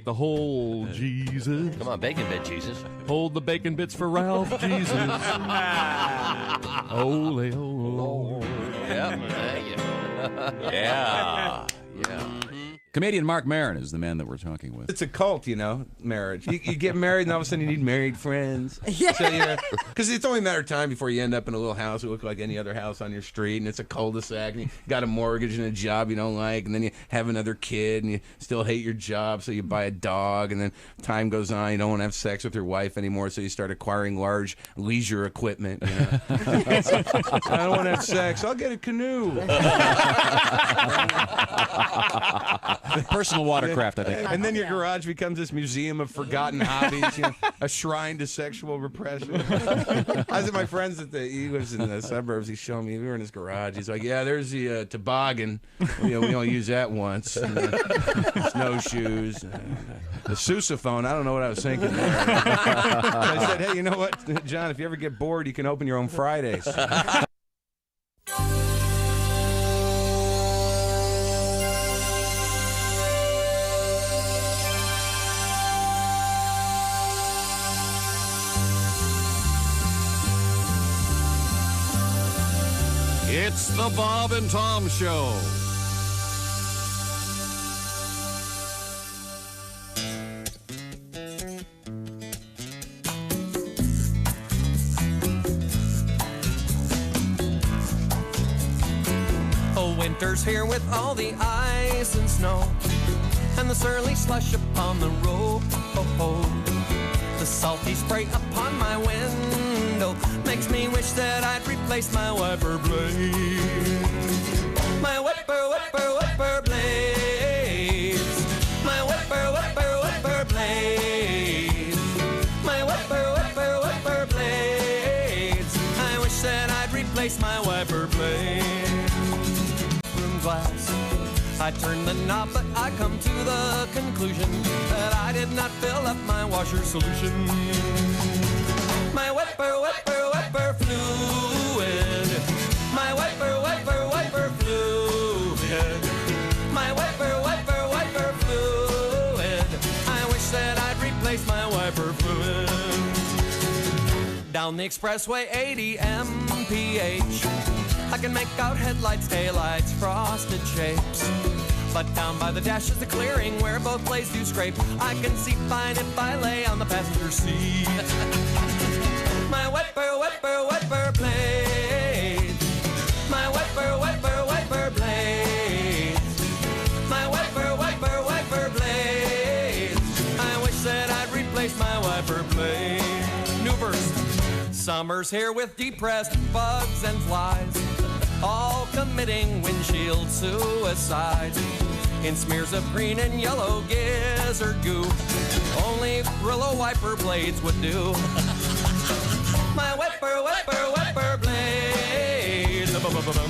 The whole Jesus. Come on, bacon bit, Jesus. Hold the bacon bits for Ralph Jesus. Ole, ole. Yep. Thank you. Yeah. Comedian Mark Maron is the man that we're talking with. It's a cult, marriage. You get married, and all of a sudden you need married friends. Yeah. Because it's only a matter of time before you end up in a little house that looks like any other house on your street, and it's a cul-de-sac, and you got a mortgage and a job you don't like, and then you have another kid, and you still hate your job, so you buy a dog, and then time goes on, you don't want to have sex with your wife anymore, so you start acquiring large leisure equipment. I don't want to have sex. I'll get a canoe. Personal watercraft, I think. And then your garage becomes this museum of forgotten hobbies, a shrine to sexual repression. I was at my friend's he lives in the suburbs. He's showing me, we were in his garage. He's like, yeah, there's the toboggan. We only use that once. And snowshoes. The sousaphone, I don't know what I was thinking there. I said, hey, you know what, John, if you ever get bored, you can open your own Fridays. It's the Bob and Tom Show. Oh, winter's here with all the ice and snow, and the surly slush upon the road. The salty spray upon my window makes me wish that I'd replace my wiper blades. My wiper blades. My wiper blades. My wiper blades. I wish that I'd replace my wiper blades. Room glass, I turned the knob, but I come to the conclusion that I did not fill up my washer solution. My wiper fluid. My wiper fluid. My wiper fluid. I wish that I'd replace my wiper fluid. Down the expressway 80 mph, I can make out headlights, taillights, frosted shapes. But down by the dash is the clearing where both blades do scrape. I can see fine if I lay on the passenger seat. My wiper blades. My wiper blades. My wiper blades. I wish that I'd replace my wiper blades. New verse. Summer's here with depressed bugs and flies, all committing windshield suicide. In smears of green and yellow gizzard goo, only Brillo wiper blades would do. My wiper blades.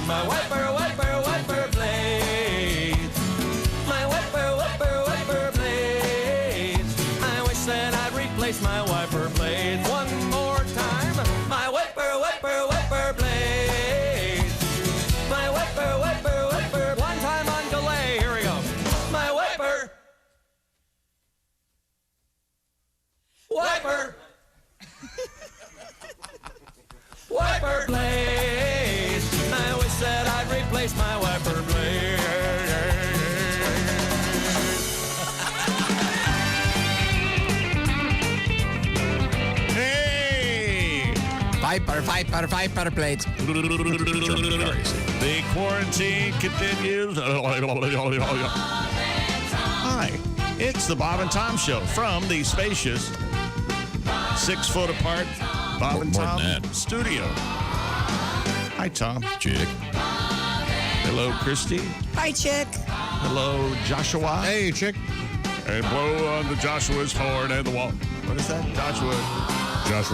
My wiper blades. My wiper blades. I wish that I'd replace my wiper blades. One more time. My wiper blades. My wiper. One time on delay. Here we go. My wiper. Wiper blades. I wish that I'd replace my wiper blades. Hey! Viper blades. The quarantine continues. Hi, it's the Bob and Tom Show from the spacious 6 foot apart Bob and Tom studio. Hi, Tom. Chick. Hello, Christy. Hi, Chick. Hello, Joshua. Hey, Chick. And blow on the Joshua's horn and the wall. What is that? Joshua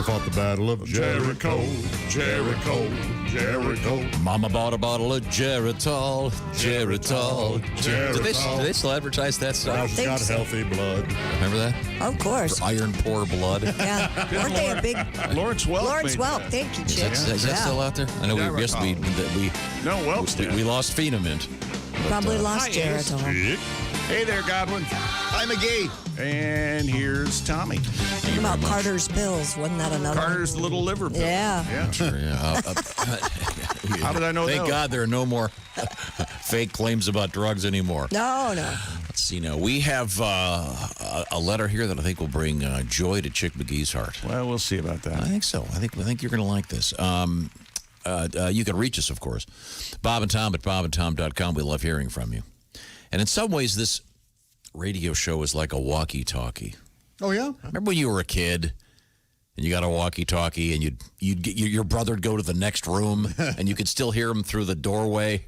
fought the battle of Jericho. Mama bought a bottle of Geritol. Do they still advertise that stuff? Got healthy blood. Remember that? Of course. For iron poor blood. Yeah. Weren't they a big... Lawrence Welk. Thank you, Chick. Is that still out there? I know we guess we lost Phenamint. Probably lost Geritol. Hey there, Godwin. Hi, McGee. And here's Tommy. Think about Carter's pills. Wasn't that another one? Carter's little liver pill. Yeah. Sure, yeah. How did I know Thank that? God there are no more fake claims about drugs anymore. No. Let's see now. We have a letter here that I think will bring joy to Chick McGee's heart. Well, we'll see about that. I think so. I think you're going to like this. You can reach us, of course. Bob and Tom at bobandtom.com. We love hearing from you. And in some ways, this radio show is like a walkie-talkie. Oh, yeah? Remember when you were a kid and you got a walkie-talkie and your brother would go to the next room and you could still hear him through the doorway?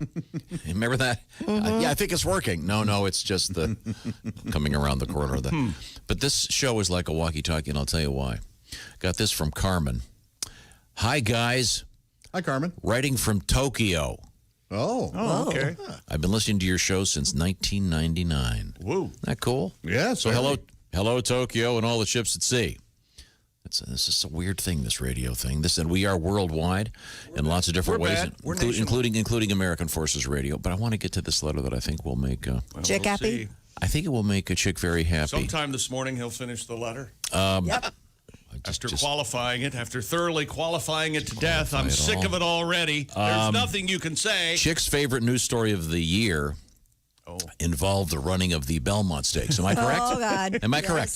Remember that? Yeah, I think it's working. No, it's just the coming around the corner. But this show is like a walkie-talkie, and I'll tell you why. Got this from Carmen. Hi, guys. Hi, Carmen. Writing from Tokyo. Oh, okay. I've been listening to your show since 1999. Woo. Isn't that cool? Yes. So hello, Tokyo, and all the ships at sea. This is a weird thing, this radio thing. And we are worldwide in lots of different We're ways, bad. We're nationwide. including American Forces Radio. But I want to get to this letter that I think will make Chick happy? See. I think it will make a Chick very happy. Sometime this morning he'll finish the letter. Yep. After qualifying it, after thoroughly qualifying it to death, I'm it sick all. of it already. There's nothing you can say. Chick's favorite news story of the year involved the running of the Belmont Stakes. Am I correct? Oh, God. Am I Yes. correct?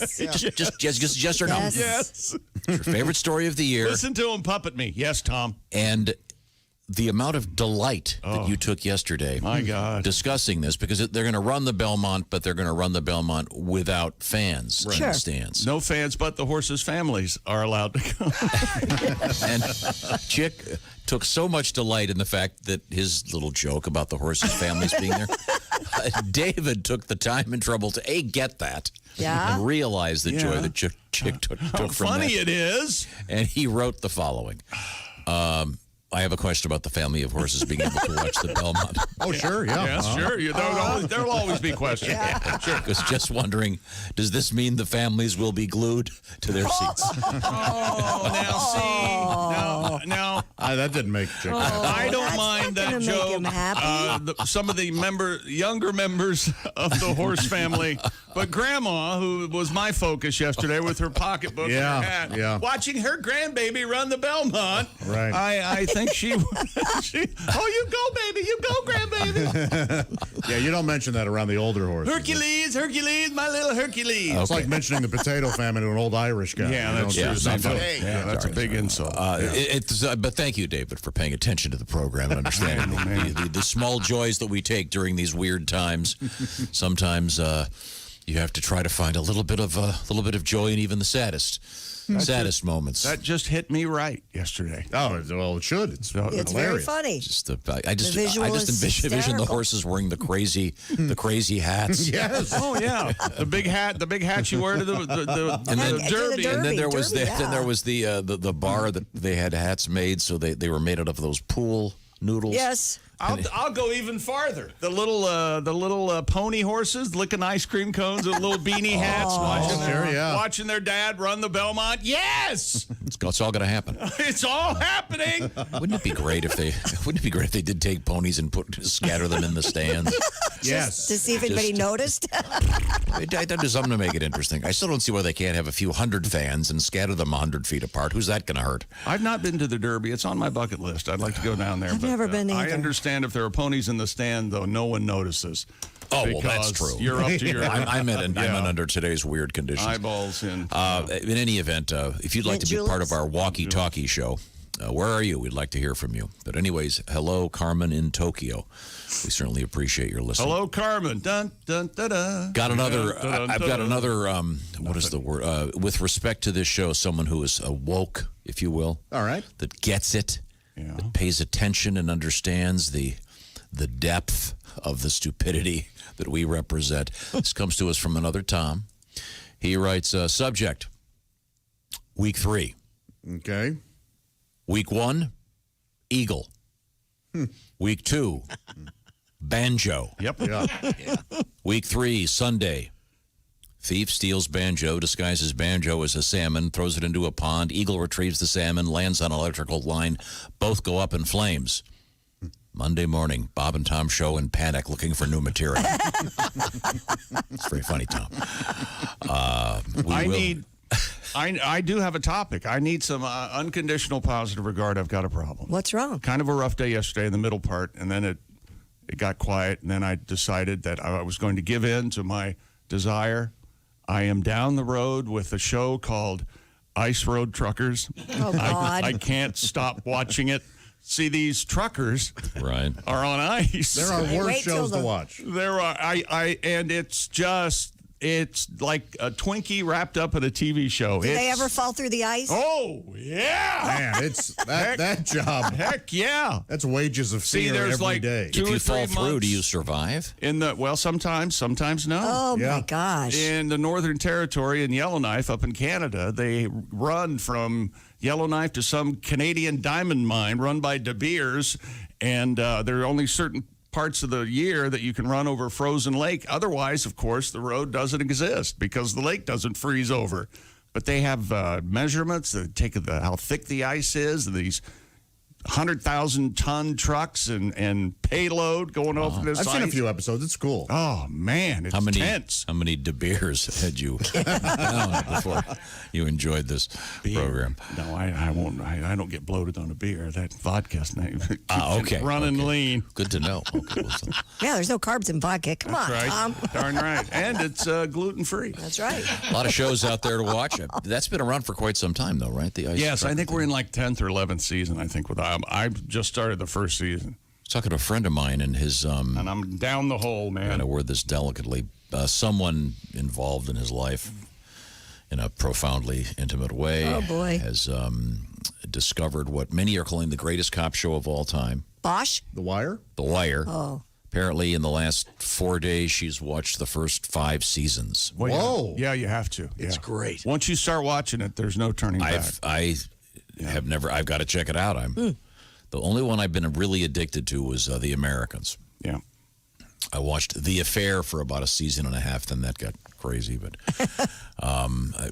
Just yes or no? Yes. Yes. It's your favorite story of the year. Listen to him puppet me. Yes, Tom. And the amount of delight that you took yesterday My God. discussing this, because they're going to run the Belmont, but they're going to run the Belmont without fans in Sure. the stands. No fans but the horses' families are allowed to come. And Chick took so much delight in the fact that his little joke about the horses' families being there. David took the time and trouble to get that Yeah. and realize the joy Yeah. that Chick took How from funny that. it is. And he wrote the following. I have a question about the family of horses being able to watch the Belmont. Oh, sure, yeah. Yes, sure. There'll always be questions. Chick was just wondering, does this mean the families will be glued to their seats? Oh, now, That didn't make Chick happy. I don't That's mind not that gonna make joke. him happy. Some of the younger members of the horse family, but Grandma, who was my focus yesterday with her pocketbook Yeah, and her hat, yeah. watching her grandbaby run the Belmont. Right. I think she, you go, baby, you go, grandbaby. Yeah, you don't mention that around the older horses. Hercules, my little Hercules. It's like mentioning the potato famine to an old Irish guy. Yeah, You that's don't- true. it's not funny. Yeah, that's a big insult. But thank you, David, for paying attention to the program and understanding the small joys that we take during these weird times. Sometimes you have to try to find a little bit of joy in even the saddest moments. That just hit me right yesterday. Oh, well, it should. It's It's very hilarious. funny. I just visual is envision the hysterical. horses wearing the crazy hats. Yes. Oh yeah, the big hat you wear to the derby. And then there was Derby, the bar that they had hats made, so they were made out of those pool noodles. Yes. I'll go even farther. The little pony horses licking ice cream cones with little beanie hats, watching their dad run the Belmont. Yes, It's all going to happen. it's all happening. Wouldn't it be great if they did take ponies and scatter them in the stands? Yes. To see if anybody noticed. I do something to make it interesting. I still don't see why they can't have a few hundred fans and scatter them 100 feet apart. Who's that going to hurt? I've not been to the Derby. It's on my bucket list. I'd like to go down there. I've never been I either. understand if there are ponies in the stand, though, no one notices. Oh, well, that's Because true. You're up to your I'm under today's weird conditions. eyeballs in. In any event, if you'd like to be part of our walkie-talkie show, where are you? We'd like to hear from you. But anyways, hello, Carmen in Tokyo. We certainly appreciate your listening. Hello, Carmen. Dun, dun, da, da. Got another. Dun, dun, I've dun, got dun. another. What is the word? With respect to this show, someone who is woke, if you will. All right. That gets it. Yeah. That pays attention and understands the depth of the stupidity that we represent. This comes to us from another Tom. He writes, subject, week 3. Okay. Week 1, eagle. Week 2, banjo. Yep. Yeah. Week 3, Sunday. Thief steals banjo, disguises banjo as a salmon, throws it into a pond. Eagle retrieves the salmon, lands on an electrical line. Both go up in flames. Monday morning, Bob and Tom show in panic looking for new material. It's very funny, Tom. I do have a topic. I need some unconditional positive regard. I've got a problem. What's wrong? Kind of a rough day yesterday in the middle part, and then it got quiet, and then I decided that I was going to give in to my desire. I am down the road with a show called Ice Road Truckers. Oh, God. I can't stop watching it. See, these truckers Right. are on ice. There are worse Wait till shows to the- watch. There are, and it's like a Twinkie wrapped up in a TV show. Do they ever fall through the ice? Oh, yeah. Man, it's that job. Heck yeah. That's wages of See, fear there's every like day. two If or you 3 fall through, months do you survive? sometimes no. Oh, Yeah. my gosh. In the Northern Territory in Yellowknife up in Canada, they run from Yellowknife to some Canadian diamond mine run by De Beers, and there are only certain parts of the year that you can run over a frozen lake. Otherwise, of course, the road doesn't exist because the lake doesn't freeze over. But they have measurements that take how thick the ice is, and these 100,000-ton trucks and payload going over this I've seen a ice. few episodes. It's cool. Oh, man, it's tense. How many De Beers had you down before you enjoyed this program? No, I won't. I don't get bloated on a beer. That vodka's name. Okay. Running okay. lean. Good to know. Okay, listen. Yeah, there's no carbs in vodka. Come on, Right. Tom. Darn right. And it's gluten-free. That's right. A lot of shows out there to watch. That's been around for quite some time, though, right? The Ice Yes, I Trucker think we're thing. in like 10th or 11th season, I think. I just started the first season. I was talking to a friend of mine, and his And I'm down the hole, trying man. to word this delicately. Someone involved in his life in a profoundly intimate way Oh, boy. has discovered what many are calling the greatest cop show of all time, Bosch? The Wire? The Wire. Oh. Apparently, in the last 4 days, she's watched the first 5 seasons. Well, Whoa. Yeah, you have to. It's Yeah. great. Once you start watching it, there's no turning back. I've got to check it out. The only one I've been really addicted to was The Americans. Yeah. I watched The Affair for about a season and a half, then that got crazy. But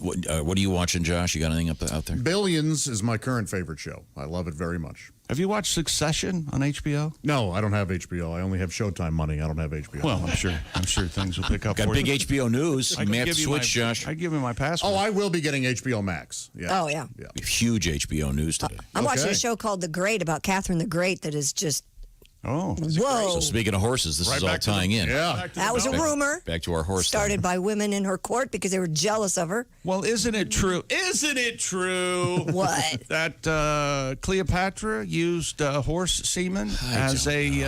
what are you watching, Josh? You got anything out there? Billions is my current favorite show. I love it very much. Have you watched Succession on HBO? No, I don't have HBO. I only have Showtime money. I don't have HBO. Well, I'm sure things will pick up Got for big you. HBO news. I You can may have to give you switch, Josh. I give you my password. Oh, I will be getting HBO Max. Yeah. Oh, yeah. Huge HBO news today. I'm watching Okay. a show called The Great about Catherine the Great that is just, Oh. whoa. So speaking of horses, this Right is all back to the- tying in. Yeah. That was a rumor. Back to our horse. Started by women in her court because they were jealous of her. Well, isn't it true? Isn't it true? What? That Cleopatra used horse semen as a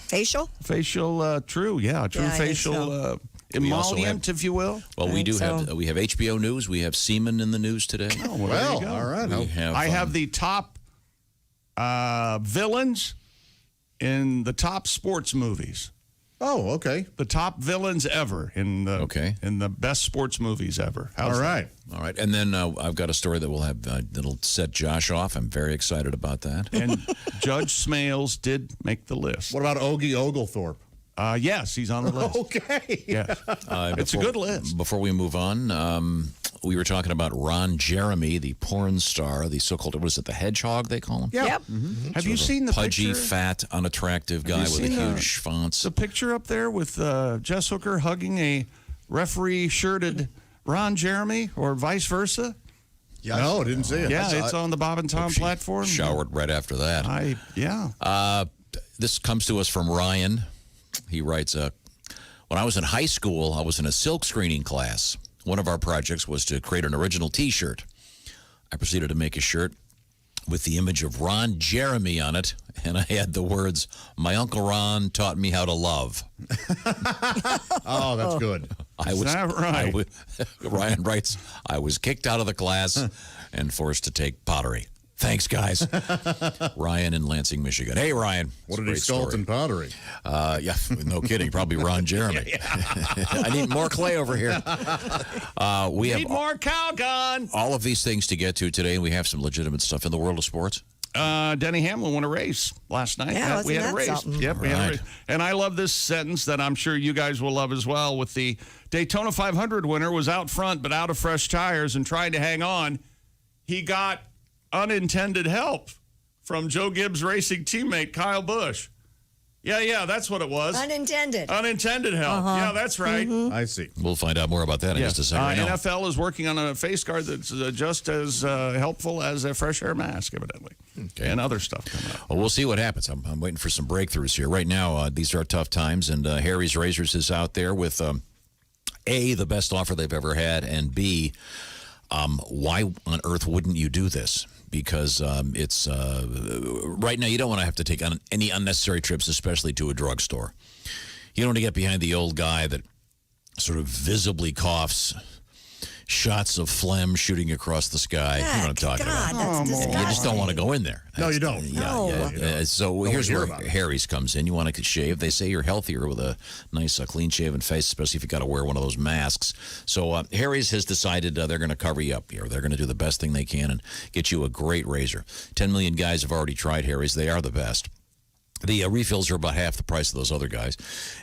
Facial? facial, true Yeah, I think facial so. We also emollient, if you will. Well, I we think do so. have we have HBO news. We have semen in the news today. Oh, well, there Well, you go. all right. We have, I have the top villains in the top sports movies. Oh, okay. The top villains ever in the best sports movies ever. How's All that? right. All right, and then I've got a story that we'll have that'll set Josh off. I'm very excited about that. And Judge Smales did make the list. What about Ogie Oglethorpe? Yes, he's on the list. Okay. Yes. It's a good list. Before we move on, we were talking about Ron Jeremy, the porn star, the so-called, what is it, the hedgehog they call him? Yeah. Yep. Have you seen the Pudgy, picture? fat, unattractive guy with a seen the- huge fonts. The picture up there with Jess Hooker hugging a referee-shirted Ron Jeremy, or vice versa? No, didn't see it. Yeah, it's on the Bob and Tom She platform. Showered right after that. This comes to us from Ryan. He writes, when I was in high school, I was in a silk screening class. One of our projects was to create an original T-shirt. I proceeded to make a shirt with the image of Ron Jeremy on it, and I had the words, "My Uncle Ron taught me how to love." Oh, that's good. Is that right? Ryan writes, I was kicked out of the class and forced to take pottery. Thanks, guys. Ryan in Lansing, Michigan. Hey, Ryan. What did he sculpt in pottery? Yeah, no kidding. Probably Ron Jeremy. I need more clay over here. We have Need more Calgon. all of these things to get to today, and we have some legitimate stuff in the world of sports. Denny Hamlin won a race last night. Yeah, we had a wasn't race. that something? Yep, we had a Right. race. And I love this sentence that I'm sure you guys will love as well. With the Daytona 500 winner was out front but out of fresh tires and tried to hang on. He got unintended help from Joe Gibbs' racing teammate Kyle Busch. Yeah, that's what it was. Unintended. Unintended help. Yeah, that's right. I see. We'll find out more about that in just a second. Right now. NFL is working on a face guard that's just as helpful as a fresh air mask, evidently, and other stuff coming up. Well, we'll see what happens. I'm waiting for some breakthroughs here. Right now, these are tough times, and Harry's Razors is out there with, A, the best offer they've ever had, and B, why on earth wouldn't you do this? Because it's right now you don't want to have to take on any unnecessary trips, especially to a drugstore. You don't want to get behind the old guy that sort of visibly coughs, shots of phlegm shooting across the sky. You know what I'm talking about. That's disgusting. You just don't want to go in there. No, you don't. So here's where Harry's comes in. You want to shave. They say you're healthier with a nice, clean-shaven face, especially if you got to wear one of those masks. So Harry's has decided they're going to cover you up here. They're going to do the best thing they can and get you a great razor. 10 million guys have already tried Harry's. They are the best. The refills are about half the price of those other guys.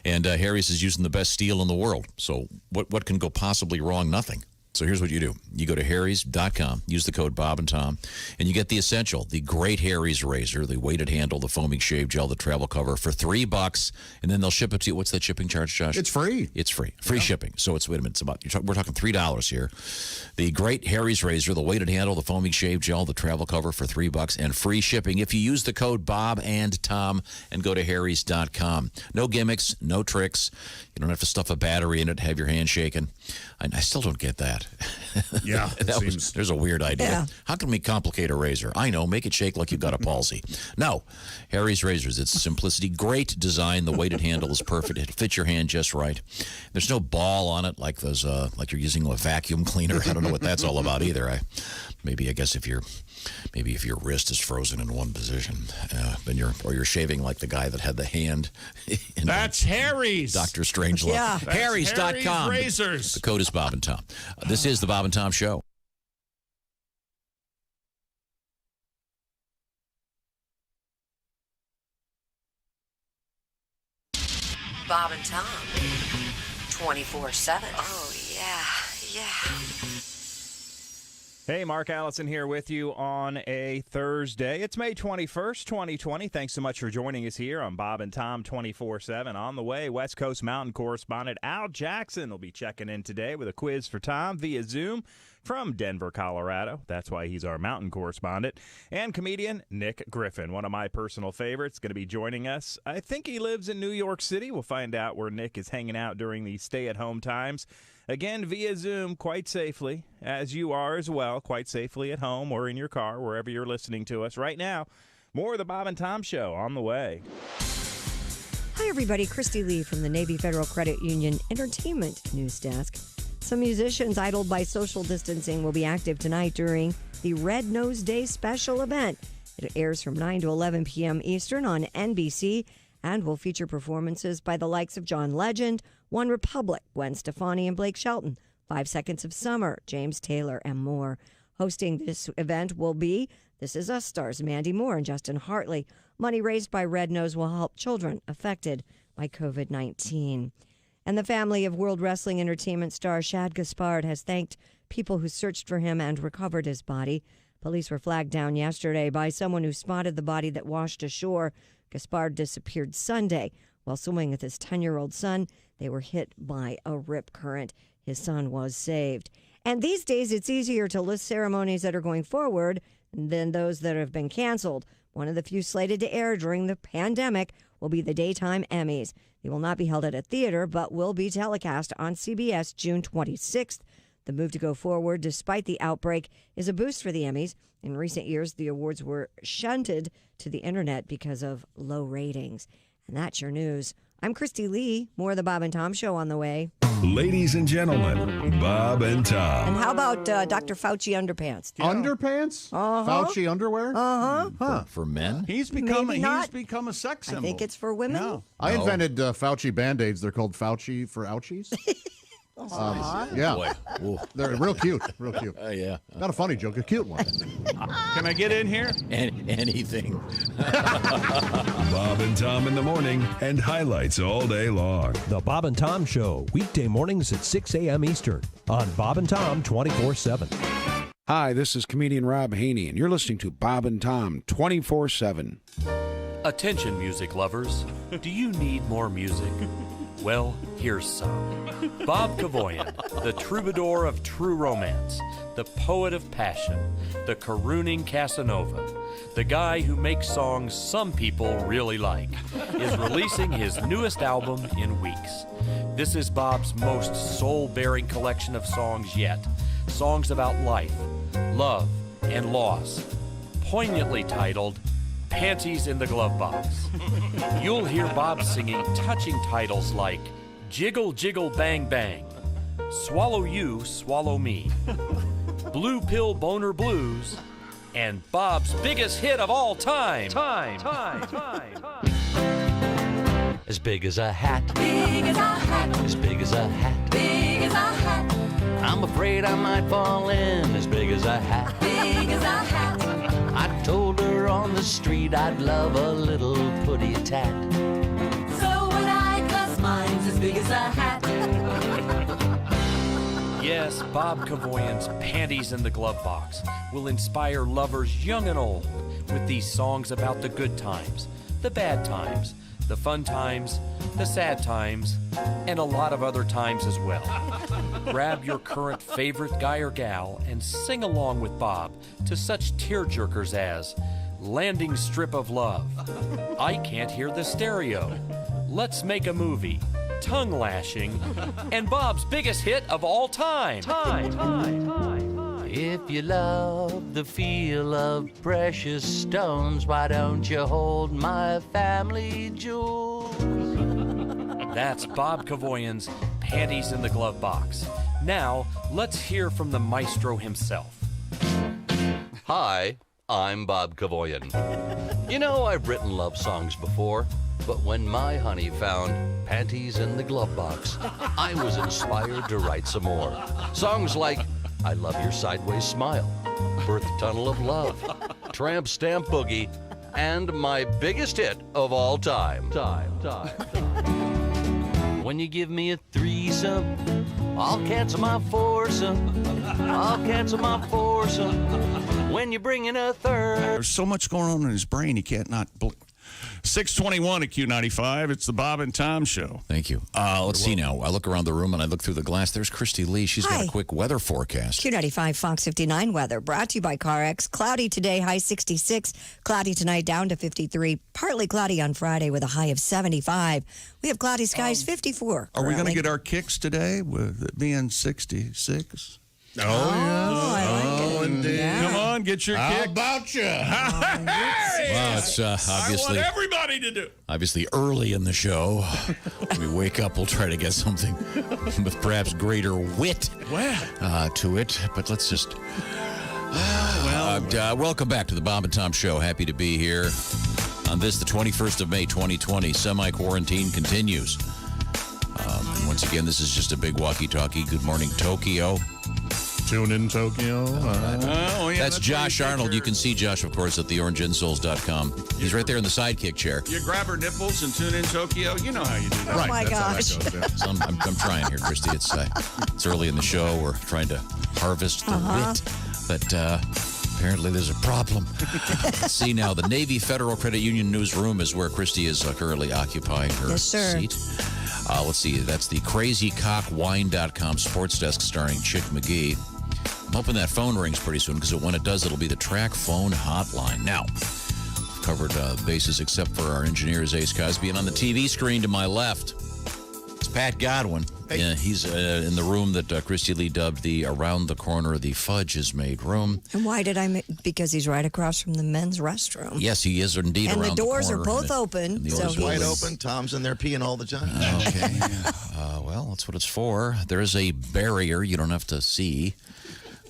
And Harry's is using the best steel in the world. So what can go possibly wrong? Nothing. So here's what you do. You go to harrys.com, use the code Bob and Tom, and you get the essential, the great Harry's razor, the weighted handle, the foaming shave gel, the travel cover for $3, and then they'll ship it to you. What's that shipping charge, Josh? It's free. It's free. Free shipping. So it's, wait a minute, we're talking $3 here. The great Harry's razor, the weighted handle, the foaming shave gel, the travel cover for $3, and free shipping if you use the code Bob and Tom and go to harrys.com. No gimmicks, no tricks. You don't have to stuff a battery in it, have your hand shaking. I still don't get that. Yeah, there's a weird idea. Yeah. How can we complicate a razor? I know, make it shake like you've got a palsy. No, Harry's razors, it's simplicity, great design. The weighted handle is perfect. It fits your hand just right. There's no ball on it like those, like you're using a vacuum cleaner. I don't know what that's all about either. I guess if your wrist is frozen in one position, then you're shaving like the guy that had the hand. That's Harry's. Dr. Strangelove. Yeah. Harrys.com. Harry's Razors. The code is Bob and Tom. This is the Bob and Tom Show. Bob and Tom, 24/7. Oh, yeah. Hey, Mark Allison here with you on a Thursday. It's May 21st, 2020. Thanks so much for joining us here on Bob and Tom 24/7. On the way, West Coast Mountain correspondent Al Jackson will be checking in today with a quiz for Tom via Zoom from Denver, Colorado. That's why he's our mountain correspondent. And comedian Nick Griffin, one of my personal favorites, going to be joining us. I think he lives in New York City. We'll find out where Nick is hanging out during the stay-at-home times. Again, via Zoom, quite safely, as you are as well, quite safely at home or in your car, wherever you're listening to us. Right now, more of the Bob and Tom Show on the way. Hi, everybody. Christy Lee from the Navy Federal Credit Union Entertainment News Desk. Some musicians idled by social distancing will be active tonight during the Red Nose Day special event. It airs from 9 to 11 p.m. Eastern on NBC and will feature performances by the likes of John Legend, One Republic, Gwen Stefani and Blake Shelton, 5 Seconds of Summer, James Taylor, and more. Hosting this event will be This Is Us stars Mandy Moore and Justin Hartley. Money raised by Red Nose will help children affected by COVID-19. And the family of World Wrestling Entertainment star Shad Gaspard has thanked people who searched for him and recovered his body. Police were flagged down yesterday by someone who spotted the body that washed ashore. Gaspard disappeared Sunday. While swimming with his 10-year-old son, they were hit by a rip current. His son was saved. And these days, it's easier to list ceremonies that are going forward than those that have been canceled. One of the few slated to air during the pandemic will be the Daytime Emmys. They will not be held at a theater, but will be telecast on CBS June 26th. The move to go forward, despite the outbreak, is a boost for the Emmys. In recent years, the awards were shunted to the internet because of low ratings. And that's your news. I'm Christy Lee. More of the Bob and Tom Show on the way. Ladies and gentlemen, Bob and Tom. And how about Dr. Fauci underpants? Underpants? Fauci underwear? Uh-huh. For men? He's become Maybe not. a sex symbol. I think it's for women. No. I invented Fauci Band-Aids. They're called Fauci for ouchies. Yeah. Boy. Ooh. They're real cute. Real cute. Yeah. Not a funny joke, a cute one. Can I get in here? Anything. Bob and Tom in the morning and highlights all day long. The Bob and Tom Show, weekday mornings at 6 a.m. Eastern on Bob and Tom 24/7. Hi, this is comedian Rob Haney, and you're listening to Bob and Tom 24/7. Attention, music lovers. Do you need more music? Well, here's some. Bob Kavoyan, the troubadour of true romance, the poet of passion, the carooning Casanova, the guy who makes songs some people really like, is releasing his newest album in weeks. This is Bob's most soul-bearing collection of songs yet. Songs about life, love, and loss. Poignantly titled, Panties in the Glove Box. You'll hear Bob singing touching titles like Jiggle, Jiggle, Bang, Bang, Swallow You, Swallow Me, Blue Pill Boner Blues, and Bob's biggest hit of all time. As big as a hat. Big as a hat. As big as a hat. Big as a hat. I'm afraid I might fall in as big as a hat. Big as a hat. I told her on the street I'd love a little putty tat. So would I, 'cause mine's as big as a hat. Yes, Bob Kavoyan's Panties in the Glove Box will inspire lovers young and old with these songs about the good times, the bad times, the fun times, the sad times, and a lot of other times as well. Grab your current favorite guy or gal and sing along with Bob to such tearjerkers as Landing Strip of Love, I Can't Hear the Stereo, Let's Make a Movie, Tongue Lashing, and Bob's biggest hit of all time. If you love the feel of precious stones, why don't you hold my family jewels? That's Bob Kavoyan's Panties in the Glove Box. Now, let's hear from the maestro himself. Hi, I'm Bob Kavoyan. You know, I've written love songs before, but when my honey found Panties in the Glove Box, I was inspired to write some more. Songs like I Love Your Sideways Smile, Birth Tunnel of Love, Tramp Stamp Boogie, and my biggest hit of all time. When you give me a threesome, I'll cancel my foursome. I'll cancel my foursome. When you bring in a third. There's so much going on in his brain, he can't not. 621 at Q95. It's the Bob and Tom Show. Thank you. Let's see now. I look around the room and I look through the glass. There's Christy Lee. She's got a quick weather forecast. Q95 Fox 59 weather brought to you by CarX. Cloudy today, high 66. Cloudy tonight, down to 53. Partly cloudy on Friday with a high of 75. We have cloudy skies, 54. Are we going to get our kicks today with it being 66? Indeed. Come on, get your kick. How about you? Well, it's obviously I want everybody to do. Obviously early in the show. When we wake up, we'll try to get something with perhaps greater wit to it. But let's just. Welcome back to the Bob and Tom Show. Happy to be here on this, the 21st of May, 2020. Semi-quarantine continues. And once again, this is just a big walkie-talkie. Good morning, Tokyo. Tune in, Tokyo. That's Josh Arnold. You can see Josh, of course, at theorangeinsoles.com. He's right there in the sidekick chair. You grab her nipples and tune in Tokyo. You know how you do that. Oh, my gosh. So I'm trying here, Christy. It's early in the show. We're trying to harvest the wit. But apparently there's a problem. Let's see now. The Navy Federal Credit Union newsroom is where Christy is currently occupying her seat. Let's see. That's the crazycockwine.com sports desk starring Chick McGee. I'm hoping that phone rings pretty soon because when it does, it'll be the track phone hotline. Now, we've covered bases except for our engineers, Ace Cosby. And on the TV screen to my left, it's Pat Godwin. Hey. He's in the room that Christy Lee dubbed the around the corner of the fudge is made room. And why did I? Because he's right across from the men's restroom. Yes, he is indeed and around the corner. And the doors are both open. So wide open. Tom's in there peeing all the time. Okay. Well, that's what it's for. There is a barrier you don't have to see.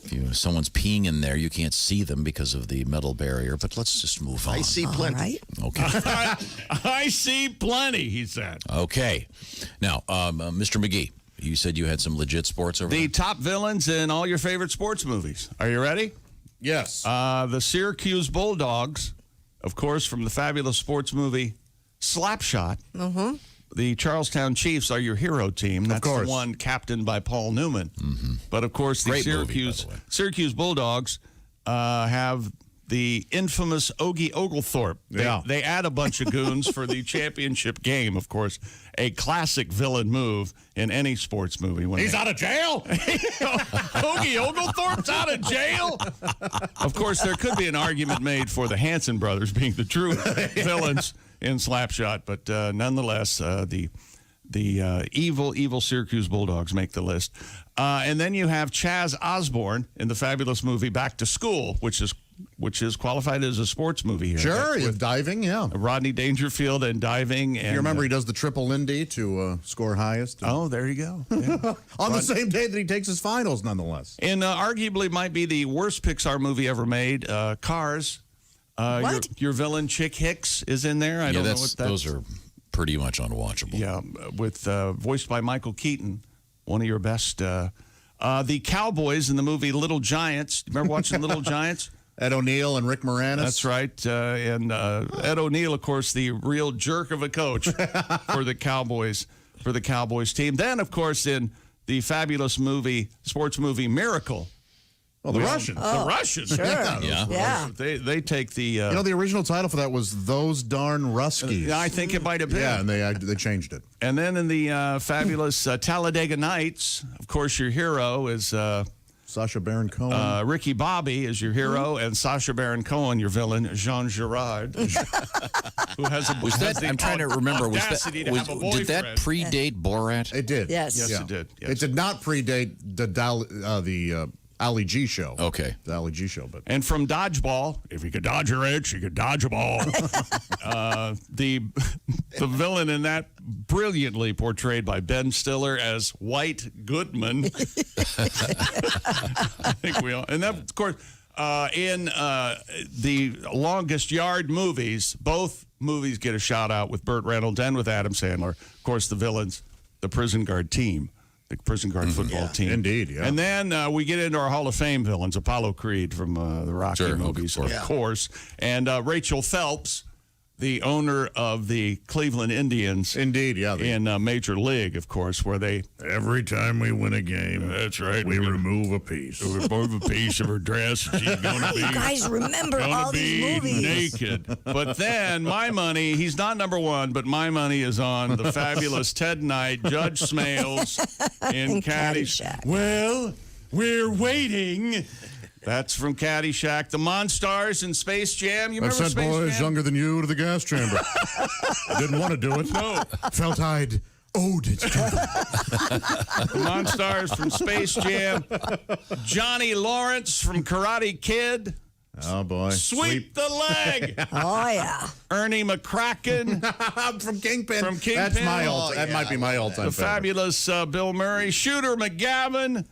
If someone's peeing in there, you can't see them because of the metal barrier. But let's just move on. I see plenty. Right. Okay. I see plenty, he said. Okay. Now, Mr. McGee, you said you had some legit sports over there? The top villains in all your favorite sports movies. Are you ready? Yes. The Syracuse Bulldogs, of course, from the fabulous sports movie Slapshot. Mm-hmm. The Charlestown Chiefs are your hero team. That's the one captained by Paul Newman. Mm-hmm. But, of course, the Great movie, by the way. Syracuse Bulldogs have the infamous Ogie Oglethorpe. They add a bunch of goons for the championship game, of course. A classic villain move in any sports movie. He's out of jail? Ogie Oglethorpe's out of jail? Of course, there could be an argument made for the Hanson brothers being the true villains in Slapshot, but nonetheless, the evil Syracuse Bulldogs make the list. And then you have Chaz Osborne in the fabulous movie Back to School, which is qualified as a sports movie here. Sure, with diving, yeah. Rodney Dangerfield and diving. And, you remember he does the triple Indy to score highest? Oh, there you go. Yeah. On the same day that he takes his finals, nonetheless. And arguably might be the worst Pixar movie ever made, Cars. Your villain, Chick Hicks, is in there. I don't know what that's. Those are pretty much unwatchable. Yeah, with voiced by Michael Keaton, one of your best. The Cowboys in the movie Little Giants. Remember watching Little Giants? Ed O'Neill and Rick Moranis. That's right. And Ed O'Neill, of course, the real jerk of a coach for the Cowboys team. Then, of course, in the fabulous sports movie Miracle. Oh, the Russians. The Russians. Sure. Yeah. They take the... the original title for that was Those Darn Ruskies. I think it might have been. Yeah, and they changed it. And then in the fabulous Talladega Nights, of course, your hero is... Sacha Baron Cohen. Ricky Bobby is your hero, and Sacha Baron Cohen, your villain, Jean Girard, who has a... I'm trying to remember. Did that predate Borat? It did. Yes. It did. Yes. It did not predate the Ali G show. Okay. The Ali G show. But And from Dodgeball, if you could dodge a wrench, you could dodge a ball. The villain in that, brilliantly portrayed by Ben Stiller as White Goodman. I think we all... And that, of course, in the Longest Yard movies, both movies get a shout-out with Burt Reynolds and with Adam Sandler. Of course, the villains, the prison guard team. The prison guard football team. Indeed, yeah. And then we get into our Hall of Fame villains, Apollo Creed from the Rocky movies, of course. And Rachel Phelps, the owner of the Cleveland Indians. Indeed, yeah. In Major League, of course, where they... Every time we win a game, that's right, we remove a piece. We remove a piece of her dress. She's going to be... You guys remember all these movies. Naked. But then, my money, he's not number one, but my money is on the fabulous Ted Knight, Judge Smales in Caddyshack. Well, we're waiting... That's from Caddyshack. The Monstars in Space Jam. You remember I sent Space boys Jam? younger than you to the gas chamber. Didn't want to do it. No. Felt I'd owed it to them. The Monstars from Space Jam. Johnny Lawrence from Karate Kid. Oh, boy. Sweep the leg. Oh, yeah. Ernie McCracken. From Kingpin. From Kingpin. That's my that might be my all-time The favorite. fabulous Bill Murray. Shooter McGavin.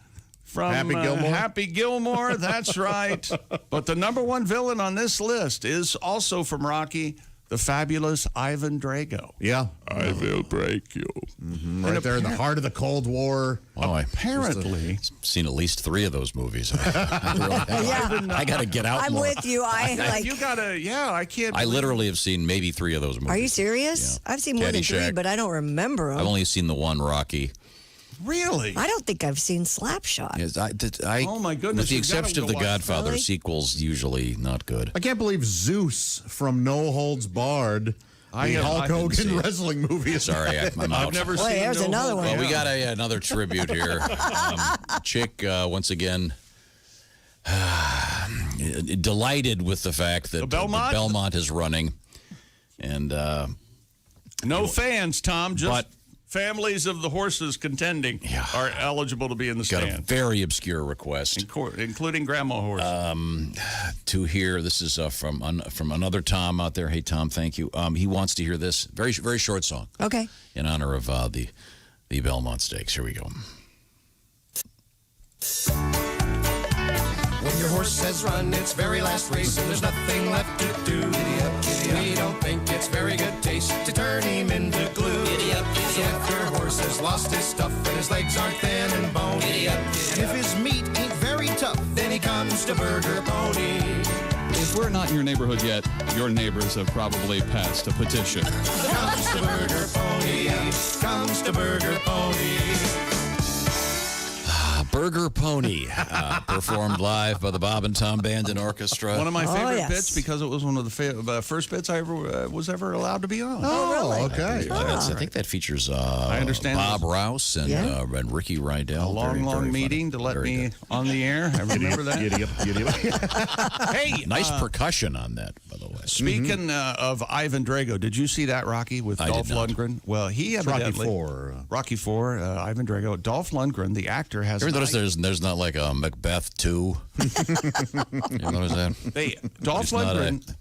From Happy Gilmore? That's right. But the number one villain on this list is also from Rocky, the fabulous Ivan Drago. Yeah. I will break you. Mm-hmm. Right there in the heart of the Cold War. Oh, Apparently. I've seen at least 3 of those movies. I got to get out I'm more. with you. You got to, I can't. I literally have seen maybe 3 of those movies. Are you serious? Yeah. I've seen more than 3, Caddyshack. but I don't remember them. I've only seen the one Rocky. Really? I don't think I've seen Slapshot. Yes, Oh, my goodness, With the you've gotta exception of go The watch- Godfather, Really? sequels usually not good. I can't believe Zeus from No Holds Barred, the Hulk Hogan wrestling movie. Sorry, I'm out. I've never Boy, seen there's No another Holds one. Well, we got another tribute here. Chick, once again, delighted with the fact that Belmont is running. And no fans, Tom. Just but- families of the horses contending are eligible to be in the got stand. a very obscure request. Including Grandma Horse. To hear, this is from another Tom out there. Hey, Tom, thank you. He wants to hear this very, very short song. Okay. In honor of the Belmont Stakes. Here we go. When your horse says run, its very last race, and there's nothing left to do. Giddy up, giddy up. We don't think it's very good taste to turn him into glue. Giddy up, giddy so if your horse has lost his stuff and his legs aren't thin and bony, giddy up, giddy if his meat ain't very tough, then he comes to Burger Pony. If we're not in your neighborhood yet, your neighbors have probably passed a petition. Comes to Burger Pony. Comes to Burger Pony. Burger Pony, performed live by the Bob and Tom Band and Orchestra. One of my favorite bits because it was one of the first bits I ever was ever allowed to be on. Oh, really? Okay. I think that features I understand Bob Rouse and Ricky Rydell. A long meeting to let me on the air. I remember that. Giddy up. Hey, nice percussion on that, by the way. Speaking of Ivan Drago, did you see that, Rocky, with Dolph Lundgren? Well, he evidently... Rocky IV, Ivan Drago. Dolph Lundgren, the actor, has... Ever notice there's not like a Macbeth 2? You notice that? Dolph Lundgren...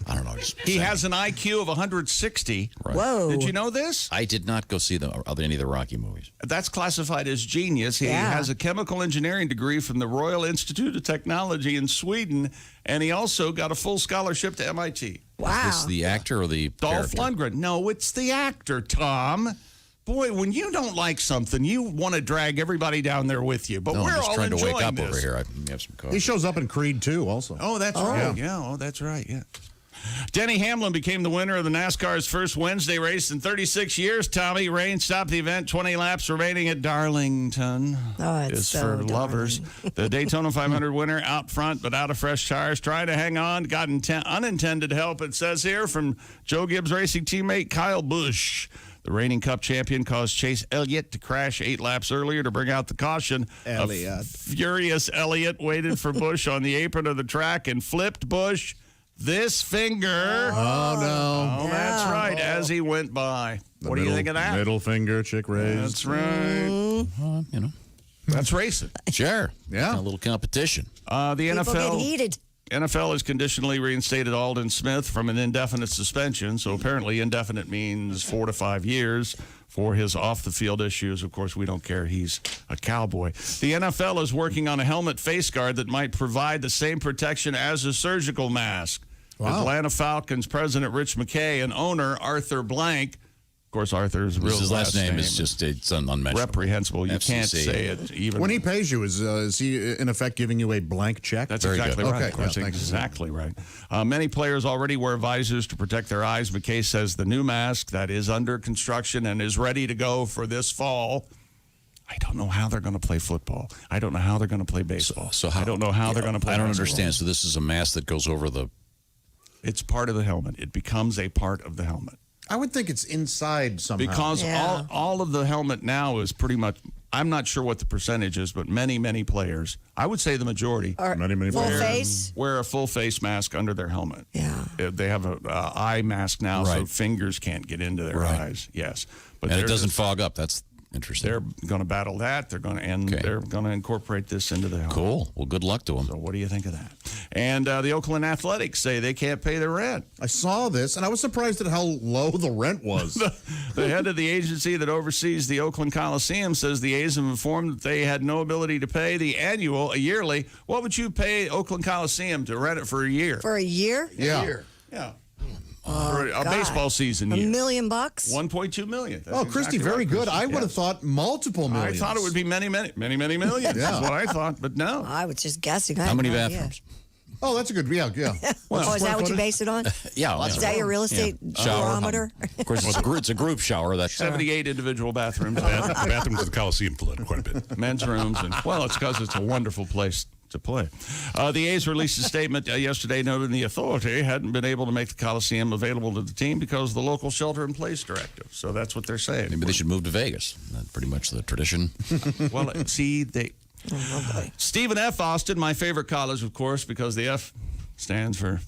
I don't know. He has an IQ of 160. Right. Whoa. Did you know this? I did not go see any of the Rocky movies. That's classified as genius. He has a chemical engineering degree from the Royal Institute of Technology in Sweden, and he also got a full scholarship to MIT. Wow. Is this the actor or the Dolph character? Lundgren. No, it's the actor, Tom. Boy, when you don't like something, you want to drag everybody down there with you. But No, we're I'm just all trying to enjoying wake up this. over here. I have some coffee. He shows up in Creed 2 also. Oh, that's right. Yeah, that's right. Yeah. Denny Hamlin became the winner of the NASCAR's first Wednesday race in 36 years. Tommy Rain stopped the event 20 laps remaining at Darlington. Oh, it's is so for lovers. The Daytona 500 winner out front but out of fresh tires, trying to hang on, got unintended help, it says here, from Joe Gibbs Racing teammate Kyle Busch. The reigning Cup champion caused Chase Elliott to crash 8 laps earlier to bring out the caution. Elliott. Furious Elliott waited for Busch on the apron of the track and flipped Busch this finger. Oh, no. Oh, that's right, as he went by. What do you think of that? Middle finger, chick raised. That's right. That's racing. Sure. Yeah. A little competition. The People get NFL. heated. NFL has conditionally reinstated Alden Smith from an indefinite suspension. So apparently indefinite means 4 to 5 years for his off-the-field issues. Of course, we don't care. He's a Cowboy. The NFL is working on a helmet face guard that might provide the same protection as a surgical mask. Wow. Atlanta Falcons president Rich McKay and owner Arthur Blank. Of course, Arthur's real His last name is just it's unmentionable. reprehensible. You FCC. can't say it even. When he pays you, is he in effect giving you a blank check? That's Very exactly good. right. Okay, That's yeah, thanks. exactly right. Many players already wear visors to protect their eyes. McKay says the new mask that is under construction and is ready to go for this fall. I don't know how they're going to play football. I don't know how they're going to play baseball. I don't know how they're going to play I don't basketball. understand. So this is a mask that goes over the... It's part of the helmet. It becomes a part of the helmet. I would think it's inside somehow. Because all of the helmet now is pretty much, I'm not sure what the percentage is, but many players, I would say the majority, many Full players. face. wear a full face mask under their helmet. Yeah. They have a eye mask now, so Right. fingers can't get into their Right. eyes. Yes, but And it they're doesn't just- fog up. That's interesting. They're going to battle that. They're going to they're going to incorporate this into the helmet. Cool. Well, good luck to them. So what do you think of that? And the Oakland Athletics say they can't pay their rent. I saw this, and I was surprised at how low the rent was. The head of the agency that oversees the Oakland Coliseum says the A's have informed that they had no ability to pay the a yearly. What would you pay Oakland Coliseum to rent it for a year? For a year? Yeah. Yeah. For a baseball season $1 year. million? $1.2 million. That's Oh, Christy, exactly very right, good. Christy. I would have thought multiple I millions. thought it would be many millions. Yeah. Is what I thought, but no. I was just guessing. I How had many no idea. bathrooms? Oh, that's a good, yeah. Oh, is that what you base it on? Yeah. Is that your real estate Shower. barometer? Of course, it's a group shower. That's 78 individual bathrooms. Bathrooms at the Coliseum flood quite a bit. Men's rooms. And, well, it's because it's a wonderful place to play. The A's released a statement yesterday noting the authority hadn't been able to make the Coliseum available to the team because of the local shelter-in-place directive. So that's what they're saying. Maybe they should move to Vegas. That's pretty much the tradition. Well, see, Stephen F. Austin, my favorite college, of course, because the F stands for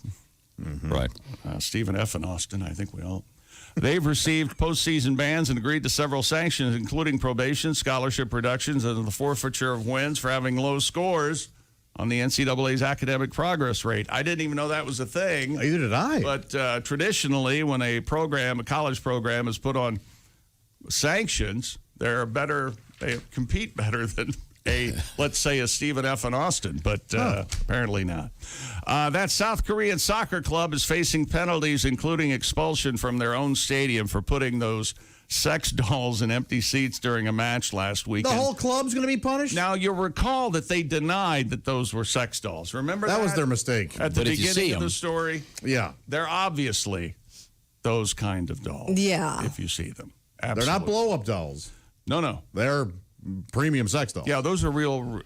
Right. Stephen F. and Austin. I think we all. They've received postseason bans and agreed to several sanctions, including probation, scholarship reductions, and the forfeiture of wins for having low scores on the NCAA's academic progress rate. I didn't even know that was a thing. Neither did I. But traditionally, when a college program is put on sanctions, they compete better than let's say a Stephen F. and Austin, but apparently not. That South Korean soccer club is facing penalties, including expulsion from their own stadium for putting those sex dolls in empty seats during a match last weekend. The whole club's going to be punished? Now, you'll recall that they denied that those were sex dolls. Remember that? That was their mistake. At the But if you see beginning of them- the story, Yeah. they're obviously those kind of dolls. Yeah. If you see them. They're Absolutely. not blow-up dolls. No. They're premium sex dolls. Yeah, those are real.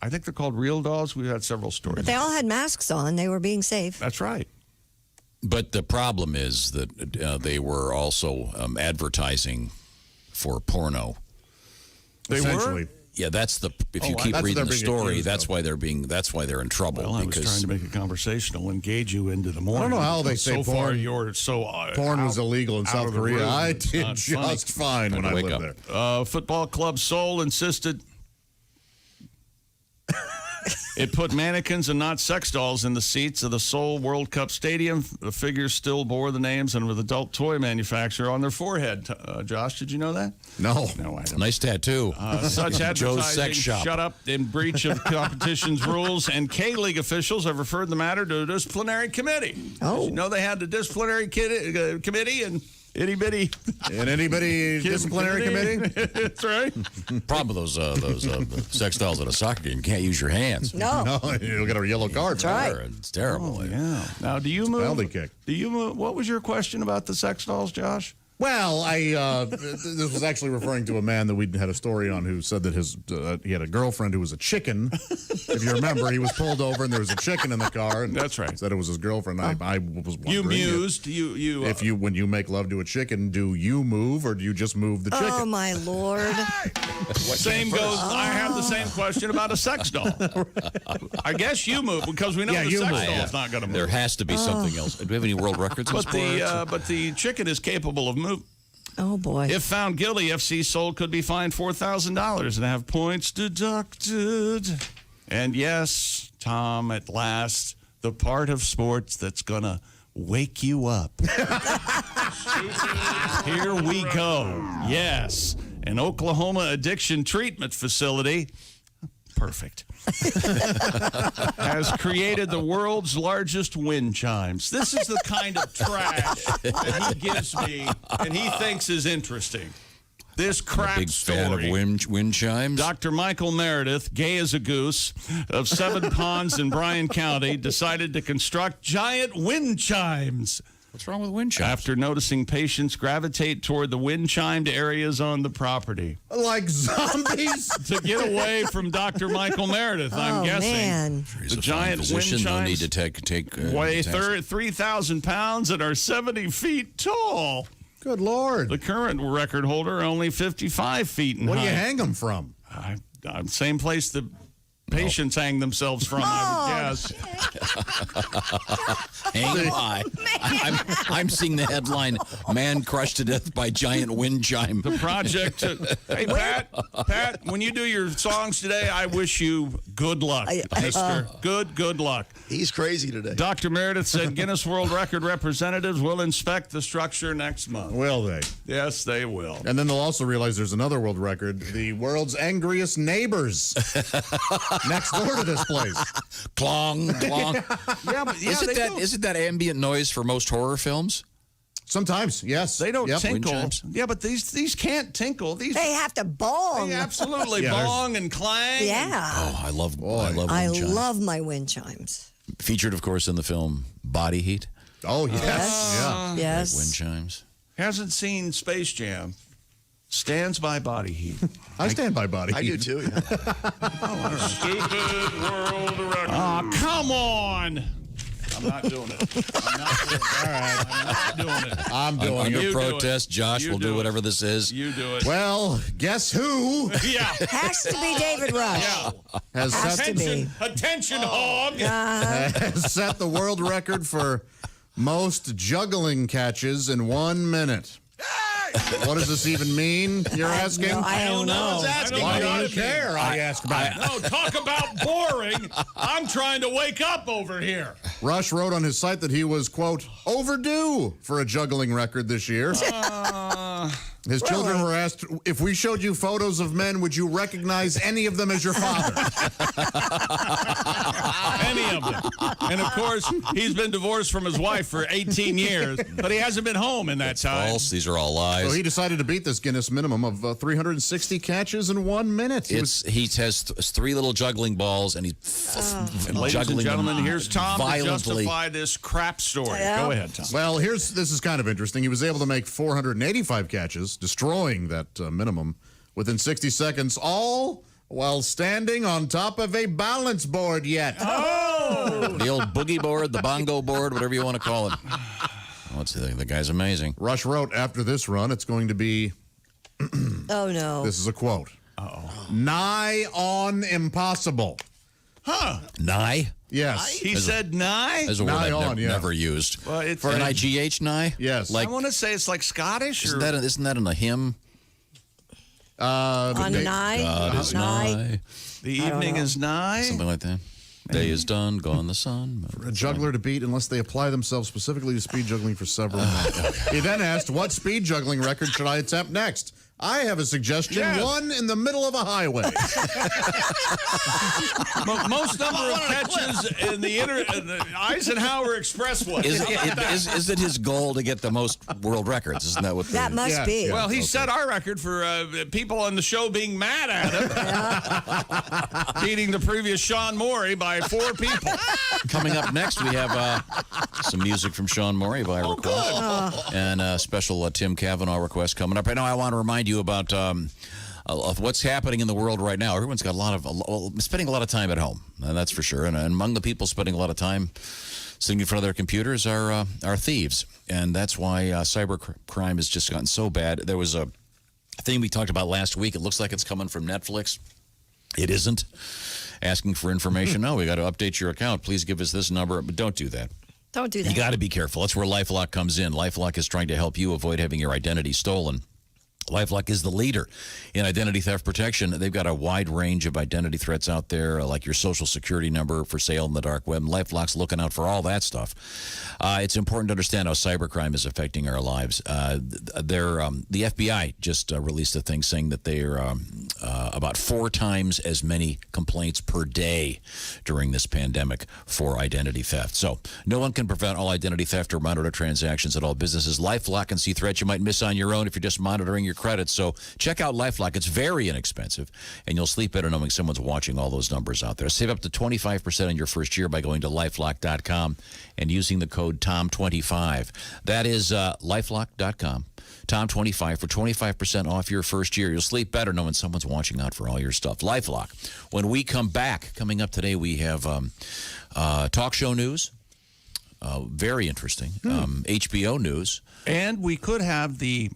I think they're called real dolls. We've had several stories. But they all had masks on. They were being safe. That's right. But the problem is that they were also advertising for porno. They Essentially. were. Yeah, that's the. If you Oh, keep that's what reading they're the being story, accused that's of. why they're being. That's why they're in trouble. Well, I was because trying to make it conversational, engage you into the morning. I don't know how they so say far porn. you're so Porn was illegal in out South of the Korea. room. I It's did not just funny. fine when I Wake lived up. there. Football Club Seoul insisted it put mannequins and not sex dolls in the seats of the Seoul World Cup Stadium. The figures still bore the names and with adult toy manufacturer on their forehead. Josh, did you know that? No. No, I don't. Nice tattoo. Such advertising, Joe's Sex Shop. shut up, in breach of competition's rules, and K-League officials have referred the matter to a disciplinary committee. Oh. You know they had the disciplinary committee and itty-bitty. An anybody disciplinary committee? That's right. Problem with those sex dolls at a soccer game. You can't use your hands. No. No, you'll get a yellow card. That's right. It's terrible. Yeah. Now, do you move? Penalty kick. Do you move? What was your question about the sex dolls, Josh? Well, this was actually referring to a man that we had a story on who said that he had a girlfriend who was a chicken. If you remember, he was pulled over and there was a chicken in the car. And That's right. Said it was his girlfriend. I was wondering. You mused. When you make love to a chicken, do you move or do you just move the chicken? Oh, my Lord. Same goes. I have the same question about a sex doll. I guess you move because we know the sex doll's not going to move. There has to be something else. Do we have any world records in But sports? but the chicken is capable of moving. Oh, boy. If found guilty, FC Seoul could be fined $4,000 and have points deducted. And yes, Tom, at last, the part of sports that's going to wake you up. Here we go. Yes, an Oklahoma addiction treatment facility. Perfect. Has created the world's largest wind chimes. This is the kind of trash that he gives me and he thinks is interesting. This crap Big story. fan of wind chimes. Dr. Michael Meredith, gay as a goose, of Seven Ponds in Bryan County, decided to construct giant wind chimes. What's wrong with wind chimes? After noticing patients gravitate toward the wind chimed areas on the property. Like zombies? To get away from Dr. Michael Meredith, I'm guessing. Man. He's The a giant fine physician. wind No chimes need to take weigh test. 3,000 pounds and are 70 feet tall. Good Lord. The current record holder only 55 feet in What do height. you hang them from? Same place the patients hang themselves from, I would guess. Hang them high. I'm seeing the headline, "Man crushed to death by giant wind chime." The project. Hey, Pat, when you do your songs today, I wish you good luck, mister. Good luck. He's crazy today. Dr. Meredith said Guinness World Record representatives will inspect the structure next month. Will they? Yes, they will. And then they'll also realize there's another world record, the world's angriest neighbors next door to this place. Clong, clong. Yeah, Isn't that ambient noise for most horror films? Sometimes, yes. They don't Yep. tinkle. Wind chimes. Yeah, but these can't tinkle. These They have to bong. they absolutely Yeah, there's- bong and clang. Yeah. Oh, I love I wind chimes. love my wind chimes. Featured, of course, in the film Body Heat. Oh, yes. Yeah. Yes. Wind chimes. Hasn't seen Space Jam. Stands by body heat. I stand by body. I do too. Yeah. Stupid world record. Oh, come on. I'm not doing it. I'm not doing it. All right. I'm not doing it. I'm doing Under it. You do protest, it. Josh You will do do it. whatever this is. You do it. Well, guess who Yeah. Has to be David Rush. Yeah. has Has set, to be. Attention, hog. has set the world record for most juggling catches in 1 minute? What does this even mean, you're asking? No, I don't know. Why do you care? I ask about. No, talk about boring. I'm trying to wake up over here. Rush wrote on his site that he was, quote, overdue for a juggling record this year. His children were asked, if we showed you photos of men, would you recognize any of them as your father? Any of them. And of course, he's been divorced from his wife for 18 years, but he hasn't been home in that time. False. These are all lies. So he decided to beat this Guinness minimum of 360 catches in 1 minute. He has three little juggling balls, and he's And ladies juggling and gentlemen, them here's Tom to violently. justify this crap story. Yeah. Go ahead, Tom. Well, this is kind of interesting. He was able to make 485 catches, destroying that minimum within 60 seconds, all while standing on top of a balance board yet. Oh! The old boogie board, the bongo board, whatever you want to call it. Let's see, the guy's amazing. Rush wrote, after this run, it's going to be... Oh, no. This is a quote. Uh-oh. Nigh on impossible. Huh. Nigh? Yes. He said nigh? There's a word Nigh I've on, yeah. never used. Well, it's For N-I-G-H, nigh? Yes. Like, I want to say it's like Scottish. isn't that in a hymn? On nigh? God is nigh. The evening is nigh? Something like that. Day is done, gone the sun. For a juggler to beat unless they apply themselves specifically to speed juggling for several months. He then asked, what speed juggling record should I attempt next? I have a suggestion. Yes. One in the middle of a highway. Most number of catches in the Eisenhower Expressway. Is it his goal to get the most world records? Isn't that what That must be. Well, he set our record for people on the show being mad at him. Beating the previous Sean Morey by 4 people. Coming up next, we have some music from Sean Morey by request. And a special Tim Cavanaugh request coming up. Right now, I want to remind you about of what's happening in the world right now. Everyone's got spending a lot of time at home, and that's for sure. And among the people spending a lot of time sitting in front of their computers are thieves. And that's why cyber crime has just gotten so bad. There was a thing we talked about last week. It looks like it's coming from Netflix. It isn't. Asking for information. No, we got to update your account. Please give us this number. But don't do that. Don't do that. You got to be careful. That's where LifeLock comes in. LifeLock is trying to help you avoid having your identity stolen. LifeLock is the leader in identity theft protection. They've got a wide range of identity threats out there, like your social security number for sale in the dark web. LifeLock's looking out for all that stuff. It's important to understand how cybercrime is affecting our lives. The FBI just released a thing saying that they're about 4 times as many complaints per day during this pandemic for identity theft. So no one can prevent all identity theft or monitor transactions at all businesses. LifeLock can see threats you might miss on your own if you're just monitoring your credits. So check out LifeLock. It's very inexpensive, and you'll sleep better knowing someone's watching all those numbers out there. Save up to 25% in your first year by going to LifeLock.com and using the code TOM25. That is LifeLock.com. TOM25 for 25% off your first year. You'll sleep better knowing someone's watching out for all your stuff. LifeLock. When we come back, coming up today, we have talk show news. Very interesting. HBO news. And we could have the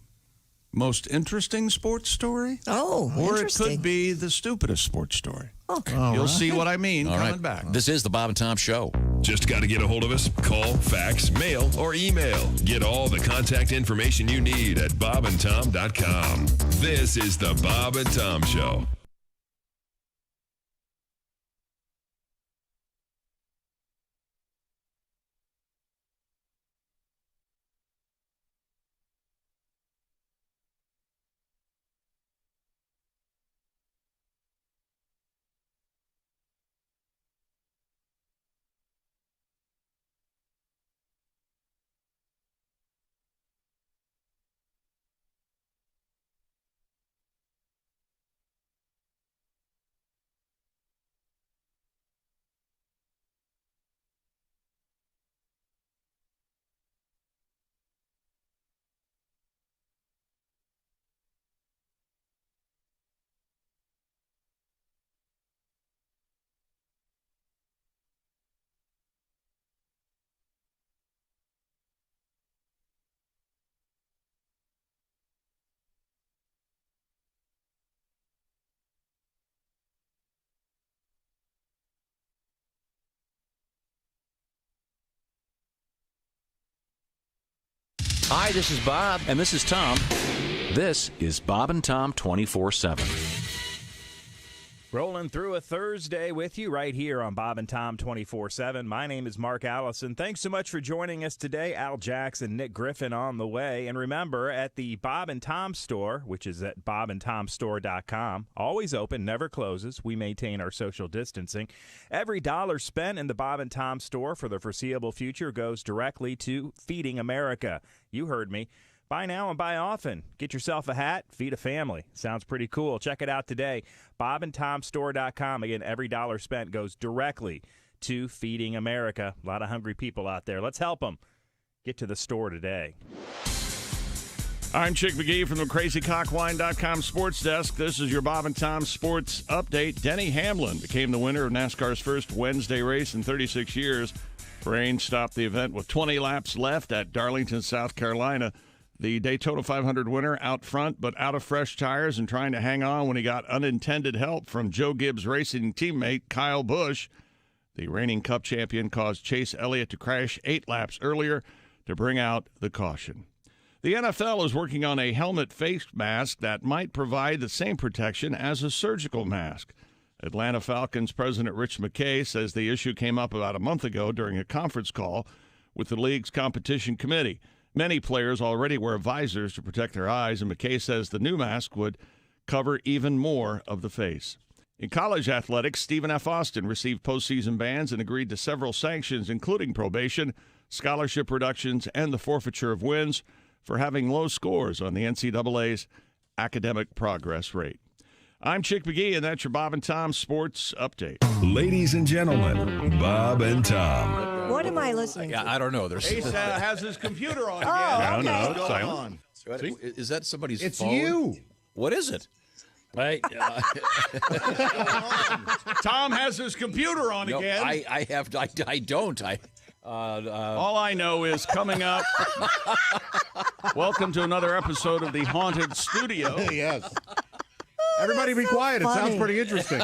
most interesting sports story. Oh, or interesting. it could be the stupidest sports story. Okay. You'll see what I mean All coming right. back. This is the Bob and Tom Show. Just got to get a hold of us. Call, fax, mail, or email. Get all the contact information you need at bobandtom.com. This is the Bob and Tom Show. Hi, this is Bob. And this is Tom. This is Bob and Tom 24/7. Rolling through a Thursday with you right here on Bob and Tom 24/7. My name is Mark Allison. Thanks so much for joining us today. Al Jackson, Nick Griffin on the way. And remember, at the Bob and Tom store, which is at bobandtomstore.com, always open, never closes. We maintain our social distancing. Every dollar spent in the Bob and Tom store for the foreseeable future goes directly to feeding America. You heard me. Buy now and buy often. Get yourself a hat, feed a family. Sounds pretty cool. Check it out today. bobandtomstore.com. Again, every dollar spent goes directly to feeding America. A lot of hungry people out there. Let's help them. Get to the store today. I'm Chick McGee from the CrazyCockWine.com Sports Desk. This is your Bob and Tom Sports Update. Denny Hamlin became the winner of NASCAR's first Wednesday race in 36 years. Rain stopped the event with 20 laps left at Darlington, South Carolina. The Daytona 500 winner out front, but out of fresh tires and trying to hang on when he got unintended help from Joe Gibbs' racing teammate Kyle Busch. The reigning Cup champion caused Chase Elliott to crash 8 laps earlier to bring out the caution. The NFL is working on a helmet face mask that might provide the same protection as a surgical mask. Atlanta Falcons president Rich McKay says the issue came up about a month ago during a conference call with the league's competition committee. Many players already wear visors to protect their eyes, and McKay says the new mask would cover even more of the face. In college athletics, Stephen F. Austin received postseason bans and agreed to several sanctions, including probation, scholarship reductions, and the forfeiture of wins for having low scores on the NCAA's academic progress rate. I'm Chick McGee, and that's your Bob and Tom Sports Update. Ladies and gentlemen, Bob and Tom. What am I listening to? I don't know. There's Ace has his computer on again. Oh, okay. No, it's silent. Is that somebody's It's phone? you. What is it? Tom has his computer on No, again. I don't. All I know is coming up. Welcome to another episode of the Haunted Studio. Yes. Everybody be quiet. funny. It sounds pretty interesting.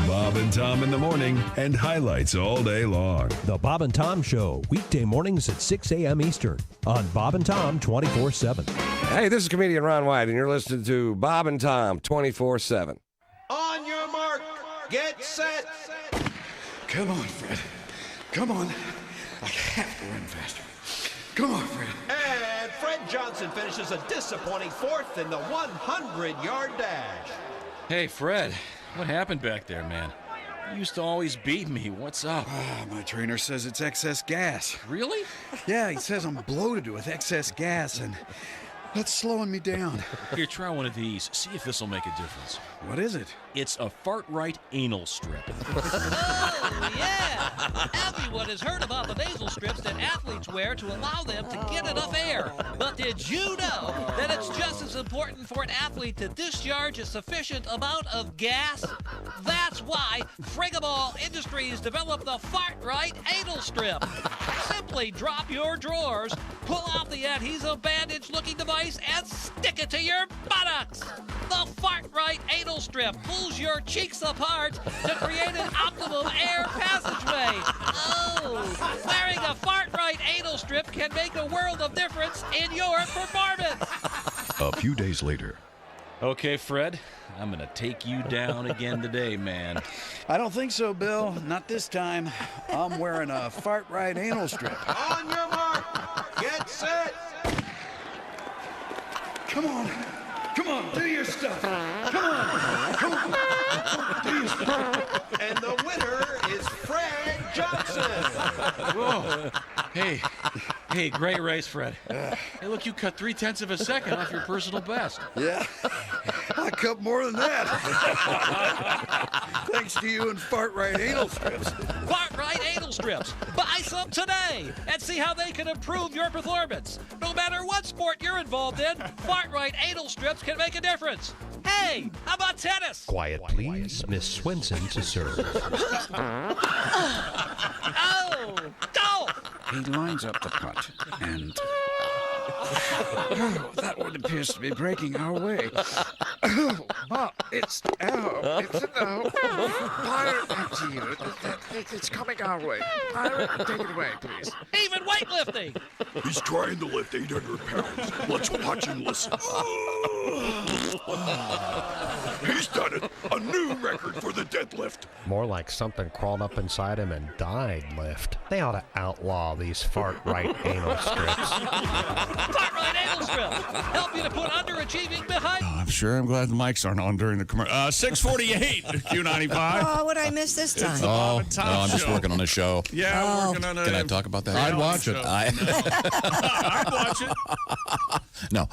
Bob and Tom in the morning and highlights all day long. The Bob and Tom Show, weekday mornings at 6 a.m. Eastern on Bob and Tom 24/7. Hey, this is comedian Ron White, and you're listening to Bob and Tom 24/7. On your mark, get set. Come on, Fred. Come on. I have to run faster. Come on, Fred. And Fred Johnson finishes a disappointing 4th in the 100-yard dash. Hey, Fred, what happened back there, man? You used to always beat me. What's up? My trainer says it's excess gas. Really? Yeah, he says I'm bloated with excess gas, and that's slowing me down. Here, try one of these. See if this will make a difference. What is it? It's a fart-right anal strip. Oh, yeah! Everyone has heard about the nasal strips that athletes wear to allow them to get enough air. But did you know that it's just as important for an athlete to discharge a sufficient amount of gas? That's why Frigaball Industries developed the Fart-Right Anal Strip. Simply drop your drawers, pull out the adhesive bandage-looking device, and stick it to your buttocks. The Fart-Right Anal Strip pulls your cheeks apart to create an optimum air passageway. Oh, wearing a Fart-Right Anal Strip can make a world of difference in your performance. A few days later. Okay, Fred, I'm going to take you down again today, man. I don't think so, Bill. Not this time. I'm wearing a fart-right anal strip. On your mark, get set. Come on. Come on, do your stuff. Come on. Come on. Do your stuff. And the winner is Fred Johnson. Whoa. Hey, great race, Fred. Hey, look, you cut 0.3 of a second off your personal best. Yeah, I cut more than that. Thanks to you and fart-right anal strips. Fart-Right Anal Strips. Buy some today and see how they can improve your performance. No matter what sport you're involved in, Fart-Right Anal Strips can make a difference. Hey, how about tennis? Quiet, please. Miss Swenson to serve. Oh, go! He lines up the putt, and that one appears to be breaking our way. It's no. Pirate, to you. It's coming our way. Pirate, take it away, please. Even weightlifting. He's trying to lift 800 pounds. Let's watch and listen. He's done it. A new record for the deadlift. More like something crawled up inside him and died lift. They ought to outlaw these fart-right anal strips. Fart-Right Anal Strip. Help you to put underachieving behind. I'm sure I'm glad the mics aren't on during the commercial. 6:48 Q95. Oh, what did I miss this time? It's the Bob and Tom I'm just Show. working on a show. Yeah, I'm working on a... Can I talk about that? I'd watch it. I'd watch it. No.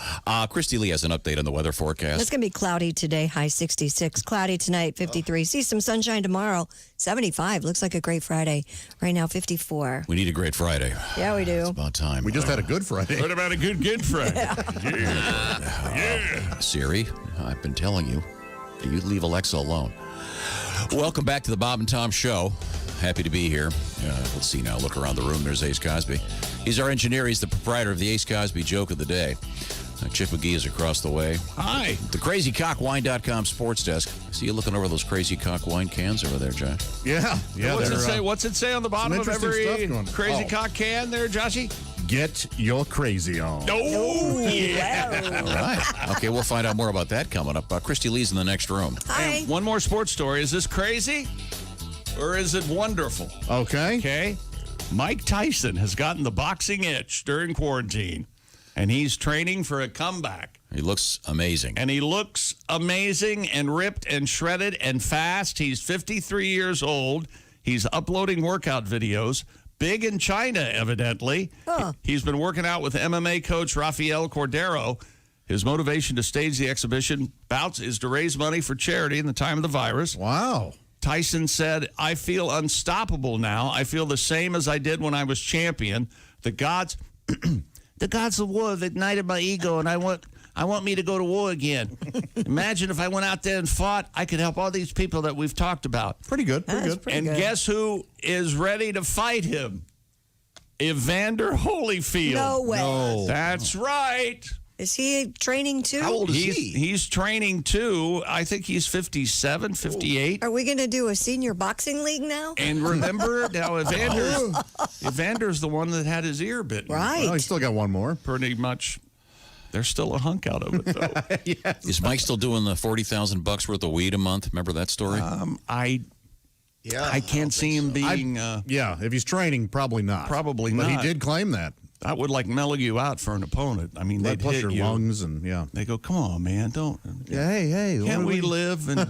Christy Lee has an update on the weather forecast. It's going to be cloudy today, high 66. Cloudy tonight, 53. See some sunshine tomorrow, 75. Looks like a great Friday. Right now, 54. We need a great Friday. Yeah, we do. It's about time. We just had a good Friday. What about a good Friday? Yeah. Siri, I've been telling you. Do you leave Alexa alone? Welcome back to the Bob and Tom Show. Happy to be here. Let's see now. Look around the room. There's Ace Cosby. He's our engineer. He's the proprietor of the Ace Cosby Joke of the Day. Chip McGee is across the way. Hi. The CrazyCockWine.com sports desk. I see you looking over those Crazy Cock wine cans over there, Josh. Yeah. What's it say? What's it say on the bottom of every Crazy Cock can there, Joshy? Get your crazy on. Oh, yeah. All right. Okay, we'll find out more about that coming up. Christy Lee's in the next room. Hi. And one more sports story. Is this crazy or is it wonderful? Okay. Mike Tyson has gotten the boxing itch during quarantine, and he's training for a comeback. He looks amazing. And he looks amazing and ripped and shredded and fast. He's 53 years old. He's uploading workout videos. Big in China, evidently. Huh. He's been working out with MMA coach Rafael Cordero. His motivation to stage the exhibition bouts is to raise money for charity in the time of the virus. Wow. Tyson said, I feel unstoppable now. I feel the same as I did when I was champion. The gods of war have ignited my ego, and I want me to go to war again. Imagine if I went out there and fought, I could help all these people that we've talked about. Pretty good. Pretty good. And guess who is ready to fight him? Evander Holyfield. No way. No. That's right. Is he training too? How old is he? He's training too. I think he's 57, 58. Are we going to do a senior boxing league now? And remember, now Evander's the one that had his ear bitten. Right. Well, he's still got one more. Pretty much. There's still a hunk out of it, though. Yes. Is Mike still doing the $40,000 worth of weed a month? Remember that story? I can't see him being. Yeah, if he's training, probably not. Probably but not. He did claim that. That would mellow you out for an opponent. I mean, they'd Plus hit your you. lungs and yeah. They go, come on, man, don't. Yeah, hey. Can't we live? And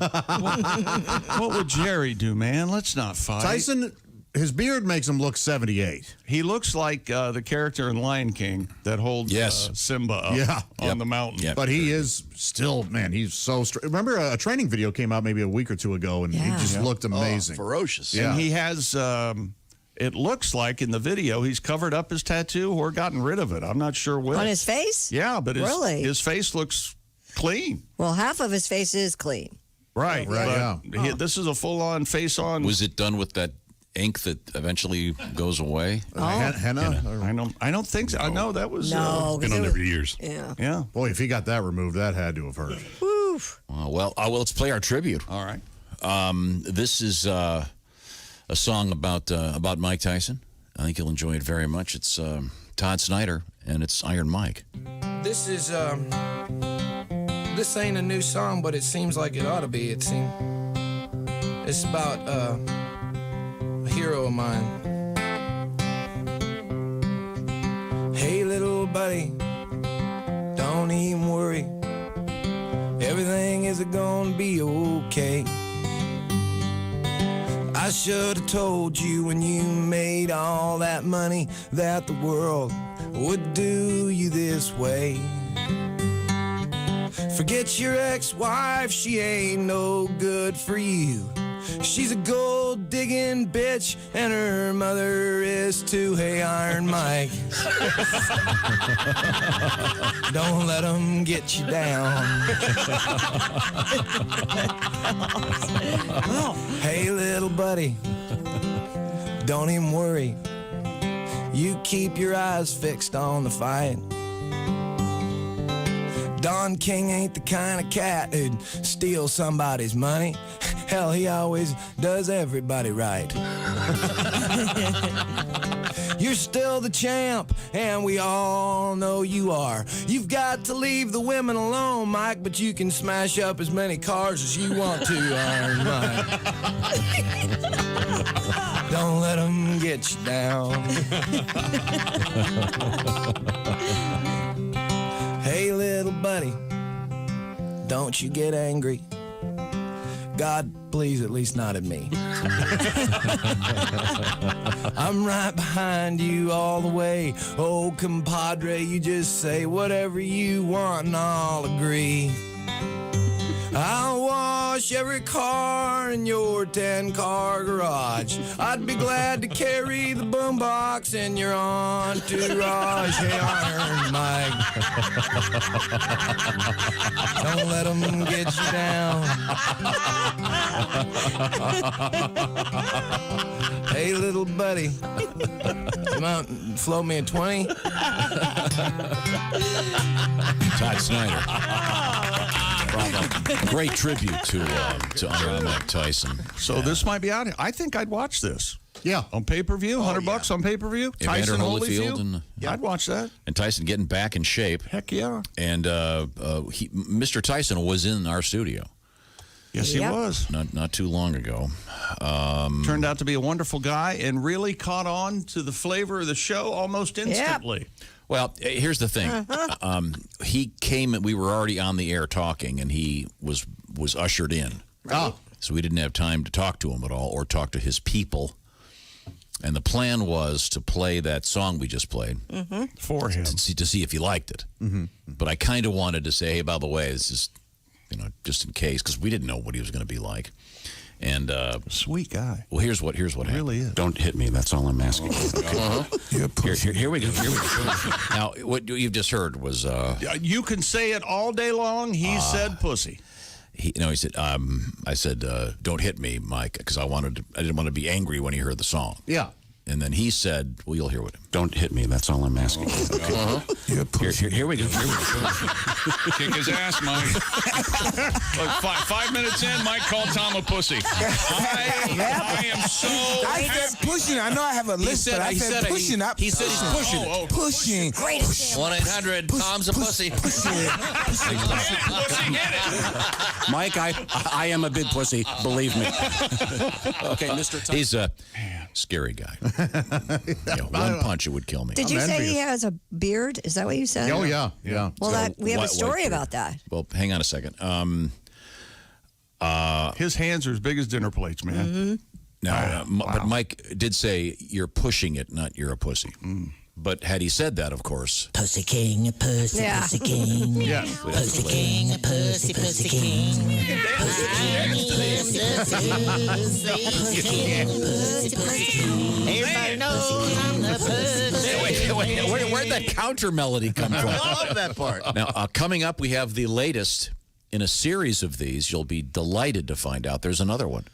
what would Jerry do, man? Let's not fight. Tyson, his beard makes him look 78. He looks like the character in Lion King that holds Simba up on the mountain. Yep. But he is still, man, he's so strong. Remember a training video came out maybe a week or two ago, and he just looked amazing. Ferocious. Yeah. And he has, it looks like in the video, he's covered up his tattoo or gotten rid of it. I'm not sure which. On his face? Yeah, but Really? his face looks clean. Well, half of his face is clean. Right. Right, But this is a full-on face-on. Was it done with that ink that eventually goes away? Henna? I don't think so. I know that was Been on there for years. Yeah. yeah. Boy, if he got that removed, that had to have hurt. Woof. Well, let's play our tribute. All right. This is a song about Mike Tyson. I think you'll enjoy it very much. It's Todd Snyder, and it's Iron Mike. This is this ain't a new song, but it seems like it ought to be. It's about a hero of mine. Hey, little buddy, don't even worry. Everything is gonna be okay. I should have told you when you made all that money that the world would do you this way. Forget your ex-wife, she ain't no good for you. She's a gold-digging bitch, and her mother is too. Hey, Iron Mike, don't let them get you down. Hey, little buddy, don't even worry. You keep your eyes fixed on the fight. Don King ain't the kind of cat who'd steal somebody's money. Hell, he always does everybody right. You're still the champ, and we all know you are. You've got to leave the women alone, Mike, but you can smash up as many cars as you want to, Iron Mike. Don't let them get you down. Hey, little buddy, don't you get angry. God, please at least not at me. I'm right behind you all the way. Oh, compadre, you just say whatever you want and I'll agree. I'll wash every car in your 10-car garage. I'd be glad to carry the boombox in your entourage. Hey, Iron Mike, don't let them get you down. Hey, little buddy, come out and float me a 20. Todd Snyder. Bravo. Great tribute to Mike Tyson. So this might be out. I think I'd watch this. Yeah. On pay-per-view, $100 on pay-per-view. Evander Tyson Holyfield and I'd watch that. And Tyson getting back in shape. Heck yeah. And Mr. Tyson was in our studio. Yes, he was. Not too long ago. Turned out to be a wonderful guy and really caught on to the flavor of the show almost instantly. Well, here's the thing. He came, and we were already on the air talking, and he was ushered in. Oh. So we didn't have time to talk to him at all or talk to his people. And the plan was to play that song we just played for him to see if he liked it. But I kind of wanted to say, hey, by the way, this is, just in case, because we didn't know what he was going to be like. And sweet guy. Well, here's what happened. Really is. Don't hit me. That's all I'm asking. Here we go. Now, what you've just heard was you can say it all day long. He said pussy. He said, I said, don't hit me, Mike, because I didn't want to be angry when he heard the song. Yeah. And then he said, well, you'll hear what. Don't hit me. That's all I'm asking. Here we go. Kick his ass, Mike. Look, 5 minutes in, Mike called Tom a pussy. I am so I said pushing. I know I have a list, but I said pushing. He said he's pushing it. Pushing. 1-800-Tom's a pussy. Mike, I am a big pussy. Believe me. Okay, Mr. Tom. He's a scary guy. One punch, it would kill me. Did you say he has a beard? Is that what you said? Oh, yeah. Well, we have a story about that. Well, hang on a second. His hands are as big as dinner plates, man. Now, but Mike did say you're pushing it, not you're a pussy. But had he said that, of course. Pussy king, pussy, Yeah. pussy king. Yeah. Pussy king, pussy, pussy king. Pussy king, pussy, pussy king. Pussy, pussy king. Everybody knows I'm the pussy. Where'd that counter melody come from? I love that part. Now, coming up, we have the latest in a series of these. You'll be delighted to find out there's another one.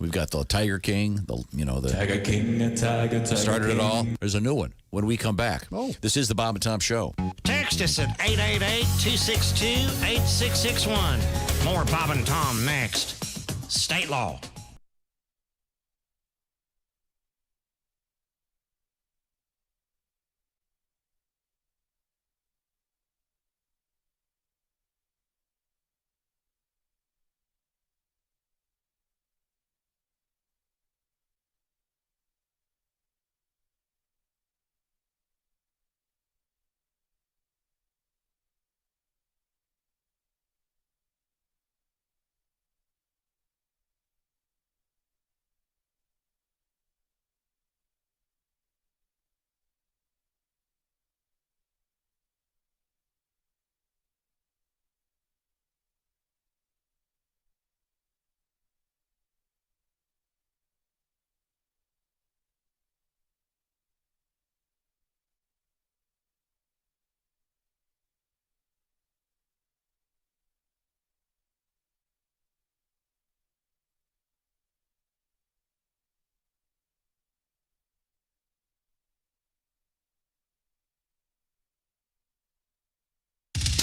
We've got the Tiger King, the Tiger King, Tiger started King. it all. There's a new one when we come back. This is the Bob and Tom Show. Text us at 888-262-8661. More Bob and Tom next. State law.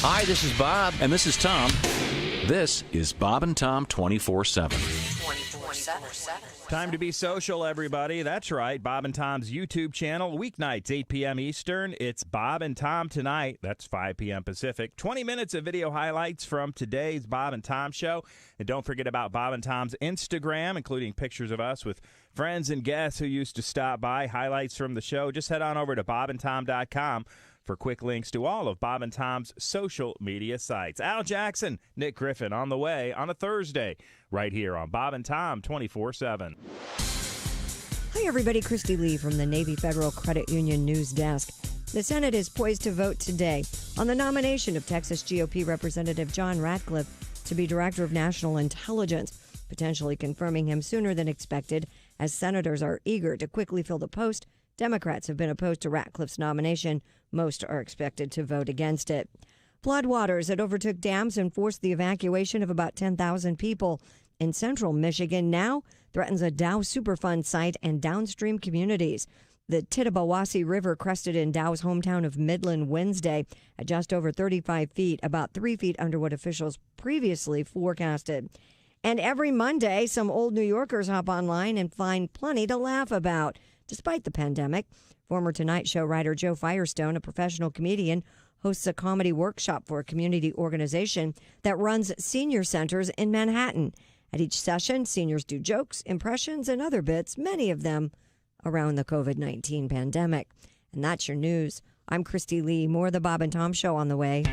Hi, this is Bob. And this is Tom. This is Bob and Tom 24/7. 24/7. Time to be social, everybody. That's right. Bob and Tom's YouTube channel, weeknights, 8 p.m. Eastern. It's Bob and Tom Tonight. That's 5 p.m. Pacific. 20 minutes of video highlights from today's Bob and Tom show. And don't forget about Bob and Tom's Instagram, including pictures of us with friends and guests who used to stop by, highlights from the show. Just head on over to bobandtom.com for quick links to all of Bob and Tom's social media sites. Al Jackson, Nick Griffin on the way on a Thursday, right here on Bob and Tom 24/7. Hi, everybody. Christy Lee from the Navy Federal Credit Union News Desk. The Senate is poised to vote today on the nomination of Texas GOP Representative John Ratcliffe to be Director of National Intelligence, potentially confirming him sooner than expected, as senators are eager to quickly fill the post. Democrats have been opposed to Ratcliffe's nomination. Most are expected to vote against it. Floodwaters that overtook dams and forced the evacuation of about 10,000 people in central Michigan now threatens a Dow Superfund site and downstream communities. The Tittabawassee River crested in Dow's hometown of Midland Wednesday at just over 35 feet, about 3 feet under what officials previously forecasted. And every Monday, some old New Yorkers hop online and find plenty to laugh about. Despite the pandemic, former Tonight Show writer Joe Firestone, a professional comedian, hosts a comedy workshop for a community organization that runs senior centers in Manhattan. At each session, seniors do jokes, impressions, and other bits, many of them around the COVID-19 pandemic. And that's your news. I'm Christy Lee. More of the Bob and Tom Show on the way.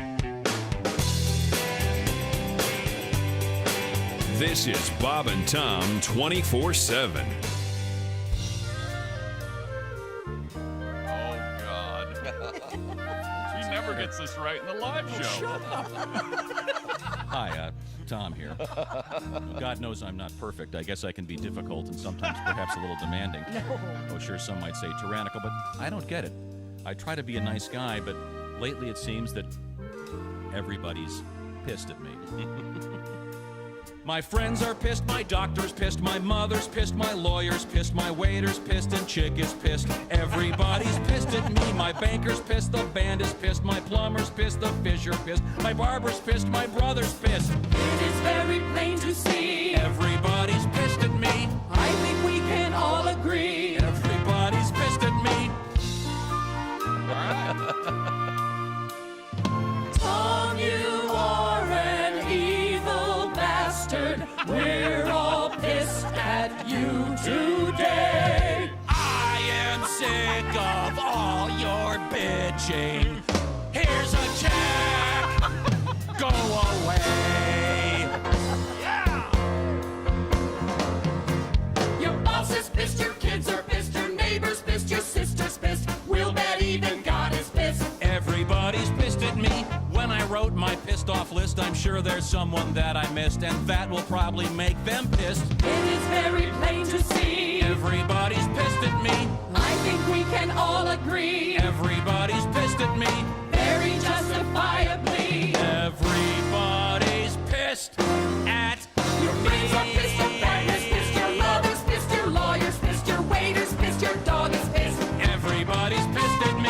This is Bob and Tom 24/7. He never gets this right in the live show. Hi, Tom here. God knows I'm not perfect. I guess I can be difficult and sometimes perhaps a little demanding. Oh, sure, some might say tyrannical, but I don't get it. I try to be a nice guy, but lately it seems that everybody's pissed at me. My friends are pissed, my doctor's pissed, my mother's pissed, my lawyer's pissed, my waiter's pissed, and chick is pissed. Everybody's pissed at me. My banker's pissed, the band is pissed, my plumber's pissed, the fish are pissed, my barber's pissed, my brother's pissed. It is very plain to see. Everybody's pissed at me. I think we can all agree. Everybody's pissed at me. Tom, you are an evil bastard. We're all pissed at you today. I am sick of all your bitching. Here's a check. Go away. Your boss is pissed, your kids are pissed, your neighbor's pissed, your sister's pissed. We'll bet even God is pissed. Everybody's pissed at me. When I wrote my pissed off list, I'm sure there's someone that I missed, and that will probably make them pissed. It is very plain to see. Everybody's pissed at me. I think we can all agree. Everybody's pissed at me. Very justifiably. Everybody's pissed at Your friends are pissed, your partner's pissed, your mother's pissed, your lawyer's pissed, your waiter's pissed, your dog is pissed. Everybody's pissed at me.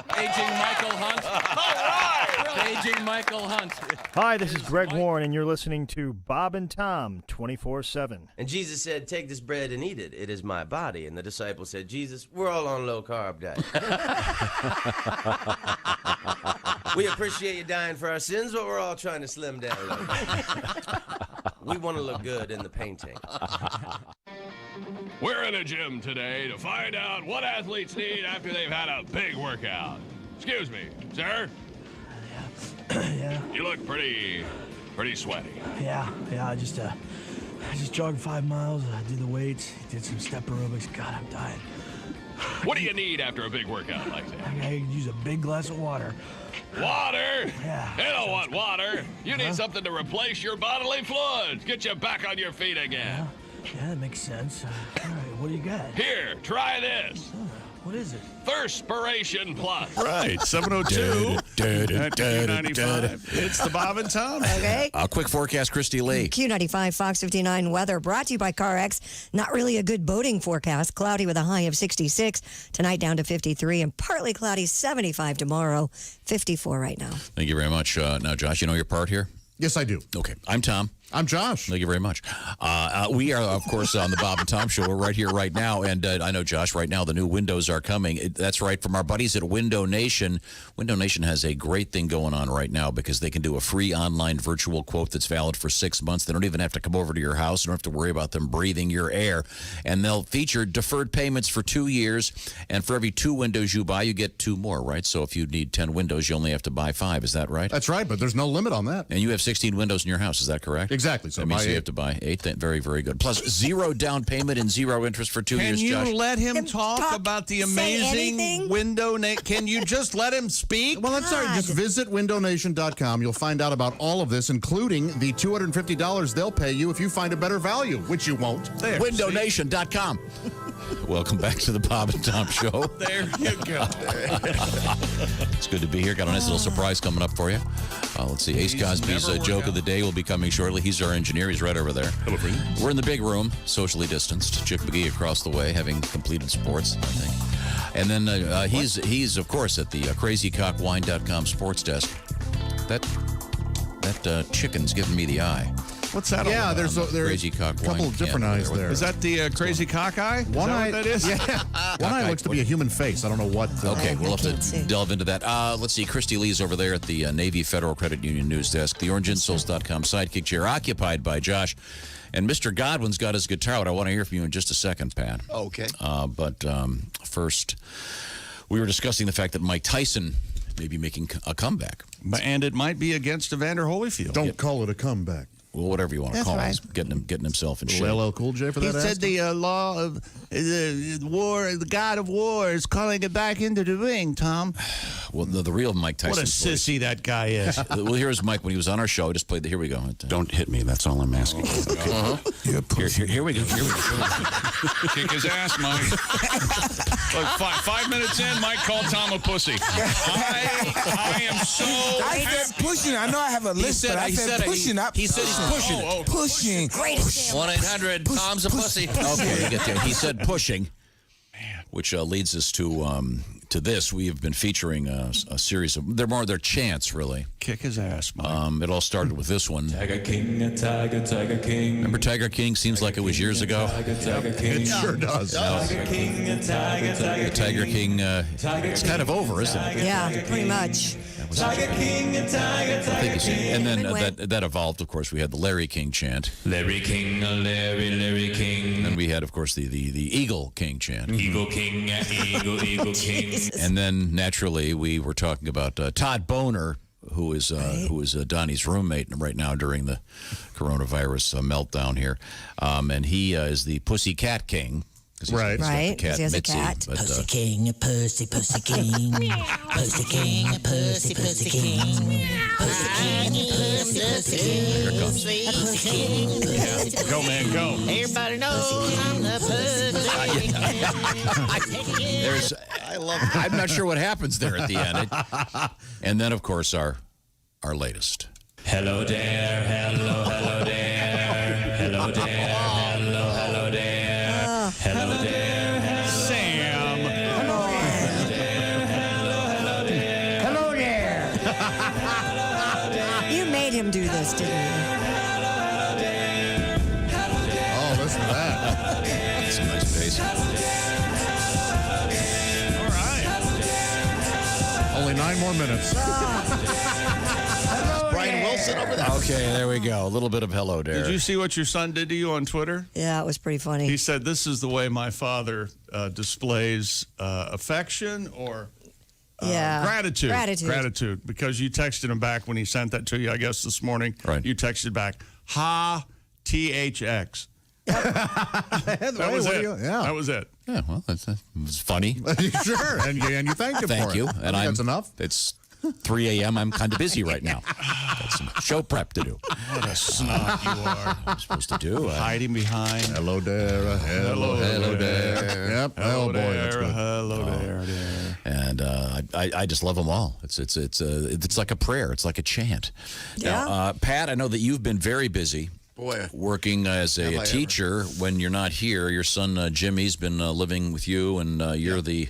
Paging Michael Hunt. All right. Paging Michael Hunt. Hi, this is Greg Warren, and you're listening to Bob and Tom 24/7. And Jesus said, "Take this bread and eat it. It is my body." And the disciples said, "Jesus, we're all on low-carb diet." We appreciate you dying for our sins, but we're all trying to slim down a little bit. We want to look good in the painting. We're in a gym today to find out what athletes need after they've had a big workout. Excuse me, sir? Yeah. You look pretty sweaty. Yeah. I just jogged 5 miles. I did the weights, did some step aerobics. God, I'm dying. What do you need after a big workout like that? I could use a big glass of water. Water? Yeah. You don't want water. You need something to replace your bodily fluids. Get you back on your feet again. Yeah, that makes sense. All right, what do you got? Here, try this. What is it? Thirspiration Plus. Right, 702 at Q95. It's the Bob and Tom. Okay. Quick forecast, Christy Lee. Q95 Fox 59 weather brought to you by CarX. Not really a good boating forecast. Cloudy with a high of 66. Tonight down to 53 and partly cloudy 75 tomorrow. 54 right now. Thank you very much. Now, Josh, you know your part here? Yes, I do. Okay. I'm Tom. I'm Josh. Thank you very much. We are, of course, on the Bob and Tom Show. We're right here, right now. And I know, Josh, right now the new windows are coming. That's right, from our buddies at Window Nation. Window Nation has a great thing going on right now because they can do a free online virtual quote that's valid for 6 months. They don't even have to come over to your house. You don't have to worry about them breathing your air. And they'll feature deferred payments for 2 years. And for every 2 windows you buy, you get 2 more, right? So if you need 10 windows, you only have to buy 5. Is that right? That's right, but there's no limit on that. And you have 16 windows in your house. Is that correct? Exactly. So that means you have to buy 8. Very, very good. Plus 0 down payment and 0 interest for 2 years, Josh. Can you let him talk about the amazing anything? window? Can you just let him speak? Well, that's all right. Just visit windownation.com. You'll find out about all of this, including the $250 they'll pay you if you find a better value, which you won't. There, windownation.com. Welcome back to the Bob and Tom Show. There you go. It's good to be here. Got a nice little surprise coming up for you. Let's see. Ace Cosby's joke of the day will be coming shortly. He's our engineer. He's right over there. Hello, friend. We're in the big room, socially distanced. Chick McGee across the way, having completed sports, I think. And then he's of course, at the crazycockwine.com sports desk. That chicken's giving me the eye. What's that? Yeah, there's a Crazy Cock couple wine of different can eyes there. Is that the crazy cock eye? One eye. That is? Yeah. One eye looks to be a human face. I don't know what. Okay, we'll have to delve into that. Let's see. Christy Lee's over there at the Navy Federal Credit Union news desk. The OrangeInsoles.com sidekick chair occupied by Josh. And Mr. Godwin's got his guitar out. I want to hear from you in just a second, Pat. Okay. But first, we were discussing the fact that Mike Tyson may be making a comeback. And it might be against Evander Holyfield. Don't call it a comeback. Well, whatever you want to That's call it. right. He's getting himself in shape. LL Cool J for that. He said the law of the war, the god of war, is calling it back into the ring, Tom. Well, the real Mike Tyson. What a sissy that guy is. Well, here's Mike when he was on our show. I just played the. Here we go. Don't hit me. That's all I'm asking. Here we go. Here we go. Kick his ass, Mike. Look, 5 minutes in, Mike called Tom a pussy. I am so I said pushing. I know I have a list, but I said pushing. He said he's pushing it. Pushing. 1-800-Tom's a pussy. Okay, you get there. He said pushing, which leads us to this. We have been featuring a series of they're chants, really. Kick his ass, Mike. It all started with this one. Tiger King, Tiger King. Remember Tiger King? Seems like it was years ago. Tiger King. It sure does. Tiger King, The Tiger King, it's kind of over, isn't it? Yeah, pretty much. Tiger King, Tiger King. And then that evolved, of course. We had the Larry King chant. Larry King, Larry King. And we had, of course, the Eagle King chant. Eagle King, Eagle King. And then, naturally, we were talking about Todd Boner, who is Donnie's roommate right now during the coronavirus meltdown here. And he is the Pussycat King. Right. Right, 'cause he has a cat. But, Pussy king, pussy king. Pussy king, pussy king. Pussy king, pussy king. Here it comes. Pussy king. Go, man, go. Everybody knows I'm the pussy. There's, I'm not sure what happens there at the end. And then, of course, our latest. Hello there, hello there. Hello there, hello there. Hello there, Sam. Hello there. You made him do this, didn't you? Oh, listen to that. That's a nice bass. All right. Only 9 more minutes. Brian Wilson over there. Okay, there we go. A little bit of hello there. Did you see what your son did to you on Twitter? Yeah, it was pretty funny. He said, "This is the way my father displays affection or gratitude. Gratitude." Because you texted him back when he sent that to you, I guess, this morning. Right. You texted back, "Ha, THX." That was it. That was it. Yeah, well, it was funny. Sure, and you thanked him for it. Thank you. And that's enough. It's 3 a.m. I'm kind of busy right now. Got some show prep to do. What a snot you are. I'm supposed to do. Hiding behind. Hello there. Hello there. Yep. Hello Oh boy, that's there. good. Hello there. And I just love them all. It's like a prayer. It's like a chant. Yeah. Now, Pat, I know that you've been very busy. Boy. Working as a teacher when you're not here. Your son Jimmy's been living with you, and you're the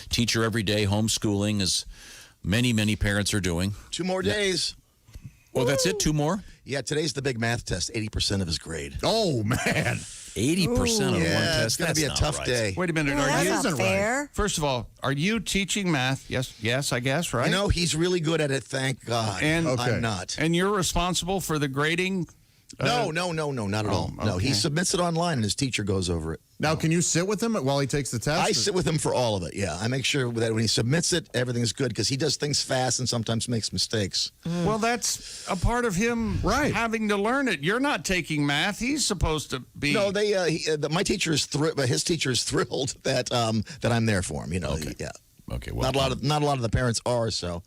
teacher every day, homeschooling, as many parents are doing. 2 more days. Oh, that's it? 2 more? Yeah, today's the big math test. 80% of his grade. Oh, man. 80% of one Yeah, test. it's going to be a That's tough not day. right. Wait a minute. Well, are you that's not fair. First of all, are you teaching math? Yes, I guess, right? You know, he's really good at it, thank God. And I'm not. And you're responsible for the grading? No, not at all. No, he okay. submits it online and his teacher goes over it. Now, can you sit with him while he takes the test? I sit with him for all of it, yeah. I make sure that when he submits it, everything's good because he does things fast and sometimes makes mistakes. Well, that's a part of him having to learn it. You're not taking math. He's supposed to be. No, my teacher is his teacher is thrilled that I'm there for him. You know, yeah. Okay, well, not a lot of the parents are. So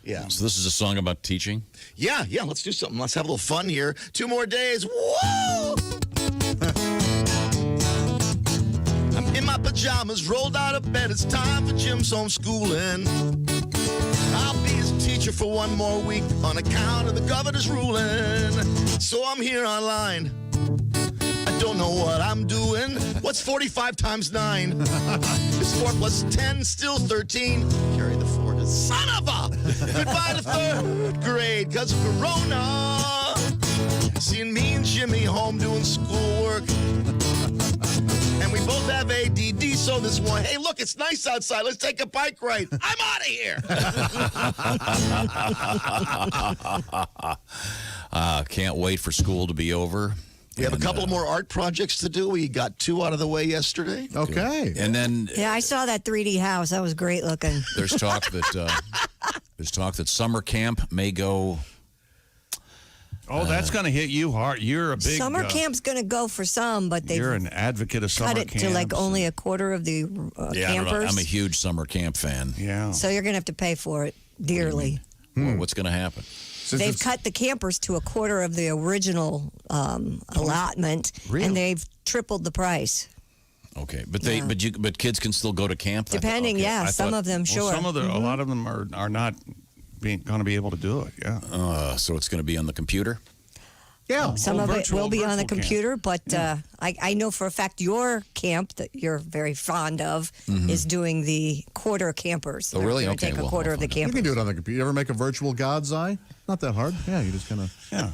yeah. So this is a song about teaching? Yeah. Let's do something. Let's have a little fun here. 2 more days. Whoa! I'm in my pajamas, rolled out of bed. It's time for Jim's homeschooling. I'll be his teacher for 1 more week on account of the governor's ruling. So I'm here online. I don't know what I'm doing. What's 45 times 9? Is 4 plus 10 still 13? Carry the 4 to son of a! Goodbye to 3rd grade because of Corona. Seeing me and Jimmy home doing schoolwork. And we both have ADD, so this one, hey, look, it's nice outside. Let's take a bike ride. I'm out of here. Can't wait for school to be over. We have a couple more art projects to do. We got 2 out of the way yesterday. Okay. And then Yeah, I saw that 3D house. That was great looking. there's talk that summer camp may go. Oh, that's going to hit you hard. You're a big Summer camp's going to go for some, but they've You're an advocate of summer cut it camps. to like only a quarter of the campers. I'm a huge summer camp fan. Yeah. So you're going to have to pay for it dearly. Well, what's going to happen? They've cut the campers to a quarter of the original allotment, and they've tripled the price. Okay, but kids can still go to camp. Depending, some of them, sure. Some of them, a lot of them are not going to be able to do it. Yeah. So it's going to be on the computer. Yeah. Some of it will be on the virtual camp. computer, but I know for a fact your camp that you're very fond of is doing the quarter campers. Oh, really? They're gonna Okay, Take a well, quarter of the You campers. can do it on the computer. You ever make a virtual God's eye? Not that hard. Yeah, you just kind of. Yeah.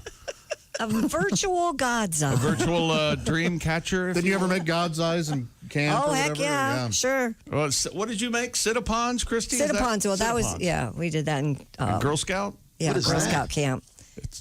A virtual God's eye. A virtual dream catcher. Did you ever make God's eyes in camp? Oh, or heck whatever? yeah, sure. Well, what did you make? Sit-a-pons, Christy? Sit-a-pons. Well, that was, Sit-a-pons. we did that in Girl Scout? Yeah, What is Girl that? Scout camp.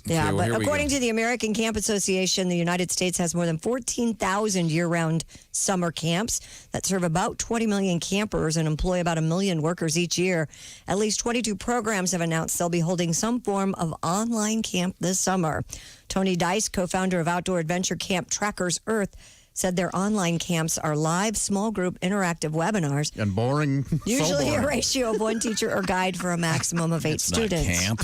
Yeah, well, but here we according go. to the American Camp Association, the United States has more than 14,000 year-round summer camps that serve about 20 million campers and employ about 1 million workers each year. At least 22 programs have announced they'll be holding some form of online camp this summer. Tony Dice, co-founder of outdoor adventure camp Trackers Earth, said their online camps are live, small group, interactive webinars. And boring. Usually so a boring. ratio of 1 teacher or guide for a maximum of 8 It's not students. camp.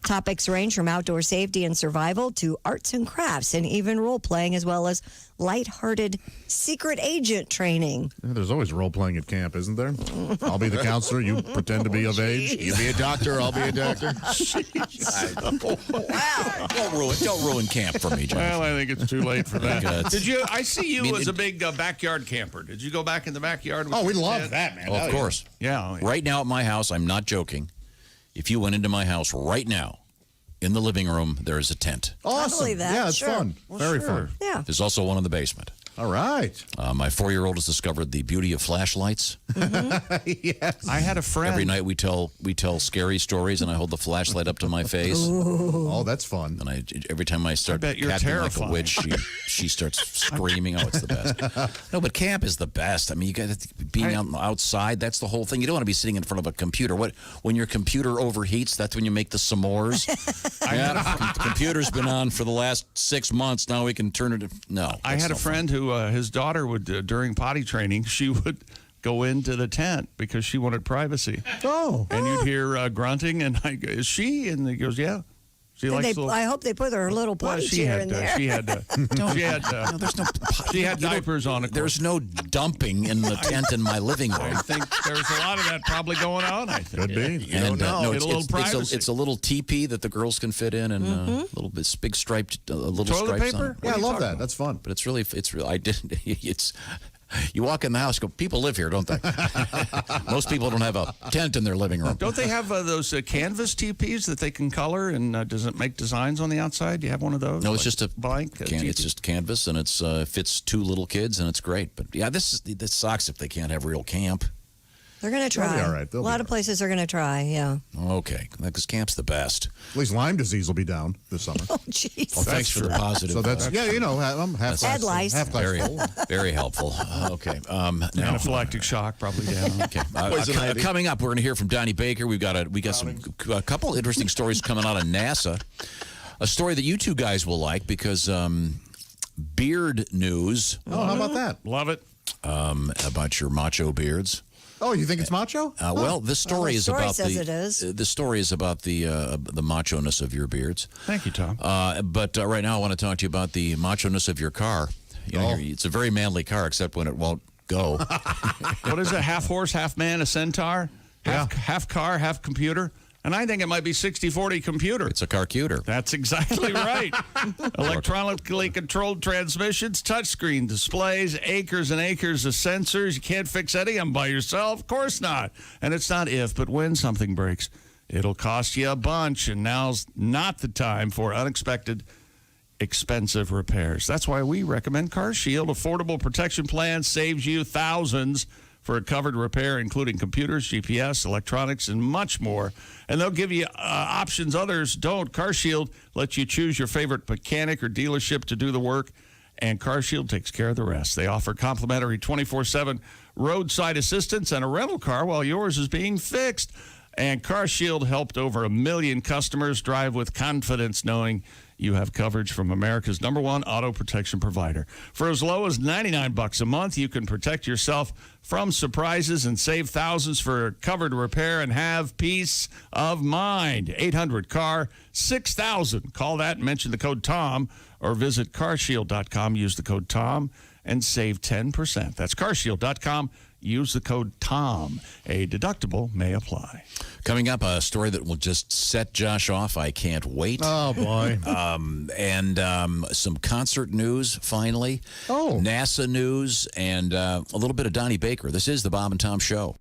Topics range from outdoor safety and survival to arts and crafts and even role playing, as well as lighthearted secret agent training. Yeah, there's always role playing at camp, isn't there? I'll be the counselor. You pretend to be of age. You be a doctor, I'll be a doctor. Don't ruin camp for me, John. Well, I think it's too late for that. Good. Did you? I see you I mean, as a big backyard camper. Did you go back in the backyard? With Oh, we your love kid? that, man. Oh, of course. Yeah. Right now at my house, I'm not joking. If you went into my house right now, in the living room, there is a tent. Awesome. believe that, Yeah, it's sure. fun. Very fun. Yeah. There's also one in the basement. All right. My 4-year-old has discovered the beauty of flashlights. Yes. I had a friend. Every night we tell scary stories, and I hold the flashlight up to my face. Oh, that's fun. And every time I start bet you're acting like a terrifying. witch, she starts screaming. Oh, it's the best. No, but camp is the best. I mean, you got being outside. That's the whole thing. You don't want to be sitting in front of a computer. When your computer overheats, that's when you make the s'mores. Computer's been on for the last 6 months. Now we can turn it. No, I had a friend who his daughter would during potty training she would go into the tent because she wanted privacy. Oh. And you'd hear grunting, and I go, "Is she?" And he goes, "Yeah." She likes I hope they put her little Well, potty she chair had in there. she had there's no. she had diapers on. Of course. There's no dumping in the tent in my living room. I think there's a lot of that probably going on. I think Could be. You And don't know. no, Get a little privacy. it's a little teepee that the girls can fit in, and a little bit big striped, little Toilet stripes paper? on it. Yeah, I love that. That's fun. But it's really, I didn't. It's You walk in the house, go, people live here, don't they? Most people don't have a tent in their living room. Don't they have those canvas teepees that they can color, and does it make designs on the outside? Do you have one of those? No, it's just a blank. It's just canvas, and it's fits 2 little kids, and it's great. But yeah, this sucks if they can't have real camp. They're going to try. They'll be all right. A lot of places are going to try, yeah. Okay, because camp's the best. At least Lyme disease will be down this summer. Oh, jeez. Well, thanks for the positive. So that's I'm half Head lice. half class very, full. very helpful. Okay. Now, Anaphylactic shock probably down. Okay. Coming up, we're going to hear from Donnie Baker. We got a couple interesting stories coming out of NASA. A story that you two guys will like because beard news. Oh, how about that? Love it. About your macho beards. Oh, you think it's macho? Well, this story is about the story is about the macho-ness of your beards. Thank you, Tom. But right now, I want to talk to you about the macho-ness of your car. You know, it's a very manly car, except when it won't go. What is it? Half horse, half man, a centaur? Half car, half computer? And I think it might be 60-40 computer. It's a car-cuter. That's exactly right. Electronically controlled transmissions, touchscreen displays, acres and acres of sensors. You can't fix any of them by yourself. Of course not. And it's not if, but when something breaks. It'll cost you a bunch, and now's not the time for unexpected, expensive repairs. That's why we recommend CarShield. Affordable protection plan saves you thousands for a covered repair, including computers, GPS, electronics, and much more. And they'll give you options others don't. CarShield lets you choose your favorite mechanic or dealership to do the work, and CarShield takes care of the rest. They offer complimentary 24/7 roadside assistance and a rental car while yours is being fixed. And CarShield helped over 1 million customers drive with confidence knowing you have coverage from America's #1 auto protection provider. For as low as $99 a month, you can protect yourself from surprises and save thousands for covered repair and have peace of mind. 800-CAR-6000. Call that and mention the code TOM, or visit carshield.com. Use the code TOM and save 10%. That's carshield.com. Use the code TOM. A deductible may apply. Coming up, a story that will just set Josh off. I can't wait. Oh, boy. And some concert news, finally. Oh. NASA news, and a little bit of Donnie Baker. This is the Bob and Tom Show.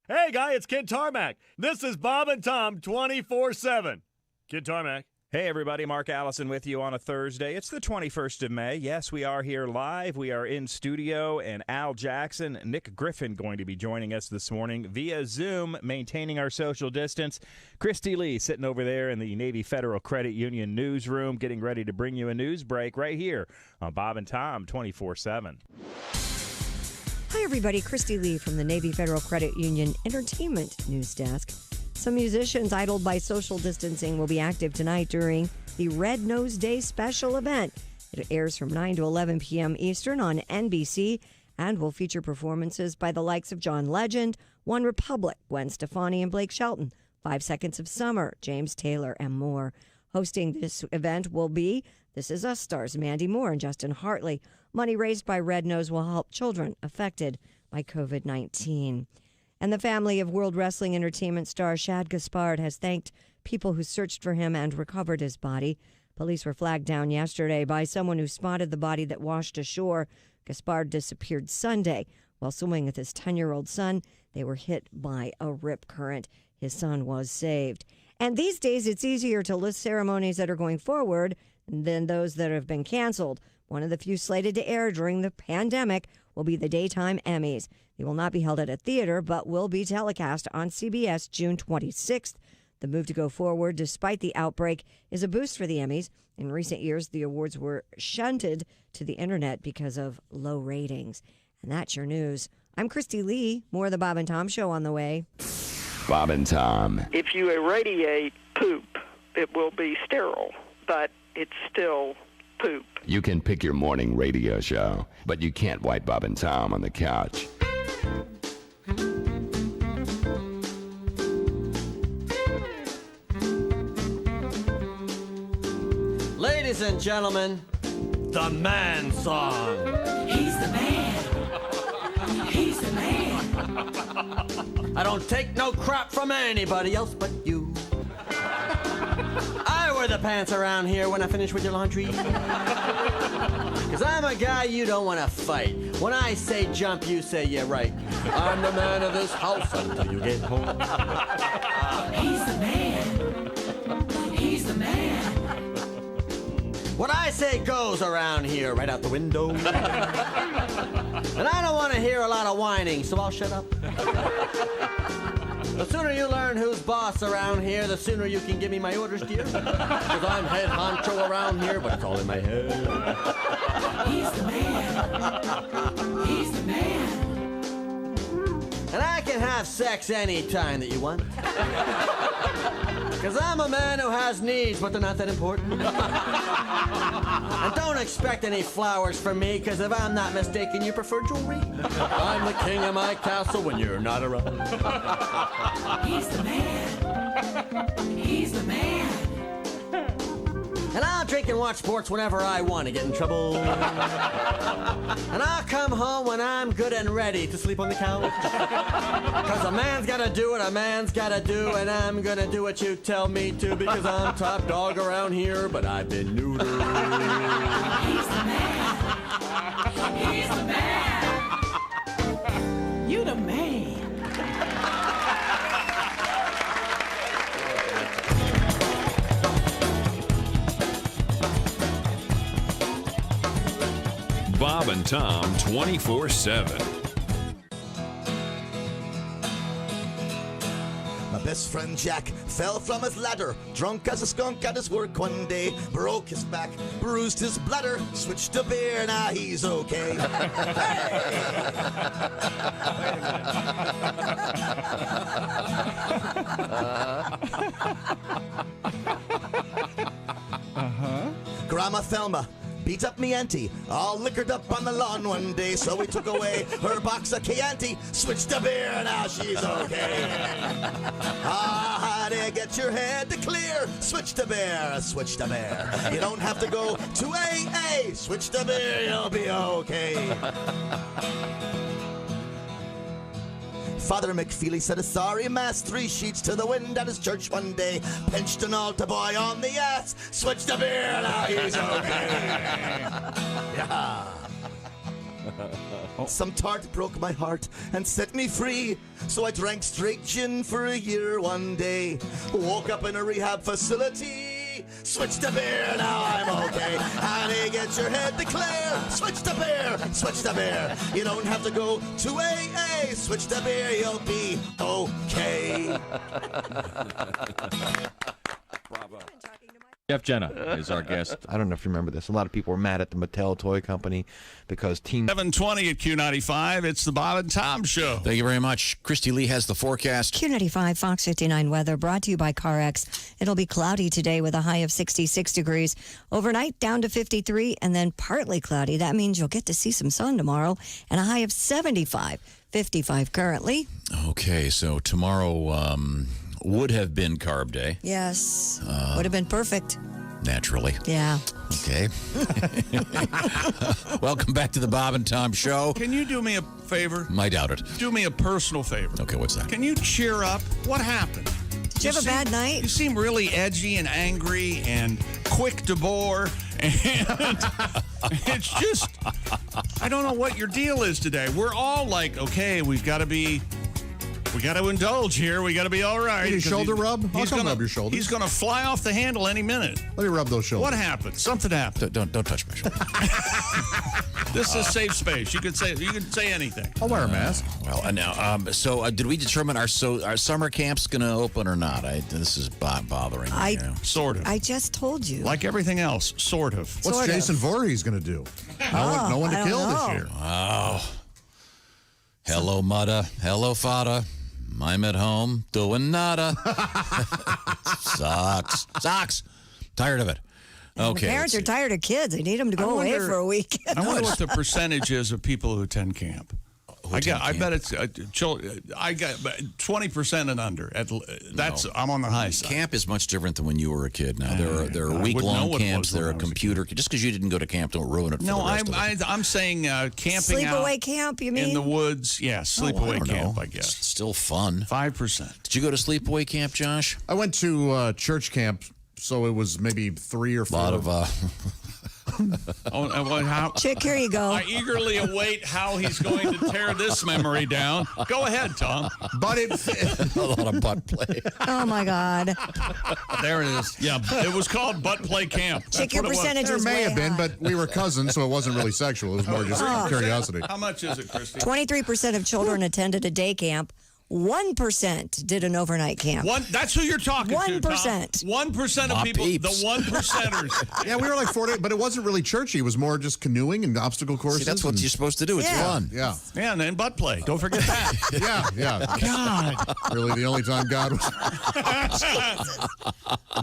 Hey, guy, it's Kid Tarmac. This is Bob and Tom 24/7. Kid Tarmac. Hey, everybody. Mark Allison with you on a Thursday. It's the 21st of May. Yes, we are here live. We are in studio, and Al Jackson, Nick Griffin going to be joining us this morning via Zoom, maintaining our social distance. Christy Lee sitting over there in the Navy Federal Credit Union newsroom, getting ready to bring you a news break right here on Bob and Tom 24/7. Hi, everybody. Christy Lee from the Navy Federal Credit Union Entertainment News Desk. Some musicians idled by social distancing will be active tonight during the Red Nose Day special event. It airs from 9 to 11 p.m. Eastern on NBC and will feature performances by the likes of John Legend, One Republic, Gwen Stefani and Blake Shelton, 5 Seconds of Summer, James Taylor, and more. Hosting this event will be This Is Us stars Mandy Moore and Justin Hartley. Money raised by Red Nose will help children affected by COVID-19. And the family of World Wrestling Entertainment star Shad Gaspard has thanked people who searched for him and recovered his body. Police were flagged down yesterday by someone who spotted the body that washed ashore. Gaspard disappeared Sunday. While swimming with his 10-year-old son, they were hit by a rip current. His son was saved. And these days, it's easier to list ceremonies that are going forward than those that have been canceled. One of the few slated to air during the pandemic will be the Daytime Emmys. They will not be held at a theater, but will be telecast on CBS June 26th. The move to go forward, despite the outbreak, is a boost for the Emmys. In recent years, the awards were shunted to the internet because of low ratings. And that's your news. I'm Christy Lee. More of the Bob and Tom Show on the way. Bob and Tom. If you irradiate poop, it will be sterile, but it's still poop. You can pick your morning radio show, but you can't wipe Bob and Tom on the couch. Ladies and gentlemen, the man song. He's the man. He's the man. I don't take no crap from anybody else but you. I wear the pants around here when I finish with your laundry. Because I'm a guy you don't want to fight. When I say jump, you say yeah, right. I'm the man of this house until you get home. He's the man. He's the man. What I say goes around here, right out the window. And I don't want to hear a lot of whining, so I'll shut up. The sooner you learn who's boss around here, the sooner you can give me my orders, dear. Because I'm head honcho around here, but it's all in my head. He's the man. He's the man. And I can have sex anytime that you want. Because I'm a man who has needs, but they're not that important. And don't expect any flowers from me, because if I'm not mistaken, you prefer jewelry. I'm the king of my castle when you're not around. He's the man. He's the man. And I'll drink and watch sports whenever I want to get in trouble. And I'll come home when I'm good and ready to sleep on the couch. Because a man's got to do what a man's got to do, and I'm going to do what you tell me to, because I'm top dog around here, but I've been neutered. He's the man. He's the man. You the man. Bob and Tom 24/7. My best friend Jack fell from his ladder, drunk as a skunk at his work one day, broke his back, bruised his bladder, switched to beer, now he's okay. Grandma Thelma beat up me auntie, all liquored up on the lawn one day, so we took away her box of Chianti, switched to beer, now she's okay. Ah, to get your head to clear, switch to beer, switch to beer. You don't have to go to AA, switch to beer, you'll be okay. Father McFeely said a sorry mass, 3 sheets to the wind at his church one day, pinched an altar boy on the ass, switched to beer, now he's okay. Yeah. Some tart broke my heart and set me free, so I drank straight gin for a year one day, woke up in a rehab facility, switch to beer, now I'm okay. Honey, get your head to clear, switch to beer, switch to beer. You don't have to go to AA, switch to beer, you'll be okay. Bravo. Jeff Jenna is our guest. I don't know if you remember this. A lot of people were mad at the Mattel toy company because Team 7:20 at Q95. It's the Bob and Tom Show. Thank you very much. Christy Lee has the forecast. Q95 Fox 59 weather brought to you by CarX. It'll be cloudy today with a high of 66 degrees. Overnight down to 53 and then partly cloudy. That means you'll get to see some sun tomorrow and a high of 75. 55 currently. Okay, so tomorrow would have been carb day. Yes. Would have been perfect. Naturally. Yeah. Okay. Welcome back to the Bob and Tom Show. Can you do me a favor? I doubt it. Do me a personal favor. Okay, what's that? Can you cheer up? What happened? Did you have a bad night? You seem really edgy and angry and quick to bore. And it's just, I don't know what your deal is today. We're all like, okay, we got to indulge here. We got to be all right. Need a shoulder rub? I'll come rub your shoulders. He's going to fly off the handle any minute. Let me rub those shoulders. What happened? Something happened. Don't touch my shoulder. This is a safe space. You can say anything. I'll wear a mask. Well, now, so did we determine our summer camp's going to open or not? This is bothering me. Sort of. I just told you. Like everything else, sort of. What's Jason Voorhees going to do? No one to kill this year. Oh. Hello, Mudda. Hello, Fada. I'm at home doing nada. Sucks. Tired of it. Okay. The parents are tired of kids. They need them to go away for a week. I wonder what the percentage is of people who attend camp. I bet it's I got 20% and under. I'm on the high side. Camp is much different than when you were a kid. Now there are week-long camps. There are computer. Just because you didn't go to camp, don't ruin it. For the rest of it. I'm saying camping Sleepaway camp. You mean in the woods? Yeah, sleepaway camp. I guess it's still fun. 5%. Did you go to sleepaway camp, Josh? I went to church camp so it was maybe 3 or 4. A lot of Chick, here you go. I eagerly await how he's going to tear this memory down. Go ahead, Tom. But it a lot of butt play. Oh, my God. There it is. Yeah, it was called Butt Play Camp. Chick, That's your what it was. percentage there was may way have been, high. but we were cousins, so it wasn't really sexual. It was more just curiosity. How much is it, Christy? 23% of children attended a day camp. 1% did an overnight camp. That's who you're talking to, Tom. 1%. 1% of people, peeps. the 1%ers. Yeah, we were like 4 days, but it wasn't really churchy. It was more just canoeing and obstacle courses. See, that's what you're supposed to do. It's fun. Yeah. Yeah, and then butt play. Don't forget that. Yeah. God. Really, the only time God was.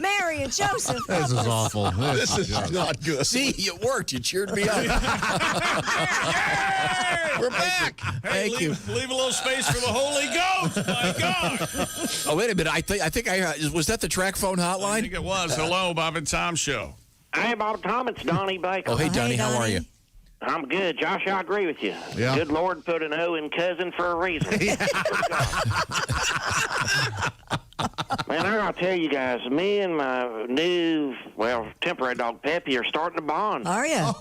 Mary and Joseph. This is awful. This is not good. See, it worked. You cheered me up. We're back. Hey, Thank you. Leave a little space for the Holy Ghost. My God. Oh, wait a minute. I think was that the track phone I hotline? think it was. Hello, Bob and Tom Show. Hey, Bob Tom, it's Donnie Baker. Oh, hey, Donnie. How are you? I'm good. Josh, I agree with you. Yeah. Good Lord put an O in cousin for a reason. Man, I gotta tell you guys, me and my new, temporary dog Peppy are starting to bond. Are you?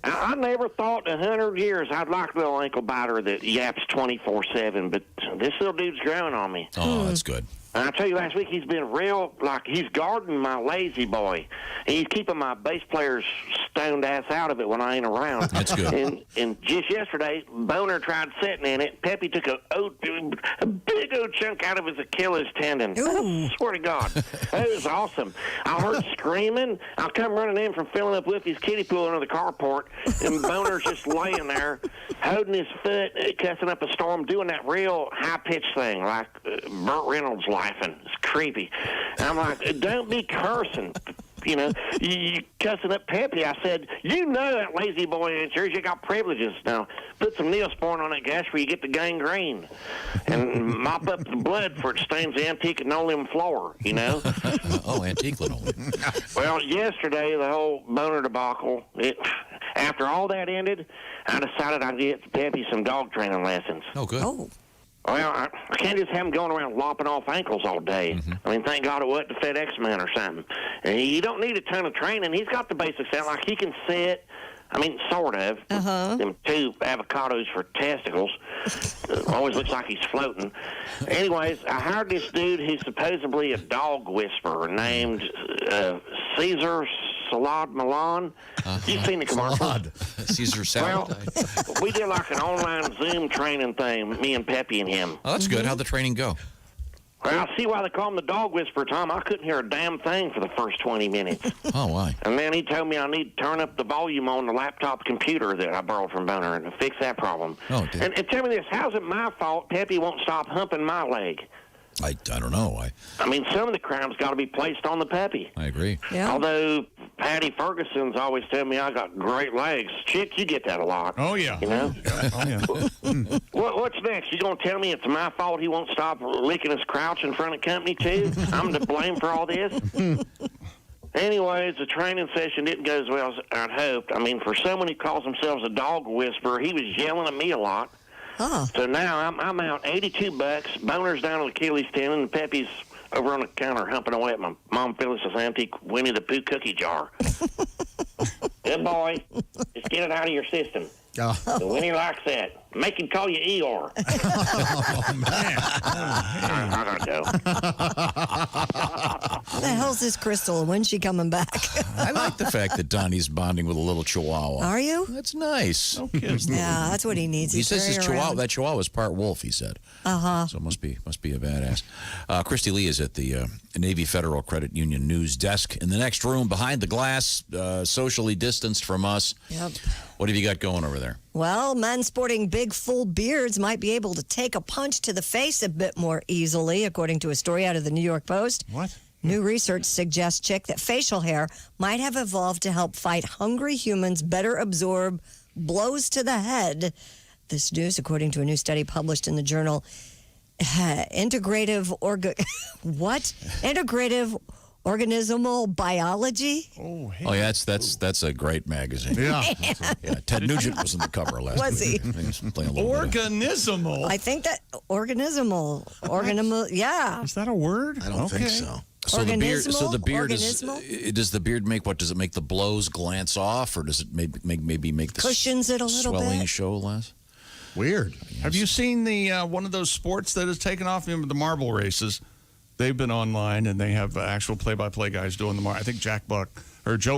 I never thought in 100 years I'd like a little ankle biter that yaps 24/7, but this little dude's growing on me. Oh, that's good. And I tell you, last week he's been real, he's guarding my lazy boy. And he's keeping my bass player's stoned ass out of it when I ain't around. That's good. And just yesterday, Boner tried sitting in it. Peppy took a big old chunk out of his Achilles tendon. I swear to God. That was awesome. I heard screaming. I come running in from filling up Whippy's kiddie pool under the carport, and Boner's just laying there, holding his foot, cussing up a storm, doing that real high-pitched thing, like Burt Reynolds laughing. It's creepy. And I'm like, don't be cursing. You know, you cussing up Peppy. I said, you know that lazy boy ain't yours. You got privileges. Now, put some Neosporin on that gas where you get the gangrene. And mop up the blood before it stains the antique linoleum floor, you know? Oh, antique linoleum. Well, yesterday, the whole Boner debacle, after all that ended, I decided I'd get Peppy some dog training lessons. Oh, good. Oh. Well, I can't just have him going around lopping off ankles all day. I mean, thank God it wasn't the FedEx man or something. And you don't need a ton of training. He's got the basics down. Like, he can sit. I mean, sort of. Them 2 avocados for testicles. Always looks like he's floating. Anyways, I hired this dude who's supposedly a dog whisperer named Caesar Salad Milan. You've seen the commercial. Caesar salad. Well, we did like an online Zoom training thing, me and Peppy and him. Oh, that's good. How'd the training go? Well, I see why they call him the dog whisperer, Tom. I couldn't hear a damn thing for the first 20 minutes. Oh, why? And then he told me I need to turn up the volume on the laptop computer that I borrowed from Boner and fix that problem. Oh, dude. And tell me this, how's it my fault Peppy won't stop humping my leg? I don't know. I mean, some of the crime's got to be placed on the puppy. I agree. Yeah. Although Patty Ferguson's always telling me I got great legs. Chick, you get that a lot. Oh, yeah. You know? Oh, yeah. What's next? You going to tell me it's my fault he won't stop licking his crouch in front of company, too? I'm to blame for all this? Anyways, the training session didn't go as well as I'd hoped. I mean, for someone who calls themselves a dog whisperer, he was yelling at me a lot. Oh. So now I'm out $82. Boner's down on Achilles tendon, and Peppy's over on the counter humping away at my Mom Phyllis's antique Winnie the Pooh cookie jar. Good boy. Just get it out of your system. So Winnie likes that. Make him call you Eeyore. Oh, man. I gotta go. What the hell's this Crystal? And when's she coming back? I like the fact that Donnie's bonding with a little chihuahua. Are you? That's nice. No kids. Yeah, that's what he needs. He He's says his carrying chihuahua, around. that chihuahua is part wolf, he said. Uh-huh. So must be a badass. Christy Lee is at the Navy Federal Credit Union news desk in the next room behind the glass, socially distanced from us. Yep. What have you got going over there? Well, men sporting big, full beards might be able to take a punch to the face a bit more easily, according to a story out of the New York Post. What? New research suggests, Chick, that facial hair might have evolved to help fight hungry humans better absorb blows to the head. This news, according to a new study published in the journal Integrative Organismal Biology. Oh, hey. Oh, yeah, that's a great magazine. Yeah. Ted Nugent was in the cover last Was week. he? He was playing a little bit of- Organismal. I think that organismal, yeah. Is that a word? I don't think so. So the beard Organismal? does the beard make what? Does it make the blows glance off, or does it maybe make the Cushions it a little swelling bit. show less? Weird. Have you seen the one of those sports that has taken off? Remember the marble races? They've been online and they have actual play-by-play guys doing the. I think Joe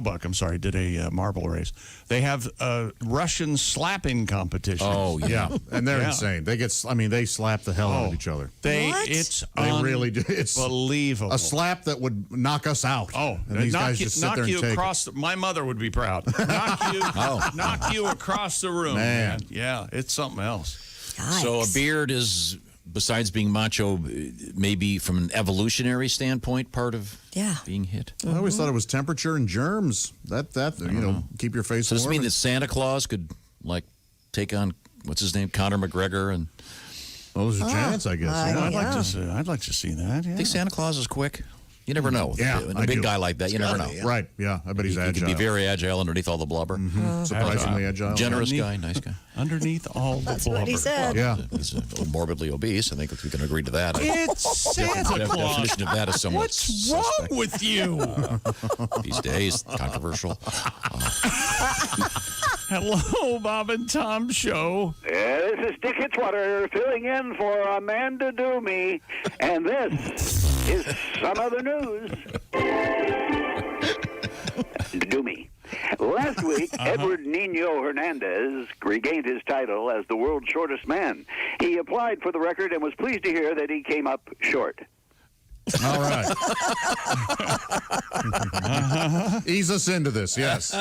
Buck, I'm sorry, did a marble race. They have a Russian slapping competition. Oh Yeah, and they're insane. They slap the hell out of each other. They really do. It's unbelievable. A slap that would knock us out. Oh, and these guys just sit there and take across. My mother would be proud. Knock you across the room, man. Yeah, it's something else. Yikes. So a beard is, besides being macho, maybe from an evolutionary standpoint, part of being hit. I always thought it was temperature and germs. That keep your face So does warm. it mean that Santa Claus could take on what's his name, Conor McGregor, and there's a chance, I guess. I'd like to see that. Yeah. I think Santa Claus is quick. You never know. Yeah, a big guy like that, you never know. Right? Yeah, I bet he's agile. He can be very agile underneath all the blubber. Surprisingly agile. Generous guy, nice guy. Underneath all the That's blubber. what he said. Yeah. He's morbidly obese. I think we can agree to that. It's Santa The Claus. definition of that is somewhat What's wrong suspect with you? these days. Controversial. Hello, Bob and Tom Show. This is Dick Hitzwater filling in for Amanda Doomey, and this is some other news. Doomey. Last week, Edward Nino Hernandez regained his title as the world's shortest man. He applied for the record and was pleased to hear that he came up short. All right. Ease us into this, yes.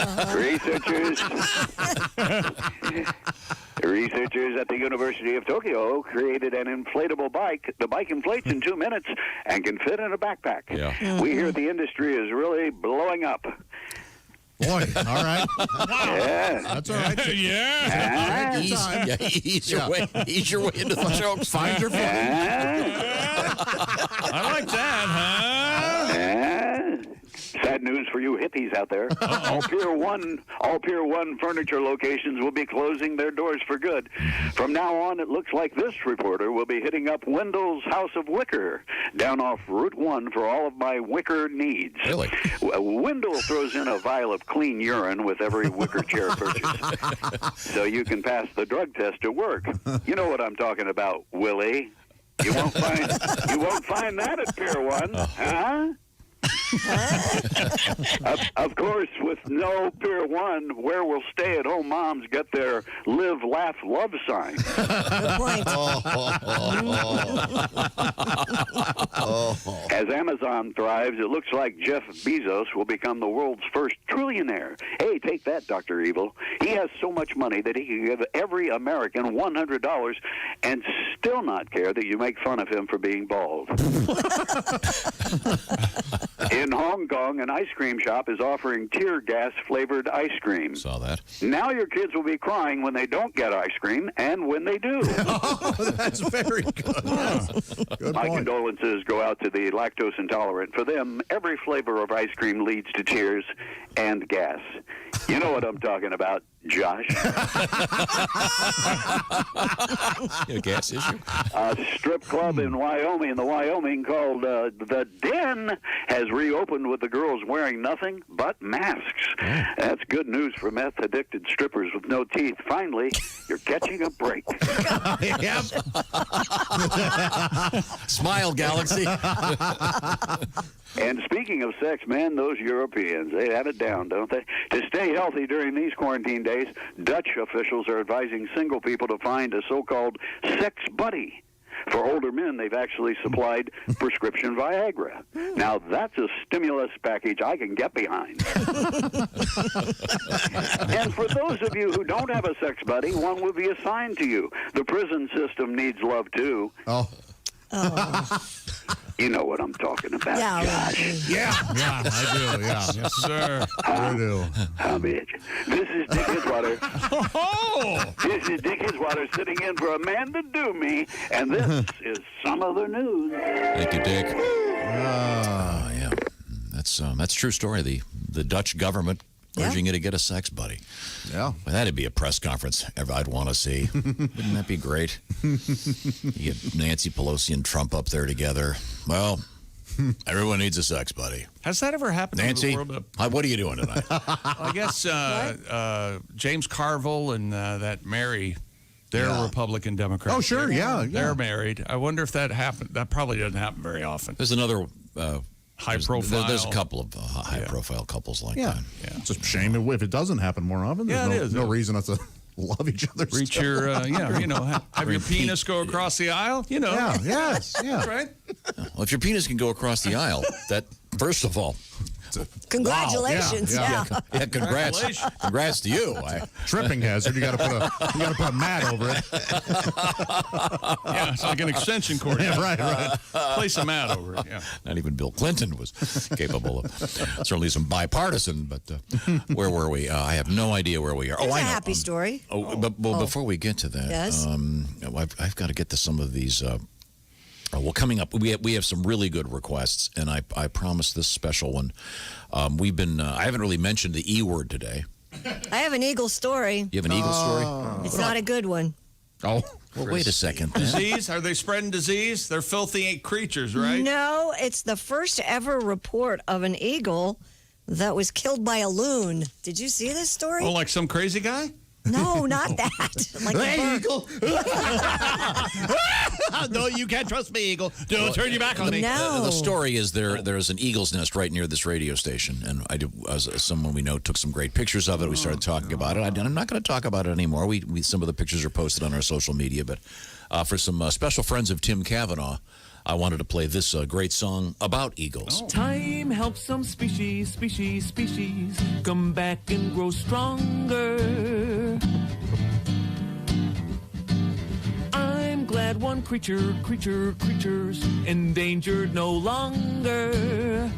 Researchers at the University of Tokyo created an inflatable bike. The bike inflates in 2 minutes and can fit in a backpack. Yeah. We hear the industry is really blowing up. Boy, all right. Yeah. That's all right. Yeah. Ease your way into the jokes. Find your footing. I like that, huh? Sad news for you hippies out there. All Pier 1 furniture locations will be closing their doors for good. From now on, it looks like this reporter will be hitting up Wendell's House of Wicker down off Route 1 for all of my wicker needs. Really? Wendell throws in a vial of clean urine with every wicker chair purchase. So you can pass the drug test at work. You know what I'm talking about, Willie. You won't find that at Pier 1, huh? Of course, with no Pier 1, where will stay-at-home moms get their live, laugh, love sign? Good point. As Amazon thrives, it looks like Jeff Bezos will become the world's first trillionaire. Hey, take that, Dr. Evil. He has so much money that he can give every American $100 and still not care that you make fun of him for being bald. In Hong Kong, an ice cream shop is offering tear gas flavored ice cream. Saw that. Now your kids will be crying when they don't get ice cream and when they do. Oh, that's very good. Good My point. condolences go out to the lactose intolerant. For them, every flavor of ice cream leads to tears and gas. You know what I'm talking about, Josh. A gas issue. A strip club in Wyoming called The Den has reopened with the girls wearing nothing but masks. That's good news for meth-addicted strippers with no teeth. Finally, you're catching a break. Yep. Smile, Galaxy. And speaking of sex, man, those Europeans, they have it down, don't they? To stay healthy during these quarantine days, Dutch officials are advising single people to find a so-called sex buddy. For older men, they've actually supplied prescription Viagra. Now, that's a stimulus package I can get behind. And for those of you who don't have a sex buddy, one will be assigned to you. The prison system needs love, too. Oh. You know what I'm talking about, Josh. Yeah, I do. Yeah. Yes, sir. I do. Bitch. This is Dick Hitzwater. Oh! This is Dick Hitzwater sitting in for Amanda Doomey, and this is some other news. Thank you, Dick. Yeah. That's a true story. The Dutch government urging you to get a sex buddy. Yeah. Well, that'd be a press conference I'd want to see. Wouldn't that be great? You get Nancy Pelosi and Trump up there together. Well, Everyone needs a sex buddy. Has that ever happened Nancy, in the world? what are you doing tonight? I guess James Carville and that Mary, they're Republican Democrats. Oh, sure, yeah. They're married. I wonder if that happened. That probably doesn't happen very often. There's another high profile. There's a couple of high profile couples like that. Yeah. It's a shame if it doesn't happen more often. Yeah, There's it is. no reason not to love each other. Reach still. your, have your penis go across the aisle. Yeah, yes, yeah. Right? Well, if your penis can go across the aisle, that, first of all, Congratulations! Wow. yeah, congrats. Congrats to you. Tripping hazard. You got to put a mat over it. Yeah, it's like an extension cord. Yeah, right. Place a mat over it. Yeah. Not even Bill Clinton was capable of. Certainly some bipartisan, but where were we? I have no idea where we are. It's I a know. happy story. But before we get to that, Yes? I've got to get to some of these. Well, coming up, we have some really good requests, and I promised this special one. We've been. I haven't really mentioned the E word today. I have an eagle story. You have an eagle story? It's not a good one. Oh, well, wait a second. then. Disease? Are they spreading disease? They're filthy creatures, right? No, it's the first ever report of an eagle that was killed by a loon. Did you see this story? Oh, like some crazy guy? No, not that. Like Hey, a bird. Eagle! No, you can't trust me, Eagle. Don't turn your back on me. No. The story is there's an eagle's nest right near this radio station, and someone we know took some great pictures of it. We started talking about it. I'm not going to talk about it anymore. Some of the pictures are posted on our social media, but for some special friends of Tim Cavanaugh, I wanted to play this great song about eagles. Time helps some species come back and grow stronger. I'm glad one creature's endangered no longer.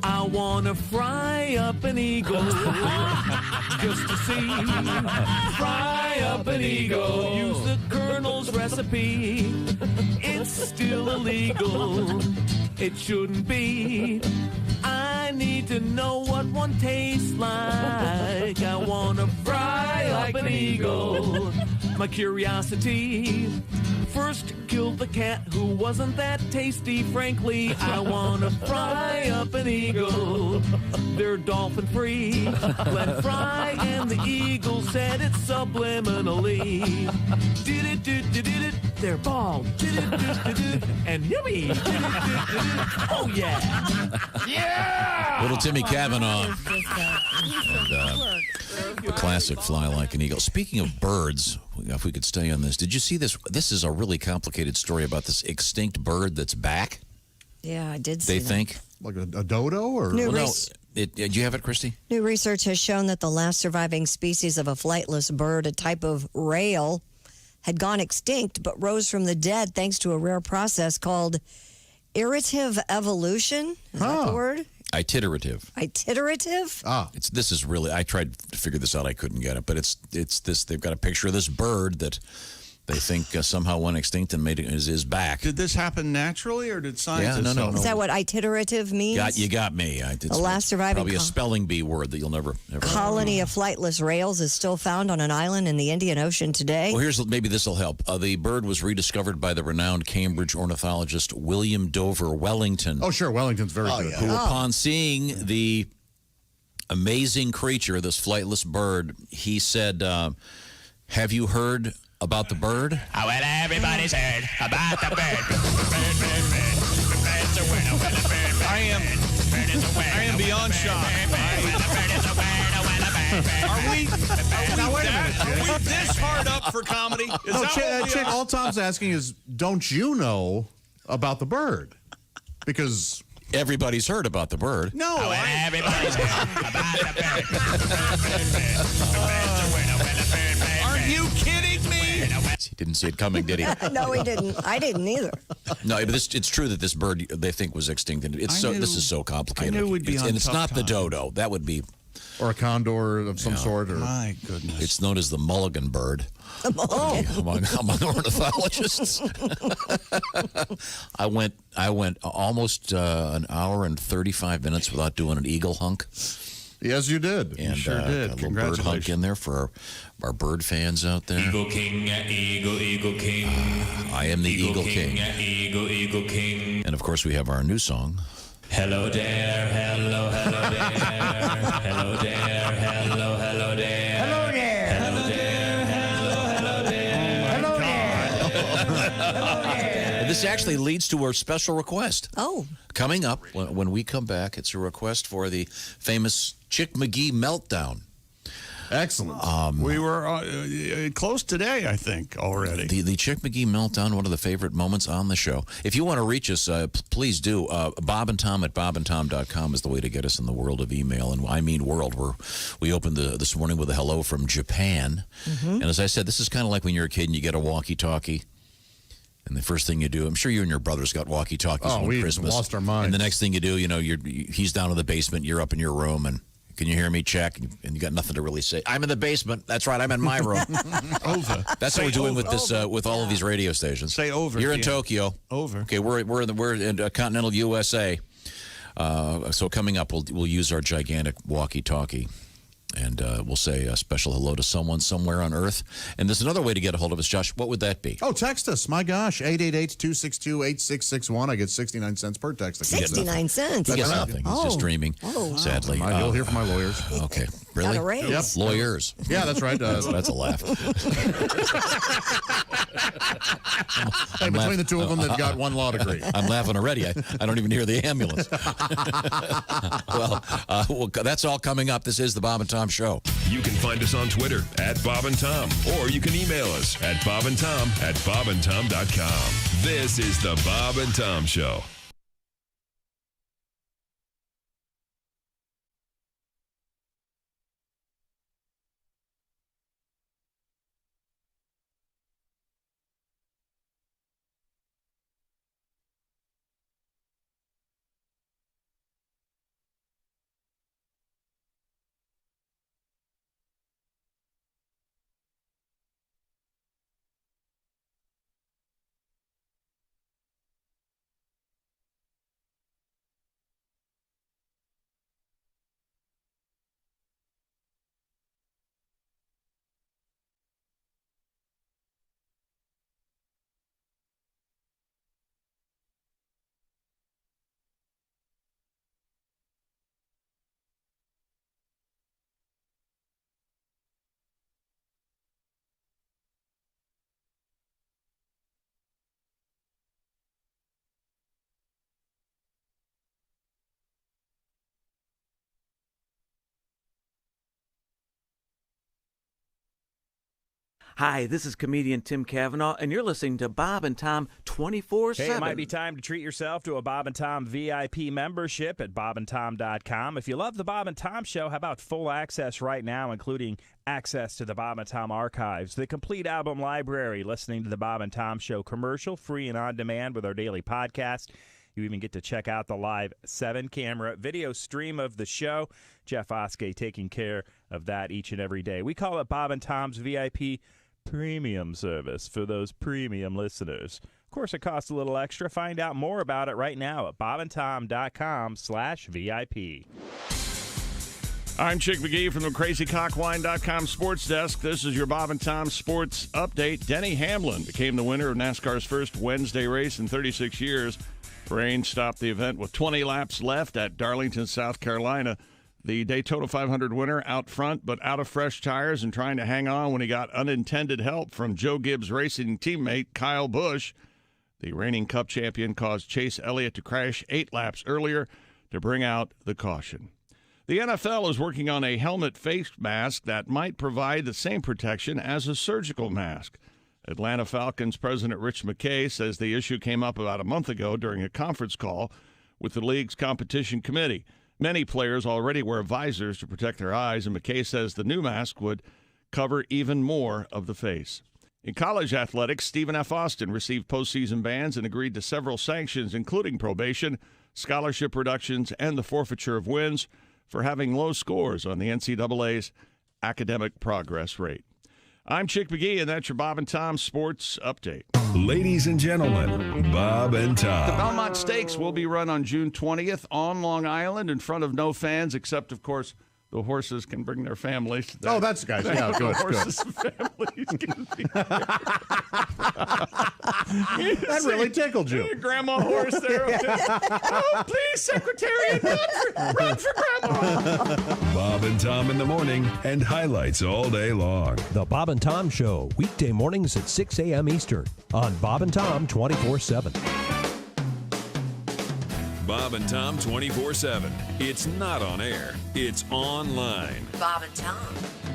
I wanna fry up an eagle just to see. Fry up an eagle. Use the Colonel's recipe. It's still illegal. It shouldn't be. I need to know what one tastes like. I wanna fry up an eagle. My curiosity first killed the cat who wasn't that tasty. Frankly, I wanna fry up an eagle. They're dolphin free. Glenn Fry and the eagle said it subliminally. Did it, they're bald. Did it, and yummy. Oh yeah. Yeah. Little Timmy Cavanaugh. The classic Fly Like an Eagle. Speaking of birds, if we could stay on this, did you see this? This is a really complicated story about this extinct bird that's back. Yeah, I did see They think. Like a dodo? Or New Well, no. res- Did you have it, Christy? New research has shown that the last surviving species of a flightless bird, a type of rail, had gone extinct but rose from the dead thanks to a rare process called iterative evolution. Is that the word? Iterative. Iterative? This is really. I tried to figure this out. I couldn't get it, but it's this. They've got a picture of this bird that they think somehow went extinct and is back. Did this happen naturally, or did scientists? Yeah, no. Is that what iterative means? You got me. It's The last surviving probably a spelling bee word that you'll never. colony of flightless rails is still found on an island in the Indian Ocean today. Well, maybe this will help. The bird was rediscovered by the renowned Cambridge ornithologist William Dover Wellington. Oh, sure. Wellington's very good. Who, upon seeing the amazing creature, this flightless bird, he said, "Have you heard about the bird?" Oh, well, everybody's heard about the bird. I am beyond shocked. Are we this hard up for comedy? Is No, that what we Chick, are? all Tom's asking is, don't you know about the bird? Because everybody's heard about the bird. No, Oh, well, everybody's heard about the bird. Are you kidding me? He didn't see it coming, did he? No, he didn't. I didn't either. No, but it's true that this bird they think was extinct, and this is so complicated. I knew we'd be on and it's tough not the time. dodo. That would be, or a condor of some sort. Or My goodness. it's known as the mulligan bird. Among ornithologists. I went almost an hour and 35 minutes without doing an eagle hunk. Yes, you did. And sure did. got a little bird Congratulations. hunk in there for our bird fans out there. Eagle King, Eagle King. I am the Eagle King. Eagle King. And of course, we have our new song. Hello there, hello there. Hello there, hello there. Hello there. Hello there, hello there. This actually leads to our special request. Oh. Coming up, when we come back, it's a request for the famous Chick McGee meltdown. Excellent. We were close today, I think, already. The Chick McGee meltdown, one of the favorite moments on the show. If you want to reach us, please do. Bob and Tom at bobandtom.com is the way to get us in the world of email. And I mean world. We opened this morning with a hello from Japan. And as I said, this is kind of like when you're a kid and you get a walkie-talkie. And the first thing you do, I'm sure you and your brothers got walkie-talkies on we Christmas. lost our minds. And the next thing you do, he's down in the basement, you're up in your room, and can you hear me? Check. And you got nothing to really say. I'm in the basement. That's right. I'm in my room. Over. That's Say what we're doing over. with this, with all of these radio stations. Say over. You're in Ian. Tokyo. Over. Okay, we're in continental USA. So coming up, we'll use our gigantic walkie-talkie. And we'll say a special hello to someone somewhere on Earth. And there's another way to get a hold of us, Josh. What would that be? Oh, text us. My gosh, 888-262-8661. I get 69 cents per text. 69 cents. He gets That's nothing. right. He's just Oh. dreaming, Oh. sadly. You'll hear from my lawyers. Okay. Really? Got a raise. Yep. Lawyers. Yeah, that's right. That's a laugh. Hey, between the two of them, they've got one law degree. I'm laughing already. I don't even hear the ambulance. well, that's all coming up. This is the Bob and Tom Show. You can find us on Twitter at Bob and Tom, or you can email us at bobandtom@bobandtom.com. This is the Bob and Tom Show. Hi, this is comedian Tim Cavanaugh, and you're listening to Bob and Tom 24/7. Hey, it might be time to treat yourself to a Bob and Tom VIP membership at bobandtom.com. If you love the Bob and Tom Show, how about full access right now, including access to the Bob and Tom archives, the complete album library, listening to the Bob and Tom Show commercial, free and on demand with our daily podcast. You even get to check out the live 7-camera video stream of the show. Jeff Oskey taking care of that each and every day. We call it Bob and Tom's VIP premium service for those premium listeners. Of course, it costs a little extra. Find out more about it right now at bobandtom.com/VIP. I'm Chick McGee from the CrazyCockwine.com sports desk. This is your Bob and Tom sports update. Denny Hamlin became the winner of NASCAR's first Wednesday race in 36 years. Rain stopped the event with 20 laps left at Darlington, South Carolina. The Daytona 500 winner out front, but out of fresh tires and trying to hang on when he got unintended help from Joe Gibbs' racing teammate Kyle Busch. The reigning Cup champion caused Chase Elliott to crash 8 laps earlier to bring out the caution. The NFL is working on a helmet face mask that might provide the same protection as a surgical mask. Atlanta Falcons president Rich McKay says the issue came up about a month ago during a conference call with the league's competition committee. Many players already wear visors to protect their eyes, and McKay says the new mask would cover even more of the face. In college athletics, Stephen F. Austin received postseason bans and agreed to several sanctions, including probation, scholarship reductions, and the forfeiture of wins for having low scores on the NCAA's academic progress rate. I'm Chick McGee, and that's your Bob and Tom Sports Update. Ladies and gentlemen, Bob and Tom. The Belmont Stakes will be run on June 20th on Long Island in front of no fans, except, of course, the horses can bring their families. Oh, that's guys. Yeah, the good. horses' families can be That really tickled you. Grandma horse there. Oh, please, Secretariat, run for Grandma. Bob and Tom in the morning and highlights all day long. The Bob and Tom Show, weekday mornings at 6 a.m. Eastern on Bob and Tom 24/7. Bob and Tom 24/7. It's not on air, it's online. Bob and Tom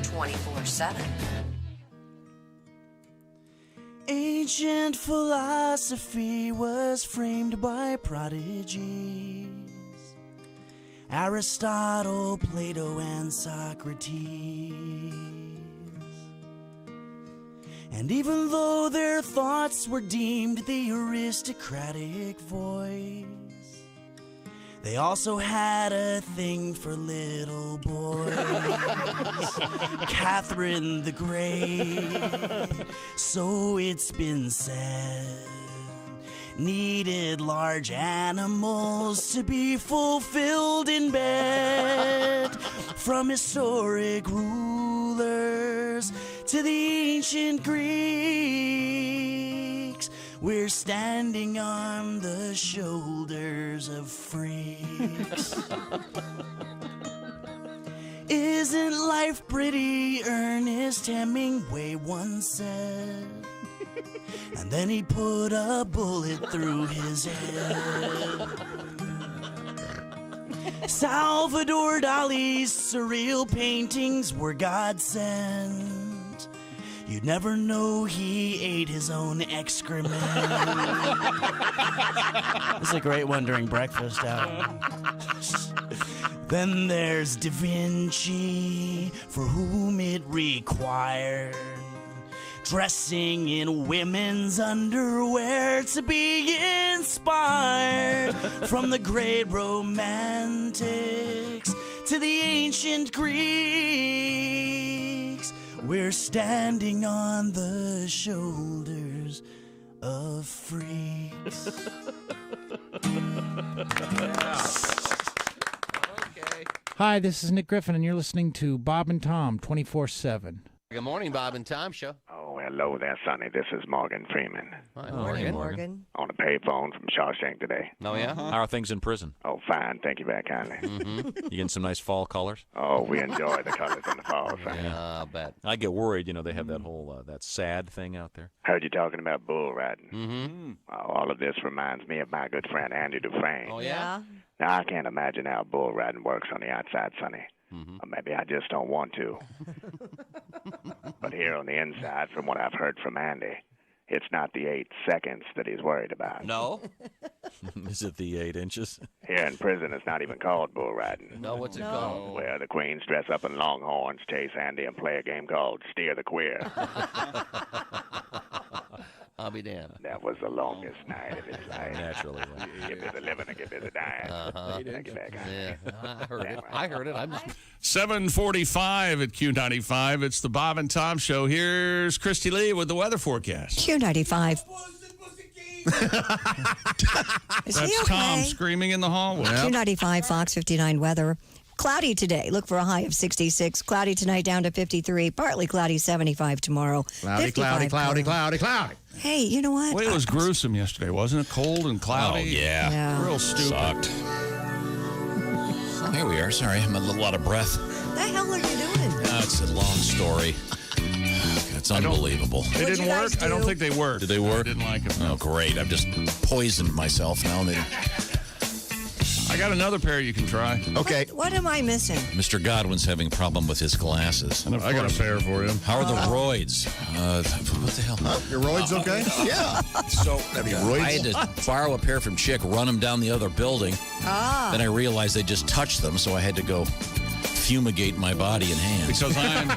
24/7. Ancient philosophy was framed by prodigies. Aristotle, Plato, and Socrates. And even though their thoughts were deemed the aristocratic voice, they also had a thing for little boys. Catherine the Great, so it's been said, needed large animals to be fulfilled in bed. From historic rulers to the ancient Greeks, we're standing on the shoulders of freaks. Isn't life pretty? Ernest Hemingway once said. And then he put a bullet through his head. Salvador Dali's surreal paintings were God sent. You'd never know he ate his own excrement. It's a great one during breakfast hour. Then there's Da Vinci, for whom it required dressing in women's underwear to be inspired. From the great romantics to the ancient Greeks, we're standing on the shoulders of freaks. Hi, this is Nick Griffin, and you're listening to Bob and Tom 24/7. Good morning, Bob and Tom Show. Oh, hello there, Sonny. This is Morgan Freeman. Hi, Morgan. On a payphone from Shawshank today. Oh, yeah? How are things in prison? Oh, fine. Thank you very kindly. You getting some nice fall colors? Oh, we enjoy the colors in the fall, Sonny. Yeah, I'll bet. I get worried, they have that whole, that sad thing out there. Heard you talking about bull riding. All of this reminds me of my good friend Andy Dufresne. Oh, yeah? Now, I can't imagine how bull riding works on the outside, Sonny. Or maybe I just don't want to. But here on the inside, from what I've heard from Andy, it's not the 8 seconds that he's worried about. No? Is it the 8 inches? Here in prison, it's not even called bull riding. No, what's it called? Where the queens dress up in longhorns, chase Andy, and play a game called Steer the Queer. I'll be damned. That was the longest night of his life. Naturally. Get busy living and get busy dying. Thank you, back. Yeah, I heard it. I'm just... 7:45 at Q95. It's the Bob and Tom Show. Here's Christy Lee with the weather forecast. Q95. Is he That's okay? Tom screaming in the hallway. Q95, Fox 59 weather. Cloudy today. Look for a high of 66. Cloudy tonight down to 53. Partly cloudy, 75 tomorrow. Cloudy, 55 cloudy. Hey, you know what? Well, it was gruesome yesterday, wasn't it? Cold and cloudy. Oh, yeah. Real stupid. Sucked. Here we are. Sorry, I'm a little out of breath. What the hell are you doing? It's a long story. It's unbelievable. They didn't work? I don't think they worked. Did they work? I didn't like them. Oh, great. I've just poisoned myself now. I got another pair you can try. Okay. What am I missing? Mr. Godwin's having a problem with his glasses. I got a pair for him. How are the roids? What the hell? Your roids okay? Yeah. So I had to borrow a pair from Chick, run them down the other building. Then I realized they just touched them, so I had to go fumigate my body and hands. Because I'm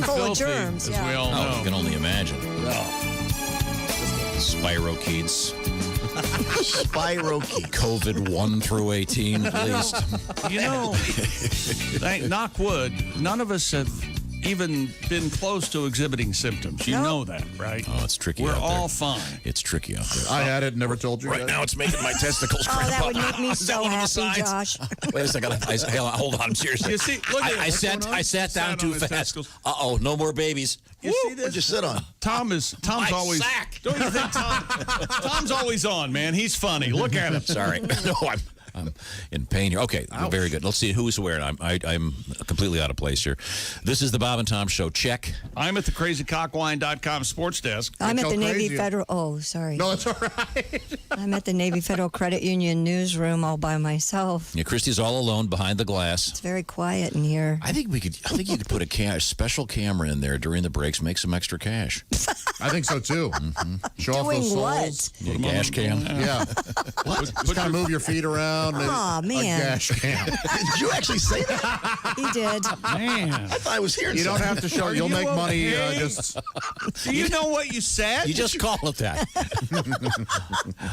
full of filthy, germs, as we all know. I can only imagine. Spirochetes. Spirochetes. COVID 1 through 18, at least. Knock wood, none of us have even been close to exhibiting symptoms. You know that, right? Oh, it's tricky We're out there. all fine. It's tricky out there. I had it, never told you. Right now, it's making my testicles Oh, cramp that up. would make me Is that so one of the happy, signs? Josh. Wait a second. Hold on. Seriously. You see, look at it. I What's going on? sat down Sat too on his fast. testicles. Uh-oh, no more babies. You see this? What'd you sit on? Tom's My always. sack. Don't you think Tom's always on, man? He's funny. Look at him. Sorry. No, I'm in pain here. Okay, very good. Let's see who's where. I'm completely out of place here. This is the Bob and Tom Show. Check. I'm at the crazycockwine.com sports desk. I'm at the Navy crazy. Federal. Oh, sorry. No, that's all right. I'm at the Navy Federal Credit Union newsroom all by myself. Yeah, Christy's all alone behind the glass. It's very quiet in here. I think you could put a special camera in there during the breaks, make some extra cash. I think so too. Show off Doing those what? soles. Yeah, gash cam. Yeah. Just kind of move your feet around. Aw, man. A gash cam. Did you actually say that? He did. Man. I thought I was hearing You don't something. have to show. Are You'll you make money. okay? Just Do you know what you said? You just call it that.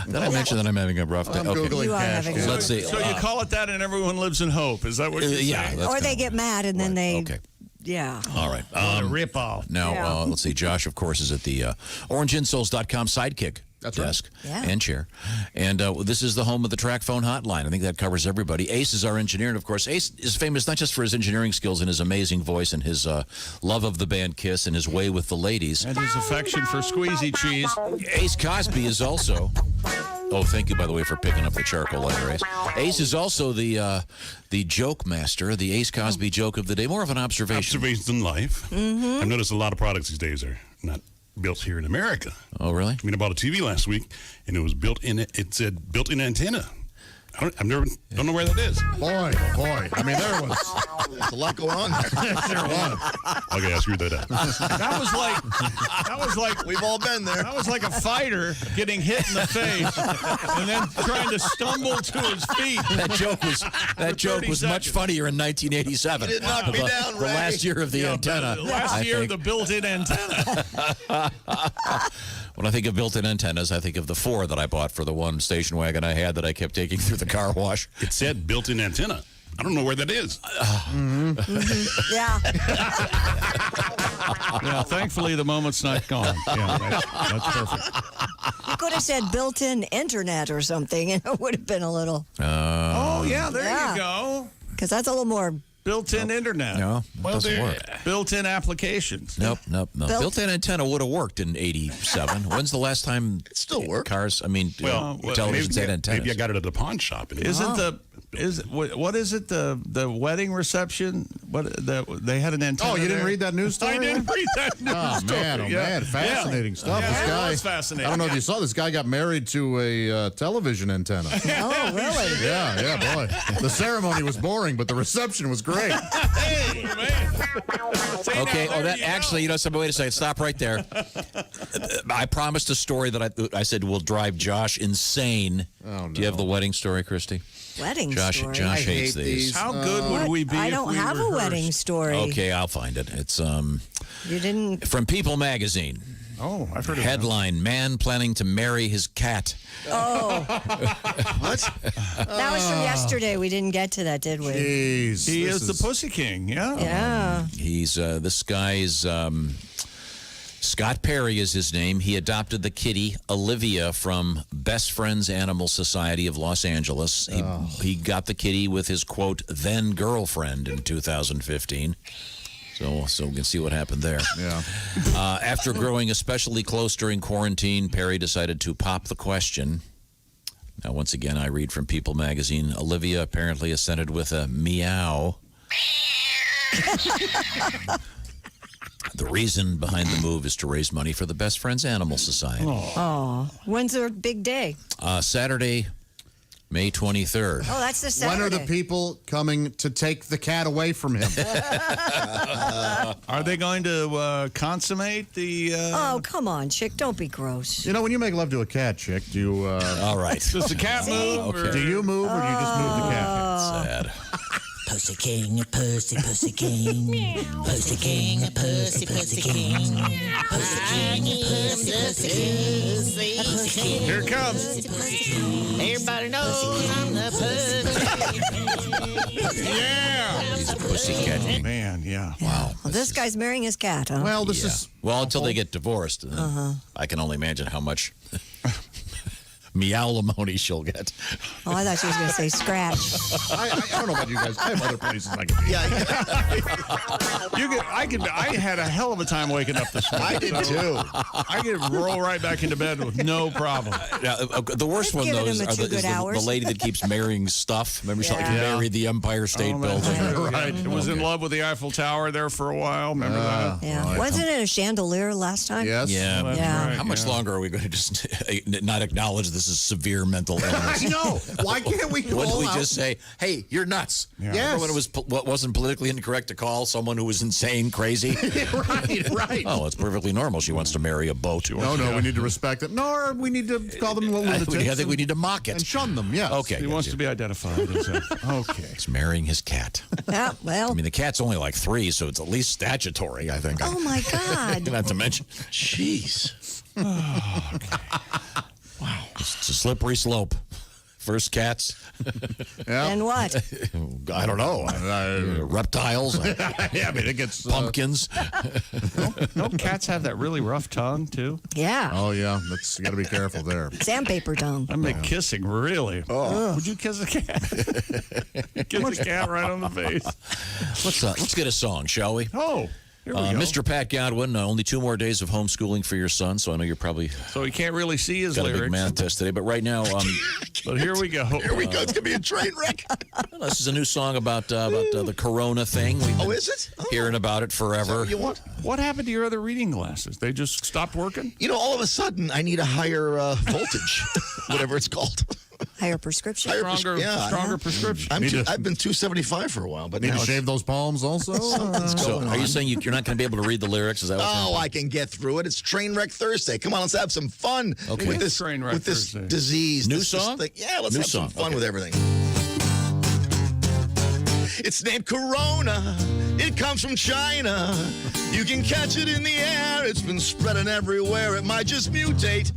Did I mention that I'm having a rough day? I'm Okay. googling You are cash having cam. Let's see. So you call it that and everyone lives in hope. Is that what you're yeah, saying? that's Or they kinda- get mad and then they. Okay. Yeah. All right. A rip-off. Now, Yeah. let's see. Josh, of course, is at the orangeinsoles.com sidekick desk Yeah. and chair. And this is the home of the track phone hotline. I think that covers everybody. Ace is our engineer. And, of course, Ace is famous not just for his engineering skills and his amazing voice and his love of the band Kiss and his way with the ladies. And his affection for squeezy cheese. Ace Cosby is also... Oh, thank you, by the way, for picking up the charcoal lighter, Ace. Ace is also the joke master, the Ace Cosby joke of the day. More of an observation. Observations in life. Mm-hmm. I've noticed a lot of products these days are not built here in America. Oh, really? I mean, I bought a TV last week, and it was built in. It said built-in antenna. Don't know where that is. Boy. I mean, there was There's a lot going on there. sure was. Okay, I screwed that up. That was like We've all been there. that was like a fighter getting hit in the face and then trying to stumble to his feet. That joke was much funnier in 1987. You didn't knock me down, The Ray. last year of the antenna. Last year, think. the built-in antenna. When I think of built-in antennas, I think of the 4 that I bought for the one station wagon I had that I kept taking through the car wash. It said built-in antenna. I don't know where that is. Yeah. Yeah, thankfully the moment's not gone. Yeah, that's perfect. You could have said built-in internet or something, and it would have been a little. Oh, yeah, there Yeah. you go. Because that's a little more. Built-in internet. No, it doesn't work. Built-in applications. Nope. Built-in antenna would have worked in 87. When's the last time It still works. cars, televisions maybe, had antennas? Maybe I got it at the pawn shop. What is it? The wedding reception? They had an antenna. Oh, you didn't there? read that news story? I didn't read that news Oh, story. man. Fascinating stuff. Yeah, This it guy, was fascinating. I don't know if you saw this guy got married to a television antenna. Oh, really? Yeah, boy. The ceremony was boring, but the reception was great. Hey, man. See, now, Okay. there you Actually, wait a second. Stop right there. I promised a story that I said will drive Josh insane. Oh, no. Do you have the wedding story, Christy? Wedding Josh story. Josh I hates hate these. these. How good would we be? I if don't we have a rehearsed? wedding story. Okay, I'll find it. It's You didn't. from People Magazine. Oh, I've heard of Headline: Man planning to marry his cat. Oh. What? That was from yesterday. We didn't get to that, did we? Jeez. He this is the Pussy King. Yeah. Yeah. He's this guy's Scott Perry is his name. He adopted the kitty Olivia from Best Friends Animal Society of Los Angeles. He got the kitty with his quote then girlfriend in 2015. So we can see what happened there. Yeah. After growing especially close during quarantine, Perry decided to pop the question. Now, once again, I read from People Magazine. Olivia apparently assented with a meow. The reason behind the move is to raise money for the Best Friends Animal Society. Oh. When's their big day? Saturday, May 23rd. Oh, that's the Saturday. When are the people coming to take the cat away from him? Are they going to consummate the? Oh, come on, chick. Don't be gross. You know, when you make love to a cat, chick, do you... All right. Does the cat move? Okay. Do you move or do you just move the cat? Sad. Pussy king, pussy, pussy king. Pussy king, pussy, pussy king. Pussy king, pussy, pussy king. Pussy king. Here it comes. Everybody knows I'm the pussy. Yeah. He's a pussycat. Man, yeah. Wow. Well, this guy's marrying his cat, huh? Well, this is Well, until they get divorced. And then I can only imagine how much meow-limony she'll get. Oh, I thought she was going to say scratch. I don't know about you guys. I have other places I can be. I had a hell of a time waking up this morning. I did too. I could roll right back into bed with no problem. The worst one, though, is the lady that keeps marrying stuff. Remember, she married the Empire State Building. Right. It was in love with the Eiffel Tower there for a while. Remember that? Yeah. Wasn't it a chandelier last time? Yes. Yeah. Yeah. How much longer are we going to just not acknowledge this is severe mental illness? I know. Why can't we Wouldn't call we out? just say, hey, you're nuts? Yeah. Remember when it was what wasn't politically incorrect to call someone who was insane crazy? Right. Oh, it's perfectly normal. She wants to marry a boat. No, we need to respect it. No, or we need to call them lunatics. I think we need to mock it. And shun them, yes. Okay. He wants to be identified as a... Okay. He's marrying his cat. Yeah, well. I mean, the cat's only like 3, so it's at least statutory, I think. Oh, my God. Not to mention, jeez. Wow. It's a slippery slope. First cats. And what? I don't know. Reptiles. Yeah, I mean, it gets... Pumpkins. Don't cats have that really rough tongue, too? Yeah. Oh, yeah. You got to be careful there. Sandpaper tongue. I make kissing, really. Oh. Would you kiss a cat? Kiss a cat right on the face. Let's get a song, shall we? Oh. Here we go. Mr. Pat Godwin, only 2 more days of homeschooling for your son, so I know you're probably So he can't really see his got a lyrics. big math test today. But right now, But here we go. Here we go. It's going to be a train wreck. this is a new song about the Corona thing. We've been is it? hearing about it forever. You want? What happened to your other reading glasses? They just stopped working? You know, all of a sudden, I need a higher voltage, whatever it's called. Higher prescription. Stronger prescription. I've been 275 for a while, but Need now to shave those palms also? So are you saying you're not going to be able to read the lyrics? Is that what's happening? I can get through it. It's Trainwreck Thursday. Come on, let's have some fun with this disease. New this song? thing. Yeah, let's New have some song. fun with everything. It's named Corona. It comes from China. You can catch it in the air. It's been spreading everywhere. It might just mutate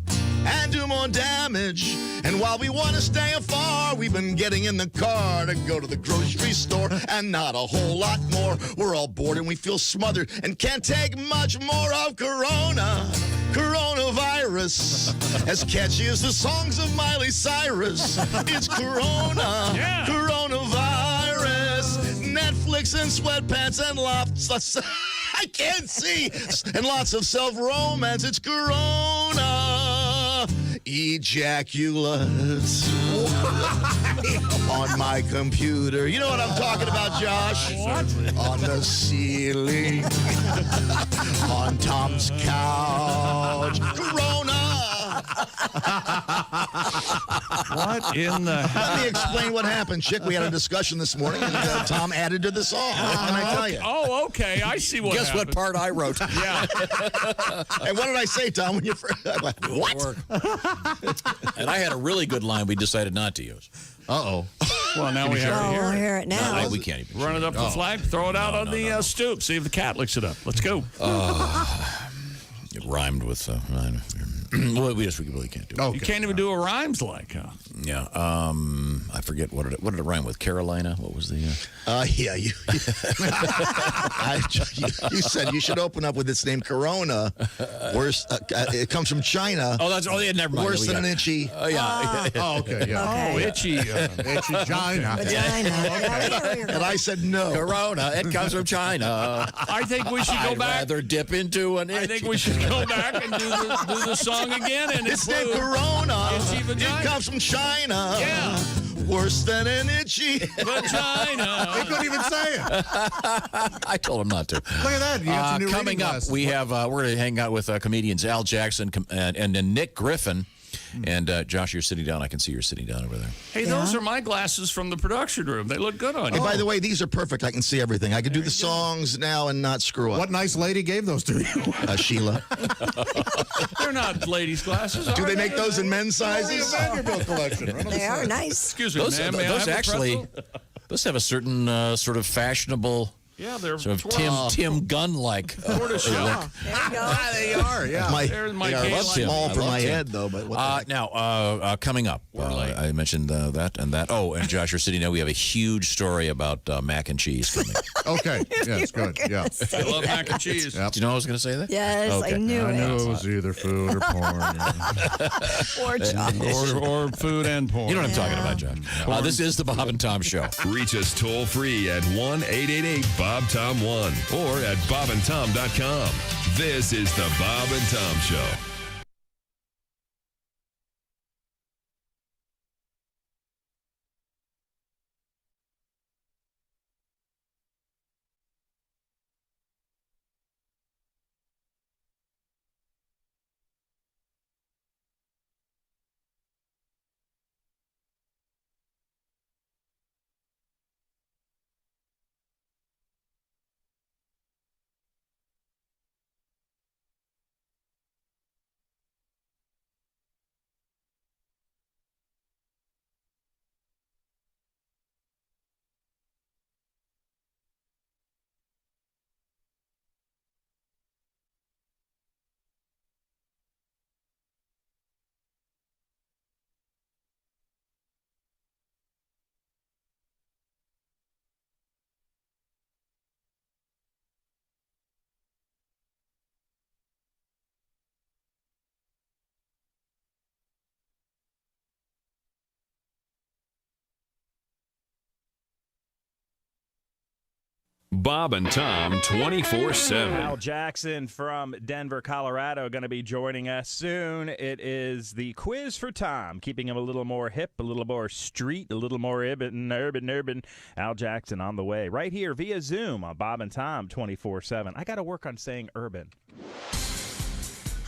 and do more damage. And while we want to stay afar, we've been getting in the car to go to the grocery store and not a whole lot more. We're all bored and we feel smothered and can't take much more of Corona. Coronavirus, as catchy as the songs of Miley Cyrus. It's Corona, coronavirus, Netflix and sweatpants and lots of, I can't see, and lots of self-romance. It's Corona. Ejaculates on my computer. You know what I'm talking about, Josh? What? On the ceiling, on Tom's couch. Corona. What in the Let me explain what happened, Chick. We had a discussion this morning, and Tom added to the song. What can I tell you? Oh, okay. I see what Guess happened. what part I wrote? Yeah. And what did I say, Tom? When you what? And I had a really good line we decided not to use. Uh-oh. Well, now we have to we'll hear hear it now. No, we can't even. Run it up the flag, throw it out on the stoop, see if the cat licks it up. Let's go. It rhymed with. Well, we really can't do it. You can't even do a rhymes like, huh? Yeah. I forget what did it rhyme with? Carolina. What was the? Yeah, you said you should open up with its name Corona. Worse, it comes from China. Oh, yeah, never mind. Worse than an itchy. Oh, okay, yeah. Oh, itchy. Itchy China. And I said no. Corona. It comes from China. I think we should go back. I'd rather dip into an itchy. I think we should go back and do the song again. And it's named Corona. It comes from China. Yeah. Worse than an itchy vagina. He couldn't even say it. I told him not to. Look at that. You got some new coming reading up, glasses. we have we're going to hang out with comedians Al Jackson and Nick Griffin. And Josh, you're sitting down. I can see you're sitting down over there. Hey, those are my glasses from the production room. They look good on you. Hey, by the way, these are perfect. I can see everything. I can do the songs now and not screw up. What nice lady gave those to you? Sheila. They're not ladies' glasses. Do they make those in men's sizes? Vanderbilt collection. They are nice. Excuse me, ma'am. May I Those have a actually. pretzel? Those have a certain sort of fashionable, Yeah, they're sort of Tim Gunn-like. Sort of Yeah, there you go. They are, yeah. There's my They are Gay small line. for my head, though. But what the heck? Now, coming up, I mentioned that and that. Oh, and Josh, you're sitting there. We have a huge story about mac and cheese coming. Okay, yes, good, yeah. I love mac and cheese. Yep. Do you know I was going to say that? Yes, Okay. I knew I it. knew it was either food or porn. Poor Josh. Or food and porn. You know what I'm talking about, Josh. This is the Bob and Tom Show. Reach us toll free at 1-888-BOB-TOM-1 or at bobandtom.com. This is the Bob and Tom Show. Bob and Tom 24/7. Al Jackson from Denver, Colorado, going to be joining us soon. It is the quiz for Tom, keeping him a little more hip, a little more street, a little more urban. Al Jackson on the way, right here via Zoom on Bob and Tom 24/7. I got to work on saying urban.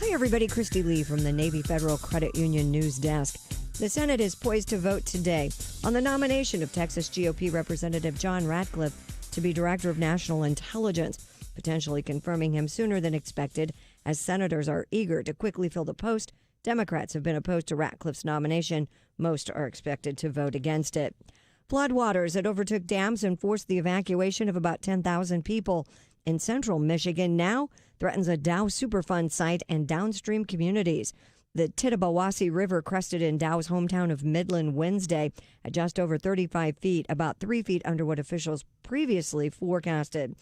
Hi, everybody. Christy Lee from the Navy Federal Credit Union News Desk. The Senate is poised to vote today on the nomination of Texas GOP Representative John Ratcliffe to be Director of National Intelligence, potentially confirming him sooner than expected, as senators are eager to quickly fill the post. Democrats have been opposed to Ratcliffe's nomination. Most are expected to vote against it. Floodwaters that overtook dams and forced the evacuation of about 10,000 people in central Michigan now threatens a Dow Superfund site and downstream communities. The Tittabawassee River crested in Dow's hometown of Midland Wednesday at just over 35 feet, about 3 feet under what officials previously forecasted.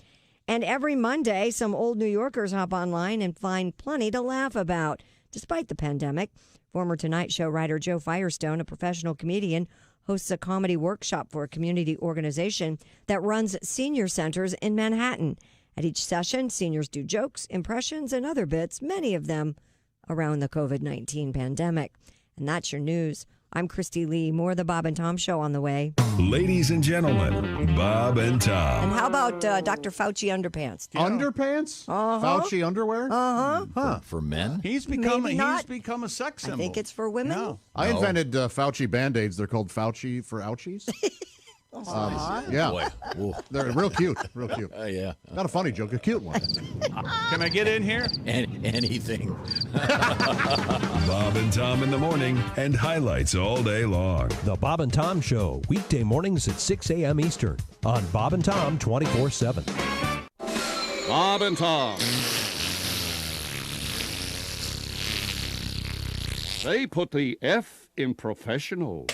And every Monday, some old New Yorkers hop online and find plenty to laugh about. Despite the pandemic, former Tonight Show writer Joe Firestone, a professional comedian, hosts a comedy workshop for a community organization that runs senior centers in Manhattan. At each session, seniors do jokes, impressions, and other bits, many of them around the COVID-19 pandemic. And that's your news. I'm Christy Lee. More of the Bob and Tom Show on the way. Ladies and gentlemen, Bob and Tom. And how about Dr. Fauci underpants? Underpants? Fauci underwear? Uh-huh. For men? He's become Maybe not. a sex symbol. I think it's for women. No. I invented Fauci Band-Aids. They're called Fauci for ouchies. Yeah. Boy. Ooh. They're real cute. Real cute. Yeah. Not a funny joke, a cute one. Can I get in here? Anything. Bob and Tom in the morning and highlights all day long. The Bob and Tom Show, weekday mornings at 6 a.m. Eastern on Bob and Tom 24/7. Bob and Tom. They put the F in professional.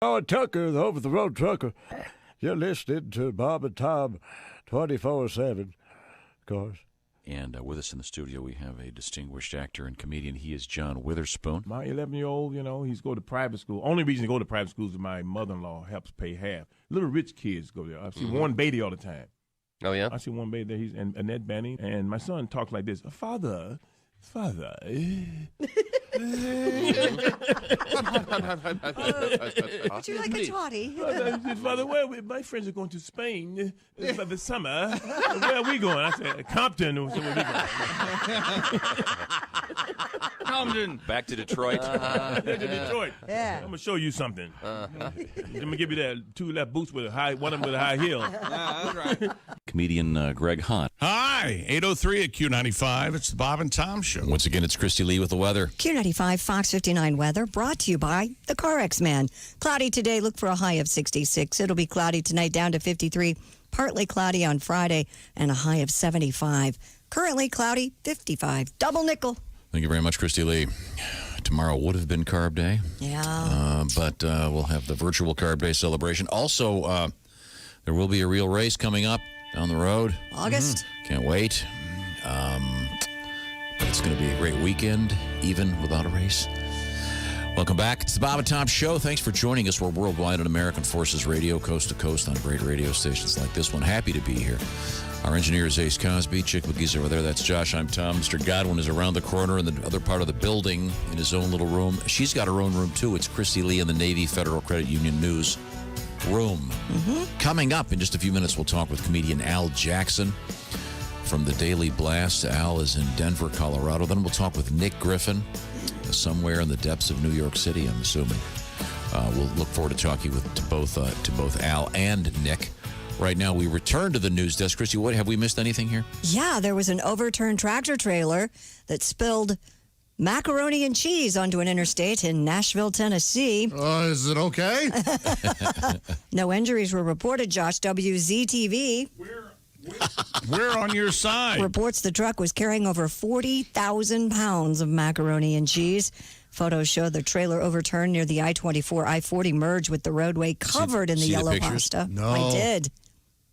Oh, Tucker, the over-the-road trucker. You're listening to Bob and Tom 24/7, of course. And with us in the studio, we have a distinguished actor and comedian. He is John Witherspoon. My 11-year-old, he's going to private school. Only reason to go to private school is my mother-in-law helps pay half. Little rich kids go there. I see Warren Beatty all the time. Oh, yeah? I see Warren Beatty there. He's and Annette Bening. And my son talks like this. Father. Would you like a toddy? Father, my friends are going to Spain for the summer. Where are we going? I said, Compton. So where we going? Compton. Back to Detroit. Back to Detroit. Yeah. I'm going to show you something. I'm going to give you that 2 left boots with one of them with a high heel. That's right. Comedian Greg Hunt. Hi, 8:03 at Q95. It's the Bob and Tom Show. Once again, it's Christy Lee with the weather. Q95 Fox 59 weather brought to you by the CarX Man. Cloudy today, look for a high of 66. It'll be cloudy tonight down to 53. Partly cloudy on Friday and a high of 75. Currently cloudy, 55. Double nickel. Thank you very much, Christy Lee. Tomorrow would have been Carb Day. Yeah. But we'll have the virtual Carb Day celebration. Also, there will be a real race coming up down the road. August. Can't wait. It's going to be a great weekend, even without a race. Welcome back. It's the Bob and Tom Show. Thanks for joining us. We're worldwide on American Forces Radio, coast to coast on great radio stations like this one. Happy to be here. Our engineer is Ace Cosby. Chick McGee's over there. That's Josh. I'm Tom. Mr. Godwin is around the corner in the other part of the building in his own little room. She's got her own room, too. It's Christy Lee in the Navy Federal Credit Union News room. Coming up in just a few minutes, we'll talk with comedian Al Jackson from the Daily Blast. Al is in Denver, Colorado. Then we'll talk with Nick Griffin somewhere in the depths of New York City, I'm assuming. We'll look forward to talking to both Al and Nick. Right now, we return to the news desk. Christy, what have we missed anything here? Yeah, there was an overturned tractor trailer that spilled macaroni and cheese onto an interstate in Nashville, Tennessee. Is it okay? No injuries were reported, Josh. WZTV We're on your side. reports the truck was carrying over 40,000 pounds of macaroni and cheese. Photos show the trailer overturned near the I-24, I-40 merge with the roadway covered in the see the yellow pictures? pasta. No. I did.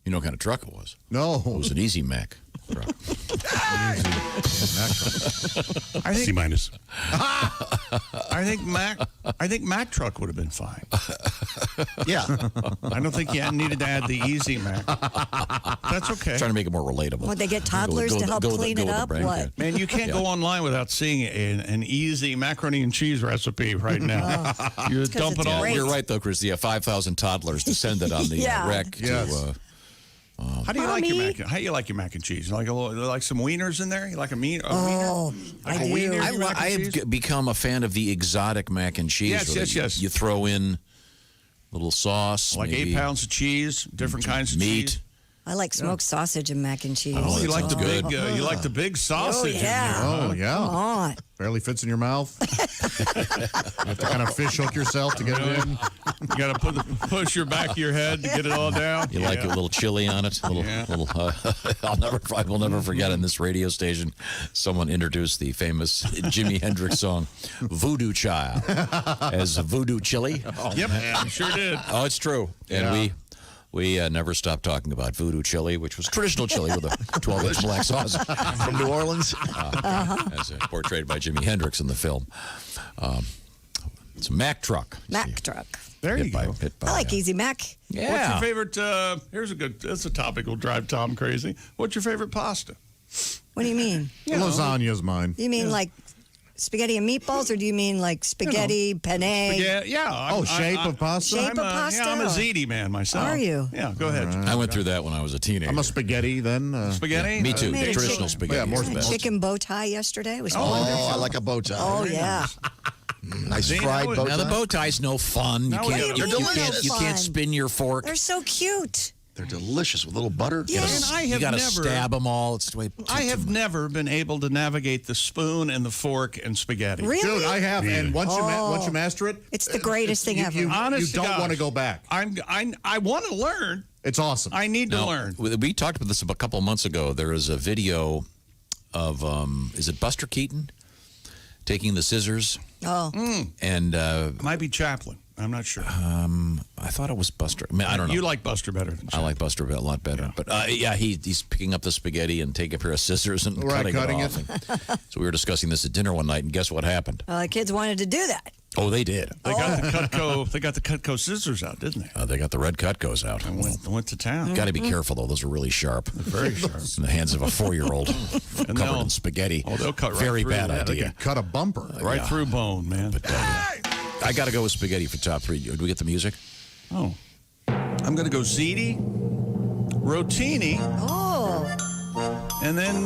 You know what kind of truck it was? No. It was an Easy Mac truck. I C think minus. I think Mac truck would have been fine. Yeah. I don't think you needed to add the Easy Mac. That's okay. Trying to make it more relatable. Would they get toddlers to help clean it up? What? Man, you can't go online without seeing an easy macaroni and cheese recipe right now. You dump it all. You're right, though, Chris. Yeah, 5,000 toddlers descended on the Yeah. wreck. Yes. How do you like your mac? How do you like your mac and cheese? You like some wieners in there? You like a wiener? Oh, Like I a do. wiener in your mac and I cheese? have become a fan of the exotic mac and cheese. Yes, where yes. You throw in a little sauce. Like maybe 8 pounds of cheese, different kinds of meat. cheese. I like smoked sausage and mac and cheese. Oh, you that like the sounds big, good. you like the big sausage. in yeah. there, huh? Oh, yeah. Come on. Barely fits in your mouth. You have to kind of fish hook yourself to get it in. You got to push your back of your head to get it all down. You like a little chili on it. I will never forget on this radio station, someone introduced the famous Jimi Hendrix song, Voodoo Child, as voodoo chili. Yep, you sure did. Oh, it's true. And we never stopped talking about voodoo chili, which was traditional chili with a 12-inch black sauce from New Orleans, as portrayed by Jimi Hendrix in the film. It's a Mack truck. Mac truck. There you go. I like Easy Mac. Yeah. What's your favorite? That's a topic will drive Tom crazy. What's your favorite pasta? What do you mean? Lasagna's mine. You mean like spaghetti and meatballs, or do you mean like spaghetti, penne? Yeah. Shape of pasta? Shape of pasta? Yeah, I'm a ziti man myself. Are you? Yeah, go ahead. I went through that when I was a teenager. I'm a spaghetti then. Spaghetti? Yeah, me too. made a Traditional chicken- spaghetti. Yeah, more is the best. Chicken bow tie yesterday. It was Oh, wonderful. I like a bow tie. Oh, yeah. Nice See, fried now bow Now, the tie. bow tie's no fun. You No, can't, they're you delicious. can't spin your fork. They're so cute. They're delicious with a little butter. Yeah. And I You have got to never. stab them all. It's way I have never been able to navigate the spoon and the fork and spaghetti. Really? Dude, I have. And once you master it, It's the greatest thing ever. you Honest to don't gosh. want to go back. I want to learn. It's awesome. I need to Now, learn. We talked about this a couple of months ago. There is a video of, is it Buster Keaton taking the scissors? Oh. And Might be Chaplin. I'm not sure. I thought it was Buster. I mean, I don't know. You like Buster better than I like Buster a lot better. But he's picking up the spaghetti and taking a pair of scissors and cutting it off. So we were discussing this at dinner one night, and guess what happened? The kids wanted to do that. Oh, they did. They got the Cutco. They got the Cutco scissors out, didn't they? They got the red Cutcos out. I went to town. Got to be careful though; those are really sharp. Very sharp. In the hands of a 4-year-old covered in spaghetti. Oh, they'll cut right Very through bad that. idea. They can cut a bumper. Right through bone, man. But, I got to go with spaghetti for top 3. Do we get the music? Oh, I'm going to go ziti, rotini. Oh. And then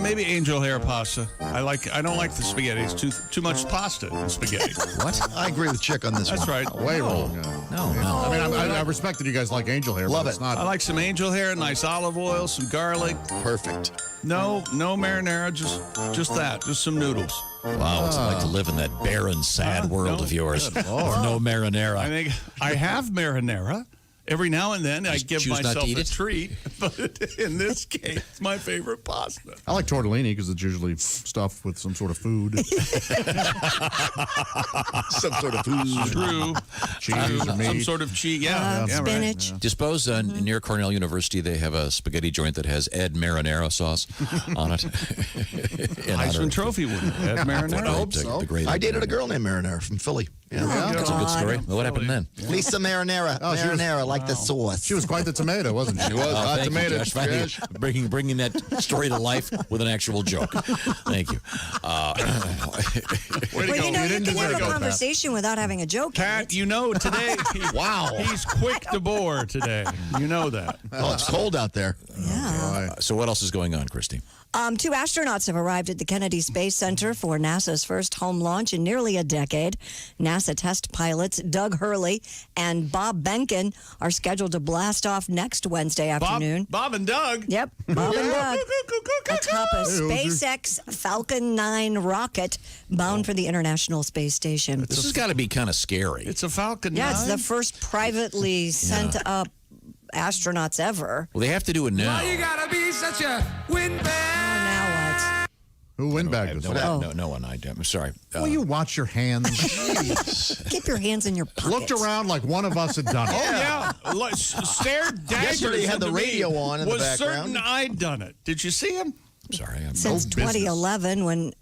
maybe angel hair pasta. I don't like the spaghetti. It's too much pasta in spaghetti. What? I agree with Chick on this That's one. right. Way wrong. No. I mean, I respect that you guys like angel hair. Love but it's it. not. I like some angel hair, nice olive oil, some garlic. Perfect. No marinara, just that, just some noodles. Wow, what's it like to live in that barren, sad world of yours? No marinara. I think I have marinara. Every now and then, I Just give choose not myself to eat a it? treat, but in this case, it's my favorite pasta. I like tortellini because it's usually stuffed with some sort of food. Some sort of food. True. Cheese or meat. Some sort of cheese. Yeah, spinach. Right. Do you suppose near Cornell University they have a spaghetti joint that has Ed marinara sauce on it? Heisman Trophy winner, Ed Marinara. I hope so. I dated a girl named Marinara from Philly. Yeah. That's a good story. What happened then? Lisa Marinara. Marinara, like the sauce. She was quite the tomato, wasn't she? She was. Thank Tomato. you, Josh. Finally bringing that story to life with an actual joke. Thank you. Well, you know, you can have a conversation without having a joke. Pat, you know today. Wow. He's quick to bore today. You know that. Oh, it's cold out there. Yeah. So what else is going on, Christy? 2 astronauts have arrived at the Kennedy Space Center for NASA's first home launch in nearly a decade. NASA test pilots Doug Hurley and Bob Behnken are scheduled to blast off next Wednesday afternoon. Bob and Doug? Yep, Bob and Doug. Atop a SpaceX Falcon 9 rocket bound for the International Space Station. This has got to be kind of scary. It's a Falcon 9? Yeah, it's the first privately sent up astronauts ever. Well, they have to do it now. You gotta be such a windbag. Now what? Who windbagged us? No one. I'm sorry. Will you watch your hands? Keep your hands in your pockets. Looked around like one of us had done it. Oh, yeah. Stared daggers Yesterday he had the into me. radio on in the Was background. certain I'd done it. Did you see him? I'm sorry. Since 2011 when...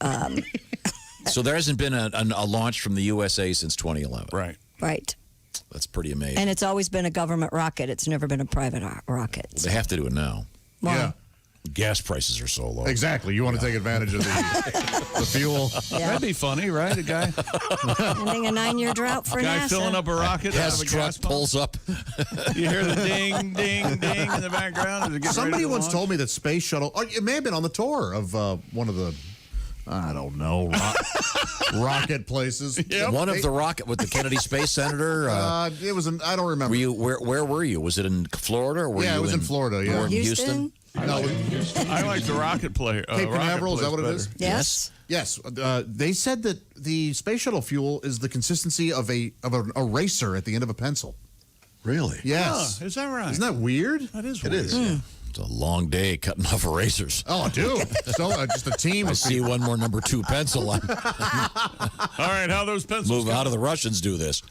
So there hasn't been a launch from the USA since 2011. Right. Right. That's pretty amazing. And it's always been a government rocket. It's never been a private rocket. They have to do it now. Why? Yeah. Gas prices are so low. Exactly. You want to take advantage of the fuel. Yeah. That'd be funny, right? A guy Ending a 9-year drought for guy NASA. filling up a rocket out of a gas pump. pulls up. You hear the ding, ding, ding in the background. As it gets Somebody ready to once launch. told me that space shuttle, or it may have been on the tour of one of the, I don't know, rocket places. Yep. One of the rocket with the Kennedy Space Center. It was, I don't remember. Were you where were you? Was it in Florida? Or were Yeah, you it was in Florida, yeah. or in Houston? I like the rocket player. Cape Canaveral, is that what it is? Yes. Yes. They said that the space shuttle fuel is the consistency of an eraser at the end of a pencil. Really? Yes. Huh, is that right? Isn't that weird? That is It weird. is. Yeah. It's a long day cutting off erasers. Oh, dude. So just a team I of see one more number 2 pencil. All right, how those pencils Move. How do the Russians do this?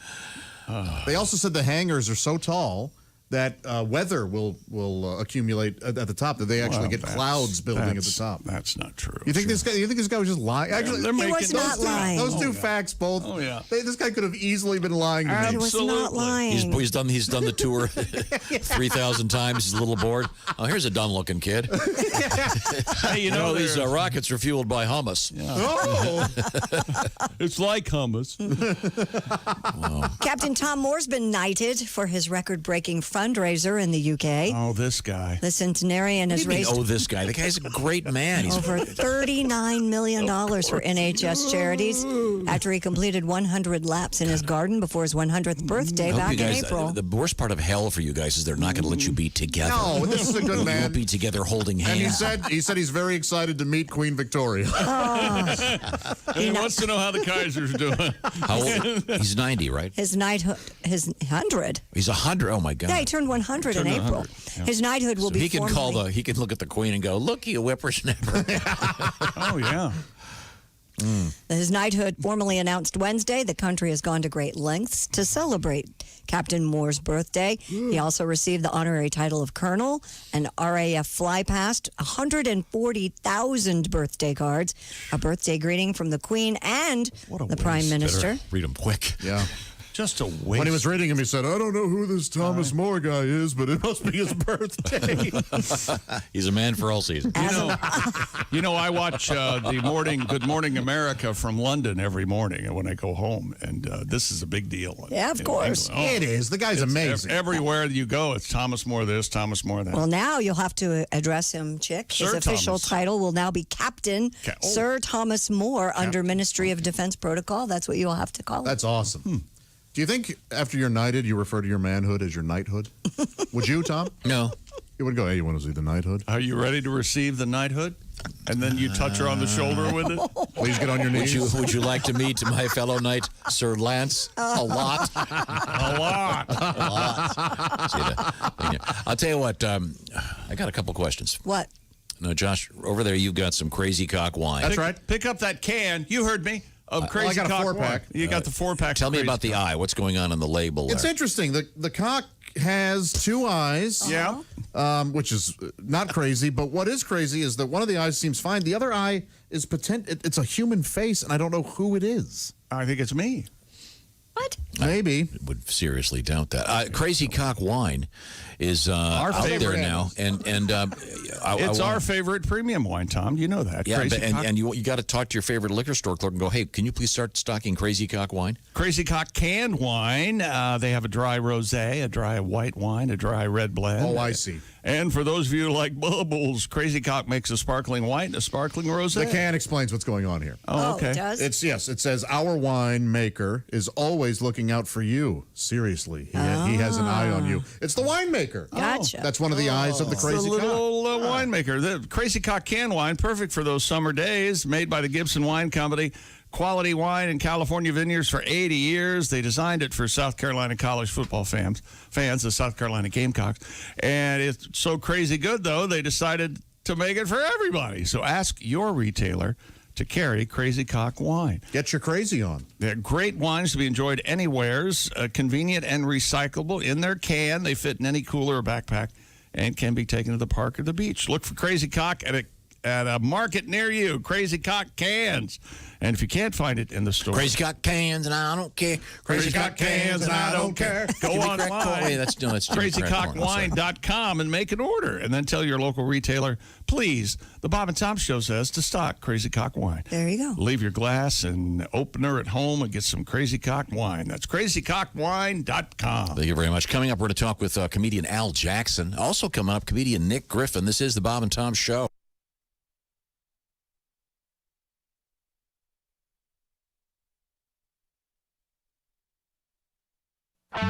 They also said the hangars are so tall that weather will accumulate at the top, that they actually get clouds building at the top. That's not true. You think this guy was just lying? Actually, they're He making was not lying. Those two facts both. Oh, yeah. This guy could have easily been lying to me. He was not lying. He's done the tour 3,000 times. He's a little bored. Oh, here's a done-looking kid. Hey, you know these rockets are fueled by hummus. Oh, it's like hummus. Captain Tom Moore's been knighted for his record-breaking fundraiser in the UK. Oh, this guy. The centenarian has raised This guy. The guy's a great man. He's over $39 million for NHS charities after he completed 100 laps in his garden before his 100th birthday back in April. The worst part of hell for you guys is they're not going to let you be together. no, this is a good You man. won't be together holding hands. And he said he's very excited to meet Queen Victoria. And he wants to know how the Kaiser's doing. How old? He's 90, right? His knighthood, his 100. He's 100. Oh my God. Yeah, he turned 100 in Turned April. 100, yeah. His knighthood will So be he can formally... he can look at the Queen and go, "Look, you whippersnapper." Oh, yeah. His knighthood formally announced Wednesday. The country has gone to great lengths to celebrate Captain Moore's birthday. He also received the honorary title of Colonel, an RAF fly past, 140,000 birthday cards, a birthday greeting from the Queen and the Prime Minister. Better read them quick. Yeah. Just a waste. When he was reading him, he said, I don't know who this Thomas More guy is, but it must be his birthday. He's a man for all seasons. You know, I watch the morning Good Morning America from London every morning when I go home, and this is a big deal. Yeah, of course. It is. The guy's amazing. Everywhere you go, it's Thomas More this, Thomas More that. Well, now you'll have to address him, Chick. His Sir official Thomas. title will now be Captain Sir Thomas More under Ministry of Defense Protocol. That's what you'll have to call it. That's awesome. Do you think after you're knighted, you refer to your manhood as your knighthood? Would you, Tom? No. You would go, hey, you want to see the knighthood? Are you ready to receive the knighthood? And then you touch her on the shoulder with it? Please get on your knees. Would you like to meet my fellow knight, Sir Lance? A lot. A lot. A lot. See I'll tell you what, I got a couple questions. What? No, Josh, over there you've got some Crazy Cock wine. That's right. Pick up that can. You heard me. Of Crazy I got a Cock 4-pack. wine. You got the 4-pack. Tell me about the eye. What's going on the label It's there? interesting. The cock has two eyes. Yeah. Which is not crazy. But what is crazy is that one of the eyes seems fine. The other eye is it's a human face, and I don't know who it is. I think it's me. What? Maybe. I would seriously doubt that. Crazy Cock wine is Our out there favorite. now, and It's our favorite premium wine, Tom. You know that. Yeah, Crazy but, Cock. and you got to talk to your favorite liquor store clerk and go, hey, can you please start stocking Crazy Cock wine? Crazy Cock canned wine. They have a dry rosé, a dry white wine, a dry red blend. Oh, I see. And for those of you who like bubbles, Crazy Cock makes a sparkling white and a sparkling rosé. The can explains what's going on here. Oh, okay. It does? It says our wine maker is always looking out for you. Seriously, he has an eye on you. It's the winemaker. Gotcha. That's one of the eyes of the It's Crazy a little Cock. winemaker. The Crazy Cock canned wine, perfect for those summer days, made by the Gibson Wine Company. Quality wine in California vineyards for 80 years. They designed it for South Carolina college football fans, the South Carolina Gamecocks. And it's so crazy good, though, they decided to make it for everybody. So ask your retailer to carry Crazy Cock wine. Get your crazy on. They're great wines to be enjoyed anywheres, convenient and recyclable. In their can, they fit in any cooler or backpack and can be taken to the park or the beach. Look for Crazy Cock at a market near you. Crazy Cock cans. And if you can't find it in the store, Crazy Cock cans, and I don't care. Crazy Cock cans, and I don't care. Go Jimmy Crack Corn. online, Wait, that's Jimmy Crack Corn. crazycockwine.com, and make an order. And then tell your local retailer, please, the Bob and Tom Show says to stock Crazy Cock wine. There you go. Leave your glass and opener at home and get some Crazy Cock wine. That's crazycockwine.com. Thank you very much. Coming up, we're going to talk with comedian Al Jackson. Also coming up, comedian Nick Griffin. This is the Bob and Tom Show.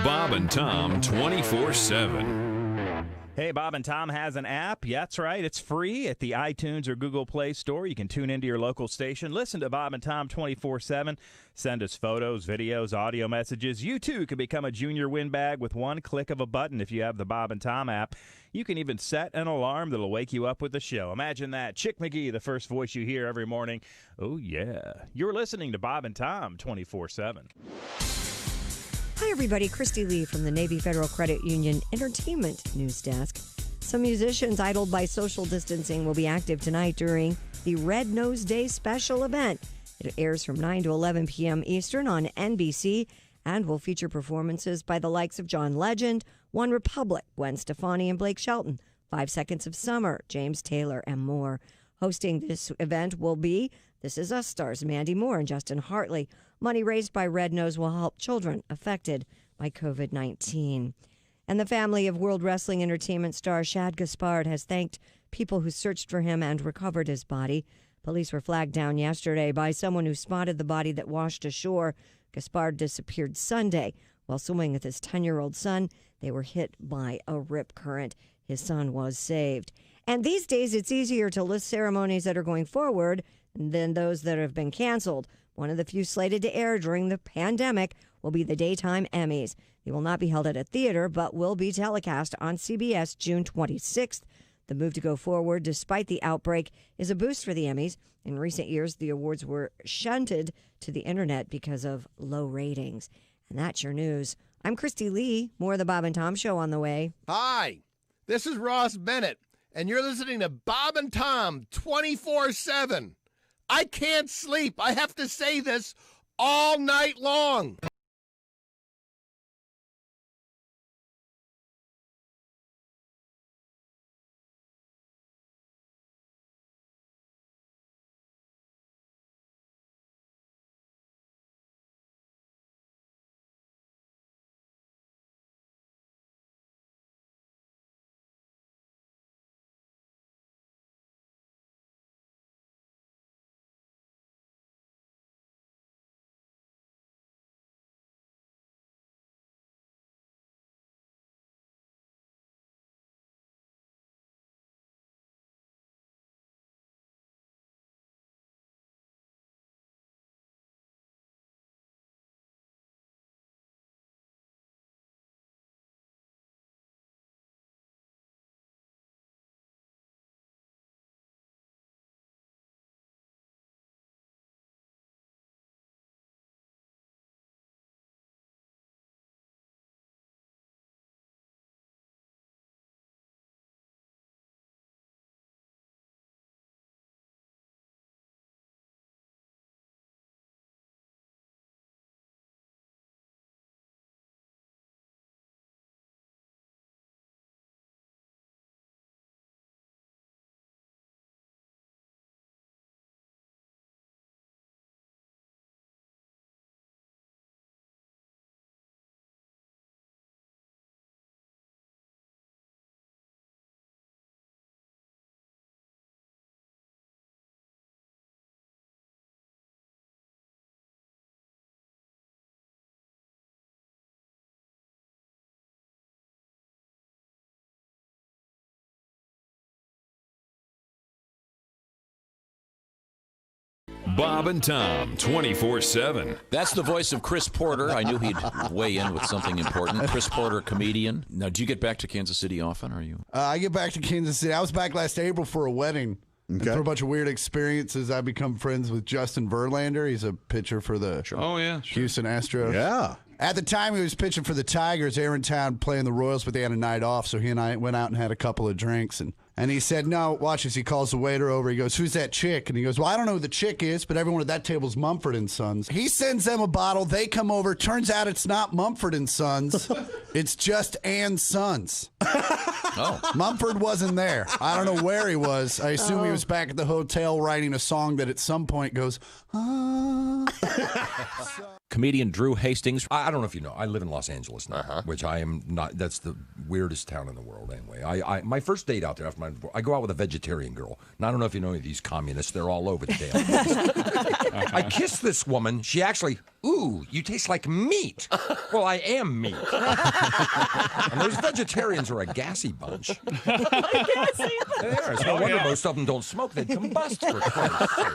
Bob and Tom 24/7. Hey, Bob and Tom has an app. Yeah, that's right. It's free at the iTunes or Google Play Store. You can tune into your local station. Listen to Bob and Tom 24/7. Send us photos, videos, audio messages. You, too, can become a junior win bag with one click of a button if you have the Bob and Tom app. You can even set an alarm that'll wake you up with the show. Imagine that. Chick McGee, the first voice you hear every morning. Oh, yeah. You're listening to Bob and Tom 24/7. Hi, everybody. Christy Lee from the Navy Federal Credit Union Entertainment News Desk. Some musicians idled by social distancing will be active tonight during the Red Nose Day special event. It airs from 9 to 11 p.m. Eastern on NBC and will feature performances by the likes of John Legend, One Republic, Gwen Stefani and Blake Shelton, 5 Seconds of Summer, James Taylor, and more. Hosting this event will be This Is Us stars Mandy Moore and Justin Hartley. Money raised by Red Nose will help children affected by COVID-19. And the family of World Wrestling Entertainment star Shad Gaspard has thanked people who searched for him and recovered his body. Police were flagged down yesterday by someone who spotted the body that washed ashore. Gaspard disappeared Sunday. While swimming with his 10-year-old son, they were hit by a rip current. His son was saved. And these days, it's easier to list ceremonies that are going forward than those that have been canceled. One of the few slated to air during the pandemic will be the Daytime Emmys. They will not be held at a theater, but will be telecast on CBS June 26th. The move to go forward, despite the outbreak, is a boost for the Emmys. In recent years, the awards were shunted to the internet because of low ratings. And that's your news. I'm Christy Lee. More of the Bob and Tom Show on the way. Hi, this is Ross Bennett, and you're listening to Bob and Tom 24/7. I can't sleep. I have to say this all night long. Bob and Tom 24/7. That's the voice of Chris Porter. I knew he'd weigh in with something important. Chris Porter, comedian. Now, do you get back to Kansas City often? Or are you? I get back to Kansas City. I was back last April for a wedding. And through a bunch of weird experiences, I become friends with Justin Verlander. He's a pitcher for the Houston Astros. Yeah. At the time he was pitching for the Tigers, they were in town playing the Royals, but they had a night off, so he and I went out and had a couple of drinks. And he said, no, watch this. He calls the waiter over. He goes, who's that chick? And he goes, well, I don't know who the chick is, but everyone at that table's Mumford & Sons. He sends them a bottle. They come over. Turns out it's not Mumford & Sons. It's just Ann's Sons. Oh. Mumford wasn't there. I don't know where he was. I assume he was back at the hotel writing a song that at some point goes, Comedian Drew Hastings. I don't know if you know, I live in Los Angeles now, which I am not, that's the weirdest town in the world anyway. I my first date out there, after I go out with a vegetarian girl, and I don't know if you know any of these communists, they're all over the damn place. I kissed this woman, she actually, ooh, you taste like meat. Well, I am meat. And those vegetarians are a gassy bunch. They are. It's no wonder most of them don't smoke, they combust for Christ's sake.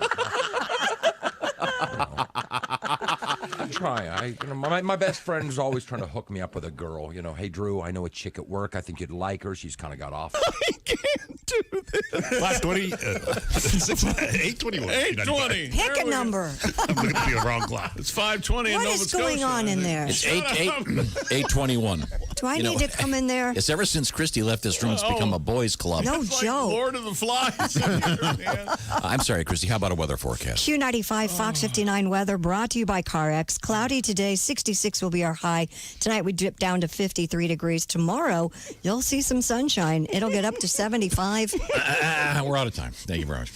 I try. My best friend is always trying to hook me up with a girl. You know, hey, Drew, I know a chick at work. I think you'd like her. She's kind of got off. I can't do this. 520, 821. 820. Pick a number. I'm looking at the wrong clock. It's 520 in What Nova is Scotia. going on in there? It's 821. Do I need to come in there? It's ever since Christy left this room, it's become a boys' club. No It's like joke. Lord of the Flies. in here, man. I'm sorry, Christy. How about a weather forecast? Q95 Fox 59 weather brought to you by CarX. Cloudy today, 66 will be our high. Tonight we dip down to 53 degrees. Tomorrow you'll see some sunshine. It'll get up to 75. We're out of time. Thank you very much.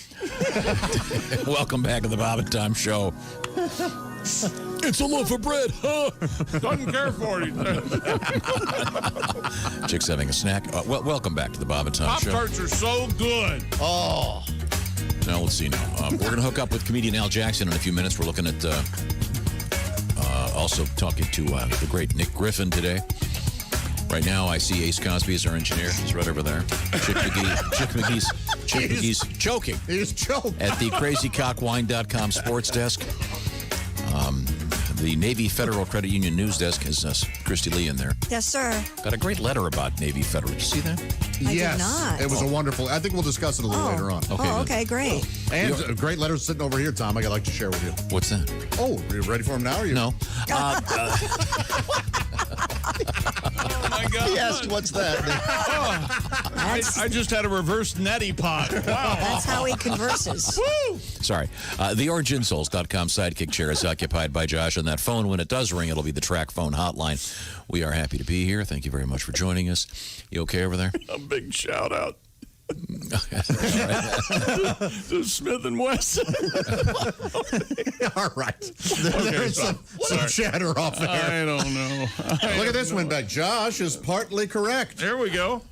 Welcome back to the Bob and Tom Show. It's a loaf of bread, huh? Doesn't care for you. Chick's having a snack. Welcome back to the Bob and Tom Show. Pop-Tarts are so good. Oh. Now, let's see now. We're going to hook up with comedian Al Jackson in a few minutes. We're looking at also talking to the great Nick Griffin today. Right now, I see Ace Cosby as our engineer. He's right over there. Chick McGee's choking. He's choking. At the crazycockwine.com sports desk. The Navy Federal Credit Union news desk has Christy Lee in there. Yes, sir. Got a great letter about Navy Federal. Did you see that? I yes, did not. it was a wonderful. I think we'll discuss it a little later on. Okay, good. Okay, great. And a great letter sitting over here, Tom. I'd like to share with you. What's that? Oh, are you ready for him now? Or you? No. Oh my God! He asked, "What's that?" I just had a reverse neti pot. Wow. That's how he converses. Woo! Sorry. The OriginSouls.com sidekick chair is occupied by Josh, and that phone, when it does ring, it'll be the track phone hotline. We are happy to be here. Thank you very much for joining us. You okay over there? A big shout out. to Smith and Wesson. All right. There's some chatter off there. I don't know. Look at this one back. Josh is partly correct. There we go.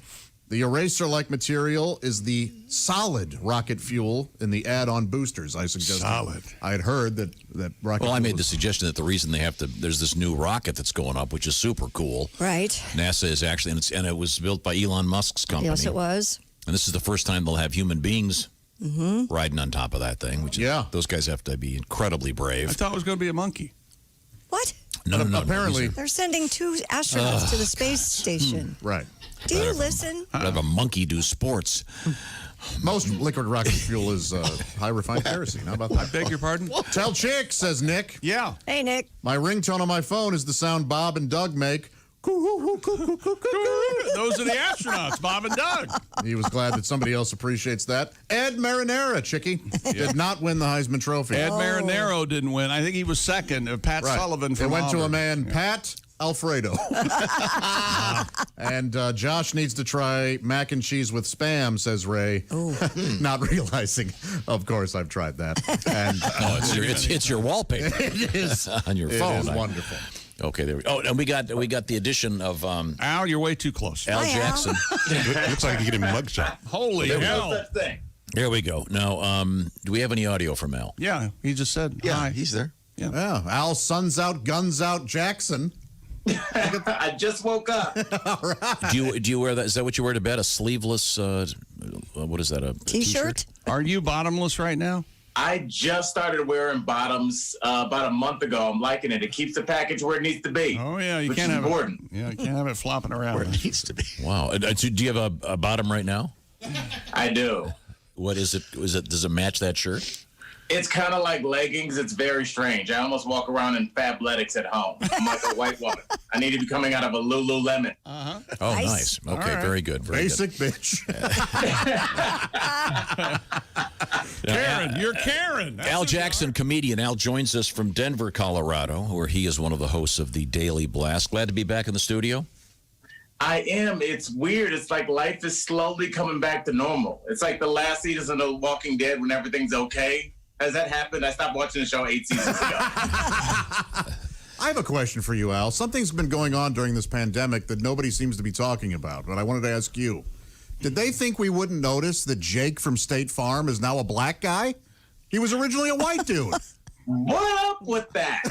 The eraser-like material is the solid rocket fuel in the add-on boosters. I suggested. Solid. I had heard that rocket. Well, I fuel made the is- suggestion that the reason they have to, there's this new rocket that's going up, which is super cool. Right. NASA is actually, and it was built by Elon Musk's company. Yes, it was. And this is the first time they'll have human beings riding on top of that thing, which is, those guys have to be incredibly brave. I thought it was going to be a monkey. What? No, apparently. They're sending 2 astronauts to the space station. Right. Do you listen? Have a monkey do sports. Most liquid rocket fuel is high refined kerosene. How about that? I beg your pardon? Tell chick, says Nick. Yeah. Hey, Nick. My ringtone on my phone is the sound Bob and Doug make. Those are the astronauts, Bob and Doug. He was glad that somebody else appreciates that. Ed Marinara, Chicky, did not win the Heisman Trophy. Ed Marinaro didn't win. I think he was second. Pat Right. Sullivan from It went to a Auburn. man, Pat Alfredo. And Josh needs to try mac and cheese with Spam, says Ray. Not realizing, of course, I've tried that. And It's your wallpaper. It is on your phone. It is wonderful. Okay, there we go. Oh, and we got the addition of Al. You're way too close. Al Jackson. Looks like you get him a mugshot. Holy hell! There we go. Now, do we have any audio from Al? Yeah, he just said hi. He's there. Yeah. Al, sun's out, guns out, Jackson. I just woke up. All right. Do you wear that? Is that what you wear to bed? A sleeveless? What is that? A T-shirt? Are you bottomless right now? I just started wearing bottoms about a month ago. I'm liking it. It keeps the package where it needs to be. Oh yeah, you which can't is have important. it. Yeah, you can't have it flopping around. Where it needs to be. Wow. Do you have a bottom right now? I do. What is it? Does it match that shirt? It's kind of like leggings. It's very strange. I almost walk around in Fabletics at home. I'm like a white woman. I need to be coming out of a Lululemon. Oh, nice. Okay, right. very good. Very Basic bitch. Karen, you're Karen. That's Al who you Jackson, comedian. Al joins us from Denver, Colorado, where he is one of the hosts of the Daily Blast. Glad to be back in the studio. I am. It's weird. It's like life is slowly coming back to normal. It's like the last season of The Walking Dead when everything's okay. Has that happened? I stopped watching the show 8 seasons ago. I have a question for you, Al. Something's been going on during this pandemic that nobody seems to be talking about, but I wanted to ask you. Did they think we wouldn't notice that Jake from State Farm is now a black guy? He was originally a white dude. What up with that?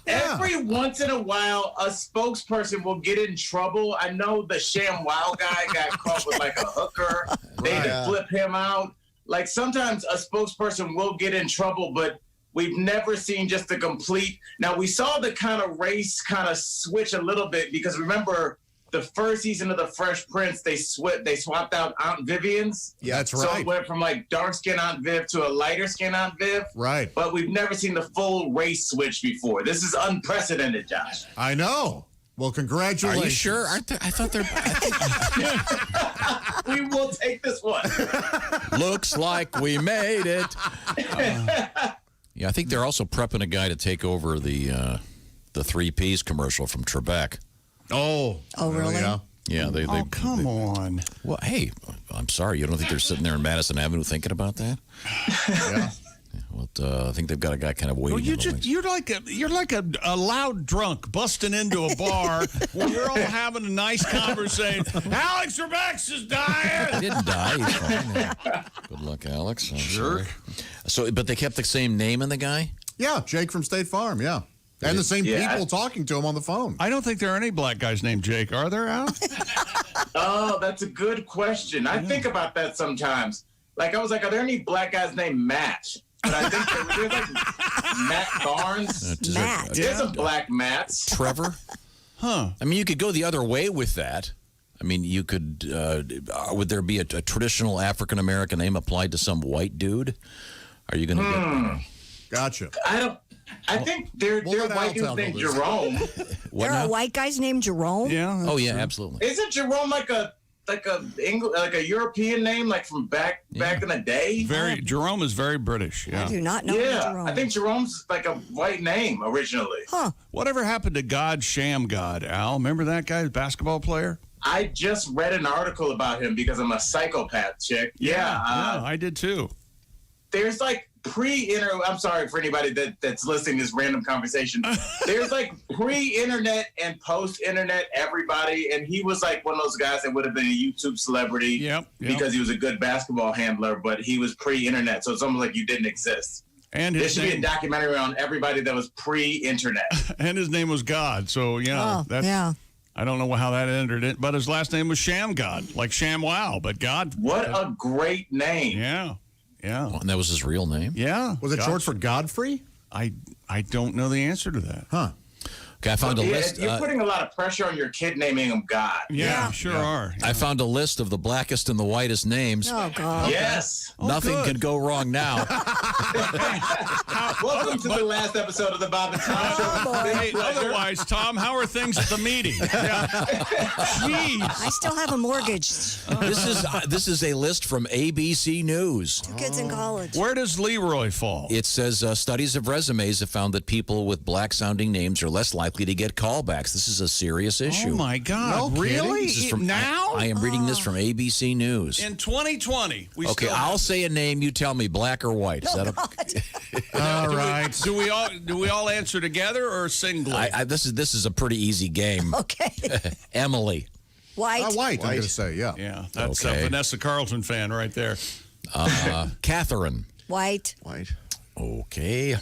Every once in a while, a spokesperson will get in trouble. I know the ShamWow guy got caught with like a hooker. They had to flip him out. Like sometimes a spokesperson will get in trouble, but we've never seen just a complete. Now we saw the kind of race kind of switch a little bit because remember the first season of The Fresh Prince, they swapped out Aunt Vivian's. Yeah, that's So right. it went from like dark skin Aunt Viv to a lighter skin Aunt Viv. Right. But we've never seen the full race switch before. This is unprecedented, Josh. I know. Well, congratulations. Are you sure? Aren't they? I thought they're. We will take this one. Looks like we made it. Yeah, I think they're also prepping a guy to take over the 3 Ps commercial from Trebek. Oh, really? Yeah. They come on. Well, hey, I'm sorry. You don't think they're sitting there in Madison Avenue thinking about that? Yeah. Well, I think they've got a guy kind of waiting. You're like a loud drunk busting into a bar when we're all having a nice conversation. Alex Trebek is dying. He didn't die. He's fine. Good luck, Alex. Jerk. So, but they kept the same name in the guy? Yeah, Jake from State Farm, yeah. And the same people talking to him on the phone. I don't think there are any black guys named Jake, are there, Al? Oh, that's a good question. I think about that sometimes. Like, I was like, are there any black guys named Matt? but I think there's like Matt Barnes. Matt. There's a black Matts. Trevor? Huh. I mean, you could go the other way with that. I mean, you could, would there be a traditional African-American name applied to some white dude? Are you going to get... Gotcha. I think they're white dudes named Jerome. There are white guys named Jerome? Yeah. Oh, yeah, absolutely. Isn't Jerome like a European name, like from back in the day? Jerome is very British. Yeah. I do not know Jerome. I think Jerome's like a white name originally. Huh. Whatever happened to God Sham God, Al? Remember that guy, the basketball player? I just read an article about him because I'm a psychopath chick. Yeah, I did too. There's like I'm sorry for anybody that's listening to this random conversation. There's like pre-internet and post-internet everybody, and he was like one of those guys that would have been a YouTube celebrity because he was a good basketball handler, but he was pre-internet, so it's almost like you didn't exist. And there should be a documentary on everybody that was pre-internet. And his name was God, so that's I don't know how that entered it, but his last name was Sham God, like Sham Wow, but God. What a great name. Yeah. Yeah. Oh, and that was his real name? Yeah. Was it short for Godfrey? I don't know the answer to that. Huh. Okay, I found a list. You're putting a lot of pressure on your kid naming him God. Yeah, sure are. I found a list of the blackest and the whitest names. Oh, God. Yes. Nothing can go wrong now. Welcome to the last episode of the Bob and Tom Show. Hey, otherwise, Tom, how are things at the meeting? Yeah. Jeez. I still have a mortgage. This is a list from ABC News. 2 kids in college. Where does Leroy fall? It says studies of resumes have found that people with black-sounding names are less likely to get callbacks. This is a serious issue. Oh, my God. No really? This is from, now? I am reading this from ABC News. In 2020. I'll say a name. You tell me black or white. Is that okay? All right. Do we all answer together or singly? This is a pretty easy game. Okay. Emily. White. White, I'm going to say, yeah. Yeah, that's Okay. a Vanessa Carlton fan right there. Catherine. White. Okay.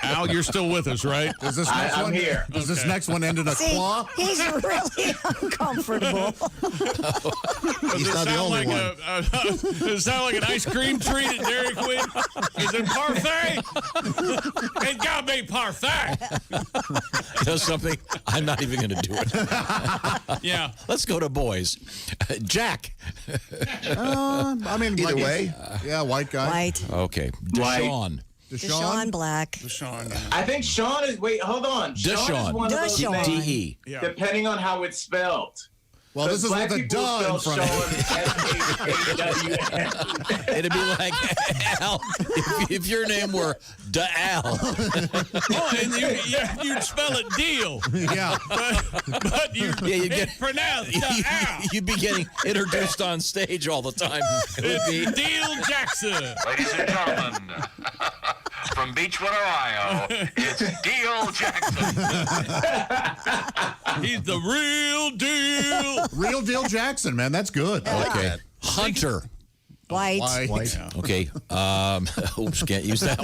Al, you're still with us, right? Does this next I'm one here. Does this next one end in a See, claw? he's really uncomfortable. He's not the only one. Does it sound like an ice cream treat at Dairy Queen? Is it parfait? It got to be parfait. You know something? I'm not even going to do it. Yeah. Let's go to boys. Jack. I mean, Either like, way. Yeah, white guy. White. Okay. White. Deshaun. Deshaun Black. Deshaun. I think Sean is. Wait, hold on. Sean is Deshaun. one of those Deshaun. names, D-E. Yeah. depending on how it's spelled. Well, this is Black with a people duh in spell front of it. Sean S-H-A-W-N. It'd be like Al if your name were Al. Oh, and you'd spell it deal. Yeah. But you'd it's pronounced Al. You'd be getting introduced on stage all the time. It would be Deal Jackson. Ladies and gentlemen, from Beachwood, Ohio, it's Deal Jackson. He's the real deal. Real deal Jackson, man. That's good. I like okay. that. Hunter. White. White. Okay. Oops, can't use that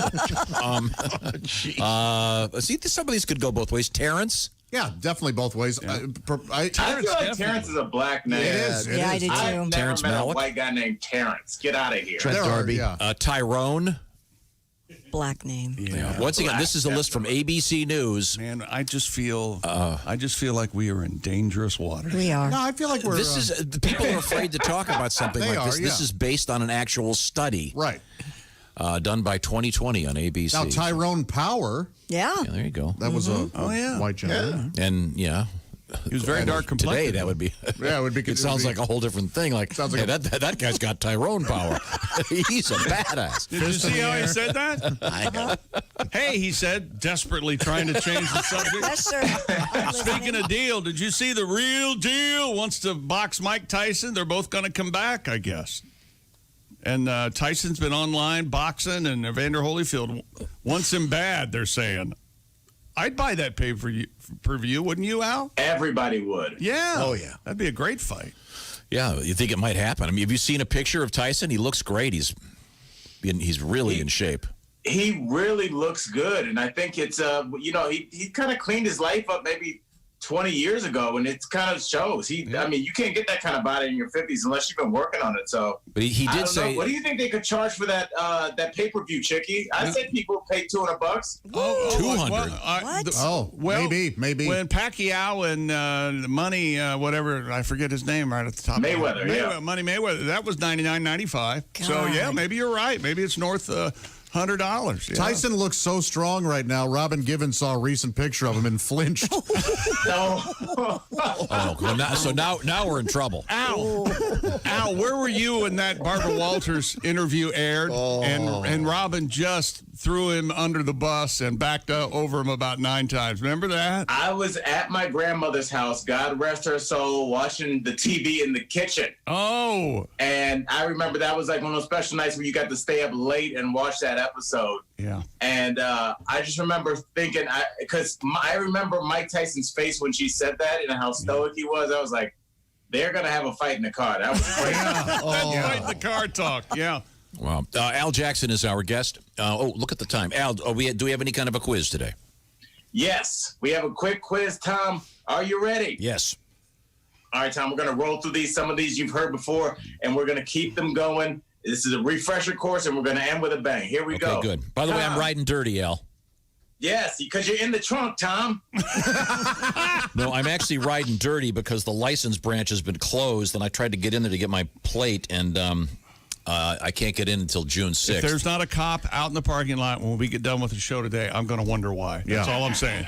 one. See, some of these could go both ways. Terrence. Yeah, definitely both ways. I feel like Terrence is a black name. It is. It Yeah, I is. do too. I've never Terrence met Malick? a white guy named Terrence. Get out of here. Trent There are, Darby. yeah. Tyrone. Black name. Yeah. Once again, this is a list from ABC News. Man, I just feel like we are in dangerous waters. We are. No, I feel like we're. This is people are afraid to talk about something They like this. are, This yeah. is based on an actual study right. done by 2020 on ABC. Now, Tyrone Power, Yeah. Yeah, there you go. that was a white gentleman. And yeah. He was very dark complected. Today, that would be. Yeah, it would be. It sounds like a whole different thing. Like, Sounds like hey, that guy's got Tyrone power. He's a badass. Did you see how he said that? Hey, he said, desperately trying to change the subject. Yes, sir. Speaking of deal, did you see the real deal wants to box Mike Tyson? They're both going to come back, I guess. And Tyson's been online boxing, and Evander Holyfield wants him bad, they're saying. I'd buy that pay-per-view, wouldn't you, Al? Everybody would. Yeah. Oh, yeah. That'd be a great fight. Yeah, you think it might happen? I mean, have you seen a picture of Tyson? He looks great. He's really in shape. He really looks good, and I think it's he kind of cleaned his life up maybe 20 years ago, and it kind of shows. I mean, you can't get that kind of body in your 50s unless you've been working on it. So, but he I did don't say, know. What do you think they could charge for that pay-per-view, Chicky? I said people pay $200. Maybe. When Pacquiao and Money, whatever, I forget his name right at the top. Mayweather, yeah. Money Mayweather. That was $99.95. So yeah, maybe you're right. Maybe it's north $100. Yeah. Tyson looks so strong right now. Robin Givens saw a recent picture of him and flinched. well, now we're in trouble. Al, where were you when that Barbara Walters interview aired? And Robin just threw him under the bus and backed over him about 9 times. Remember that? I was at my grandmother's house, God rest her soul, watching the TV in the kitchen. Oh. And I remember that was like one of those special nights where you got to stay up late and watch that episode. Yeah. And I just remember thinking, because I remember Mike Tyson's face when she said that and how stoic he was. I was like, they're going to have a fight in the car. That was great. Fight in the car talk. Yeah. Wow. Al Jackson is our guest. Look at the time. Al, do we have any kind of a quiz today? Yes. We have a quick quiz. Tom, are you ready? Yes. All right, Tom, we're going to roll through some of these you've heard before, and we're going to keep them going. This is a refresher course, and we're going to end with a bang. Here we go. Okay, good. By the way, I'm riding dirty, Al. Yes, because you're in the trunk, Tom. No, I'm actually riding dirty because the license branch has been closed, and I tried to get in there to get my plate, and I can't get in until June 6th. If there's not a cop out in the parking lot when we get done with the show today, I'm going to wonder why. That's all I'm saying.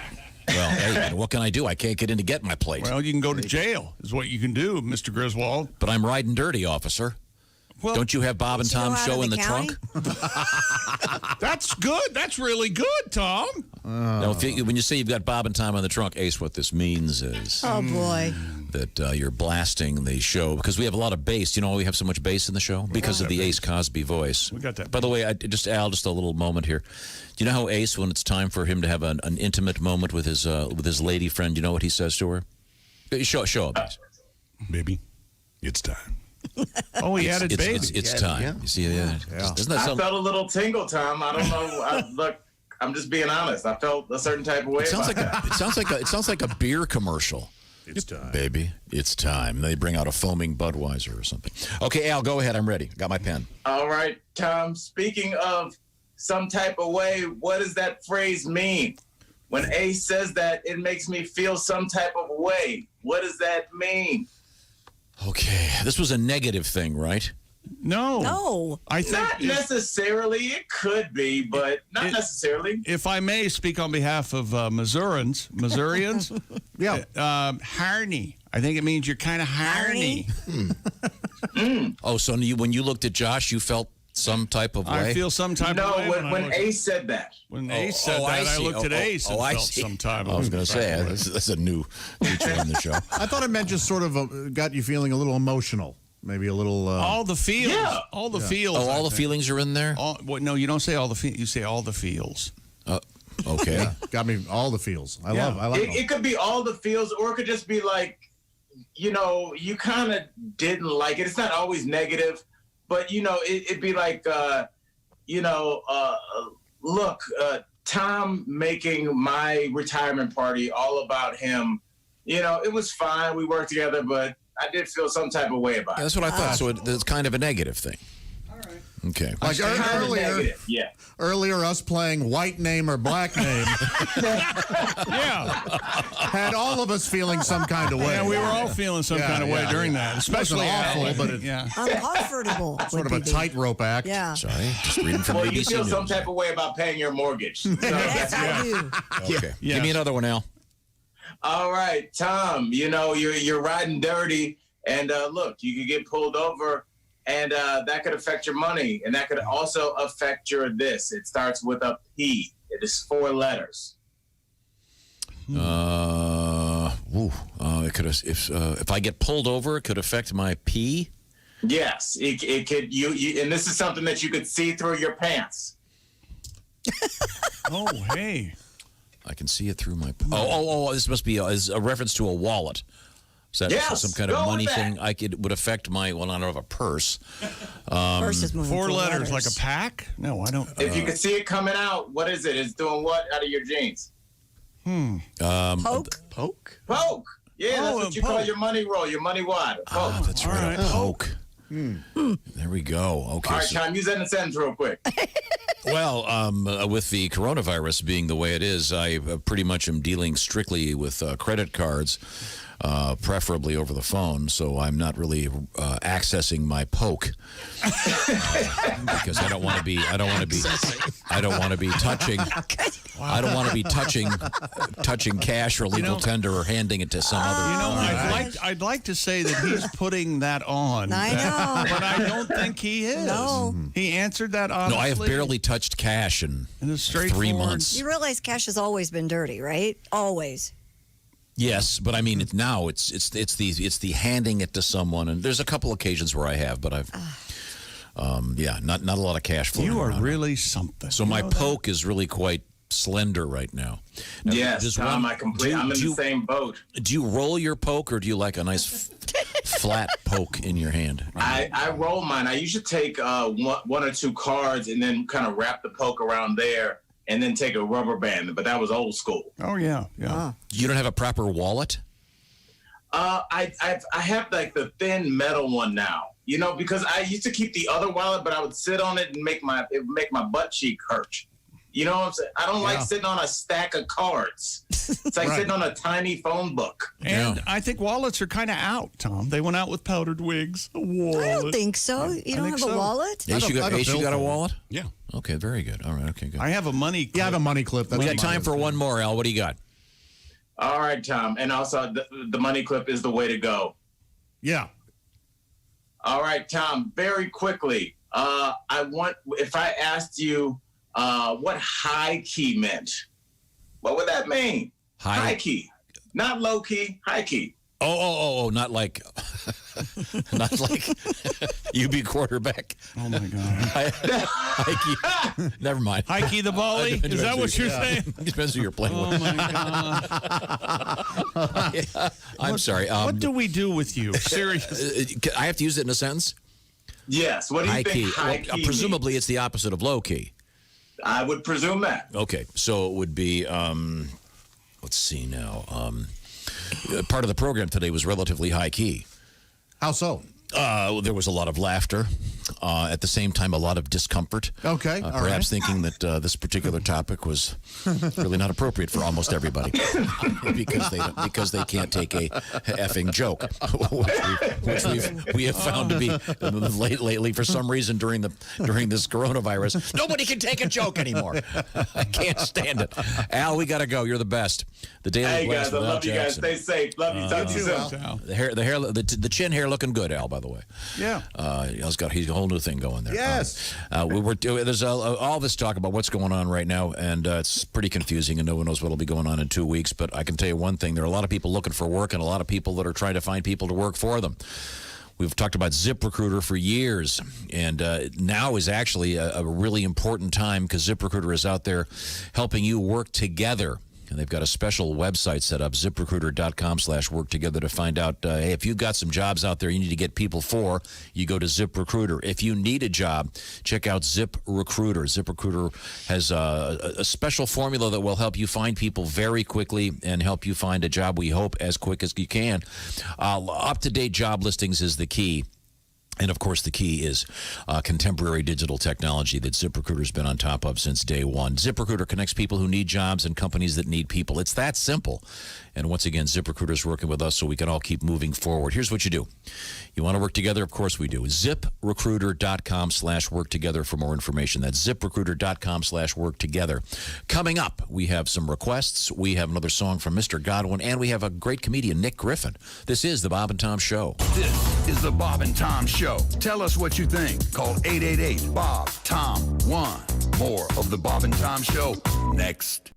Well, hey, what can I do? I can't get in to get my plate. Well, you can go to jail is what you can do, Mr. Griswold. But I'm riding dirty, officer. Well, don't you have Bob and Tom show in the trunk? That's good. That's really good, Tom. Now, when you say you've got Bob and Tom on the trunk, Ace, what this means is oh boy, that you're blasting the show because we have a lot of bass. You know why we have so much bass in the show? Because of the Ace Cosby voice. We got that. By the way, just a little moment here. Do you know how Ace, when it's time for him to have an intimate moment with his lady friend, you know what he says to her? Show up, Ace. Baby, it's time. Oh, he added baby. It's time. Yeah. You see, isn't that I felt a little tingle, Tom. I don't know. Look, I'm just being honest. I felt a certain type of way. It sounds like a beer commercial. It's time, baby. It's time. They bring out a foaming Budweiser or something. Okay, Al, go ahead. I'm ready. Got my pen. All right, Tom. Speaking of some type of way, what does that phrase mean? When Ace says that, it makes me feel some type of way. What does that mean? Okay, this was a negative thing, right? No. I think not necessarily. It could be, but not necessarily. If I may speak on behalf of Missourians, yeah, harny. I think it means you're kind of harny. Oh, so when you looked at Josh, you felt some type of way? I feel some type of way. No, when Ace said that. When Ace said that, I looked at Ace and felt some type of way. I was going to say, that's a new feature on the show. I thought it meant just sort of got you feeling a little emotional. Maybe a little... all the feels. Yeah. All the feels. Oh, all the feelings are in there? No, you don't say all the feels. You say all the feels. Okay. Yeah, got me all the feels. I like it. It could be all the feels, or it could just be like, you kind of didn't like it. It's not always negative, but, it'd be like, look, Tom making my retirement party all about him. It was fine. We worked together, but I did feel some type of way about it. That's what I thought. So it's kind of a negative thing. All right. Okay. Like earlier, us playing white name or black name. Had all of us feeling some kind of way. Yeah, we were all feeling some kind of way during that. Especially awful, but uncomfortable. Sort of a tightrope act. Yeah. Sorry, just reading from ABC you feel News. some type of way about paying your mortgage. Yes, I do. Okay. Give me another one, Al. All right, Tom, you're riding dirty, and look, you could get pulled over, and that could affect your money, and that could also affect your this. It starts with a P. It is 4 letters. It could if I get pulled over, it could affect my P. Yes, it could. You, and this is something that you could see through your pants. Oh, hey. I can see it through my... Oh, this must be a reference to a wallet. Is that some kind of money thing? It would affect my... Well, I don't have a purse. Purse is 4 letters, like a pack? No, I don't... If you could see it coming out, what is it? It's doing what out of your jeans? Poke? Poke? Poke. Yeah, that's Oh, what you poke. call your money roll, your money wad. Poke. Oh, that's right. A poke. There we go. Okay. All right, Tom, use that in a sentence real quick. Well, with the coronavirus being the way it is, I pretty much am dealing strictly with credit cards, preferably over the phone. So I'm not really accessing my poke because I don't want to be touching. I don't want to be touching cash or legal tender or handing it to some other. You know, I'd like to say that he's putting that on. I know. But I don't think he is. No. He answered that honestly. No, I have barely touched cash in a 3 months. You realize cash has always been dirty, right? Always. Yes, but I mean, it's the handing it to someone, and there's a couple occasions where I have, but I've, not a lot of cash flow. You are really something. So my poke is really quite slender right now. Yes, Tom, I'm in the same boat. Do you roll your poke, or do you like a nice flat poke in your hand? I roll mine. I usually take one or two cards and then kind of wrap the poke around there, and then take a rubber band. But that was old school. Oh yeah. You don't have a proper wallet? I have like the thin metal one now. You know, because I used to keep the other wallet, but I would sit on it and it would make my butt cheek hurt. You know what I'm saying? I don't like sitting on a stack of cards. It's like sitting on a tiny phone book. And I think wallets are kind of out, Tom. They went out with powdered wigs. A wallet. I don't think so. You don't have a wallet? Ace, you got a wallet? Yeah. Okay, very good. All right, okay, good. I have a money clip. Yeah, I have a money clip. We got time for one more, Al. What do you got? All right, Tom. And also, the money clip is the way to go. Yeah. All right, Tom, very quickly. If I asked you what high key meant, what would that mean? High key. Not low key, high key. Oh, not like you be quarterback. Oh my God. High key. Never mind. High key the volley? Is that what you're saying? Depends who you're playing with. Oh my God. I'm sorry. What do we do with you? Seriously. I have to use it in a sentence? Yes. What do you think high key presumably means? It's the opposite of low key. I would presume that. Okay, so it would be, let's see now. Part of the program today was relatively high key. How so? There was a lot of laughter. At the same time, a lot of discomfort. Okay, all perhaps thinking that this particular topic was really not appropriate for almost everybody because they can't take a effing joke, which we have found to be lately for some reason during this coronavirus. Nobody can take a joke anymore. I can't stand it. Al, we got to go. You're the best. The Daily Hey Blast guys, I with Al love you guys. Jackson. Stay safe. Love you. Talk to you soon. The chin hair looking good, Al. By the way. Yeah. He's got a whole new thing going there. Yes. There's all this talk about what's going on right now, and it's pretty confusing, and no one knows what will be going on in 2 weeks. But I can tell you one thing: there are a lot of people looking for work, and a lot of people that are trying to find people to work for them. We've talked about ZipRecruiter for years, and now is actually a really important time because ZipRecruiter is out there helping you work together. And they've got a special website set up, ZipRecruiter.com/work together to find out, hey, if you've got some jobs out there you need to get people for, you go to ZipRecruiter. If you need a job, check out ZipRecruiter. ZipRecruiter has a special formula that will help you find people very quickly and help you find a job, we hope, as quick as you can. Up-to-date job listings is the key. And, of course, the key is contemporary digital technology that ZipRecruiter's been on top of since day one. ZipRecruiter connects people who need jobs and companies that need people. It's that simple. And once again, ZipRecruiter's working with us so we can all keep moving forward. Here's what you do. You want to work together? Of course we do. ZipRecruiter.com/work together for more information. That's ZipRecruiter.com/work together. Coming up, we have some requests. We have another song from Mr. Godwin, and we have a great comedian, Nick Griffin. This is the Bob and Tom Show. This is the Bob and Tom Show. Tell us what you think. Call 888-BOB-TOM-1. More of the Bob and Tom Show next.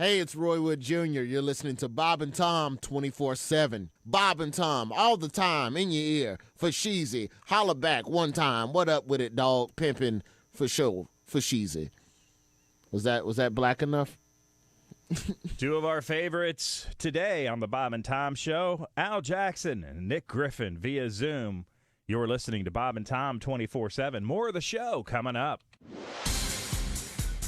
Hey, it's Roy Wood Jr. You're listening to Bob and Tom 24/7. Bob and Tom all the time in your ear. For Sheezy, holla back one time. What up with it, dog? Pimping for sure. For Sheezy. Was that black enough? Two of our favorites today on the Bob and Tom Show, Al Jackson and Nick Griffin via Zoom. You're listening to Bob and Tom 24/7. More of the show coming up.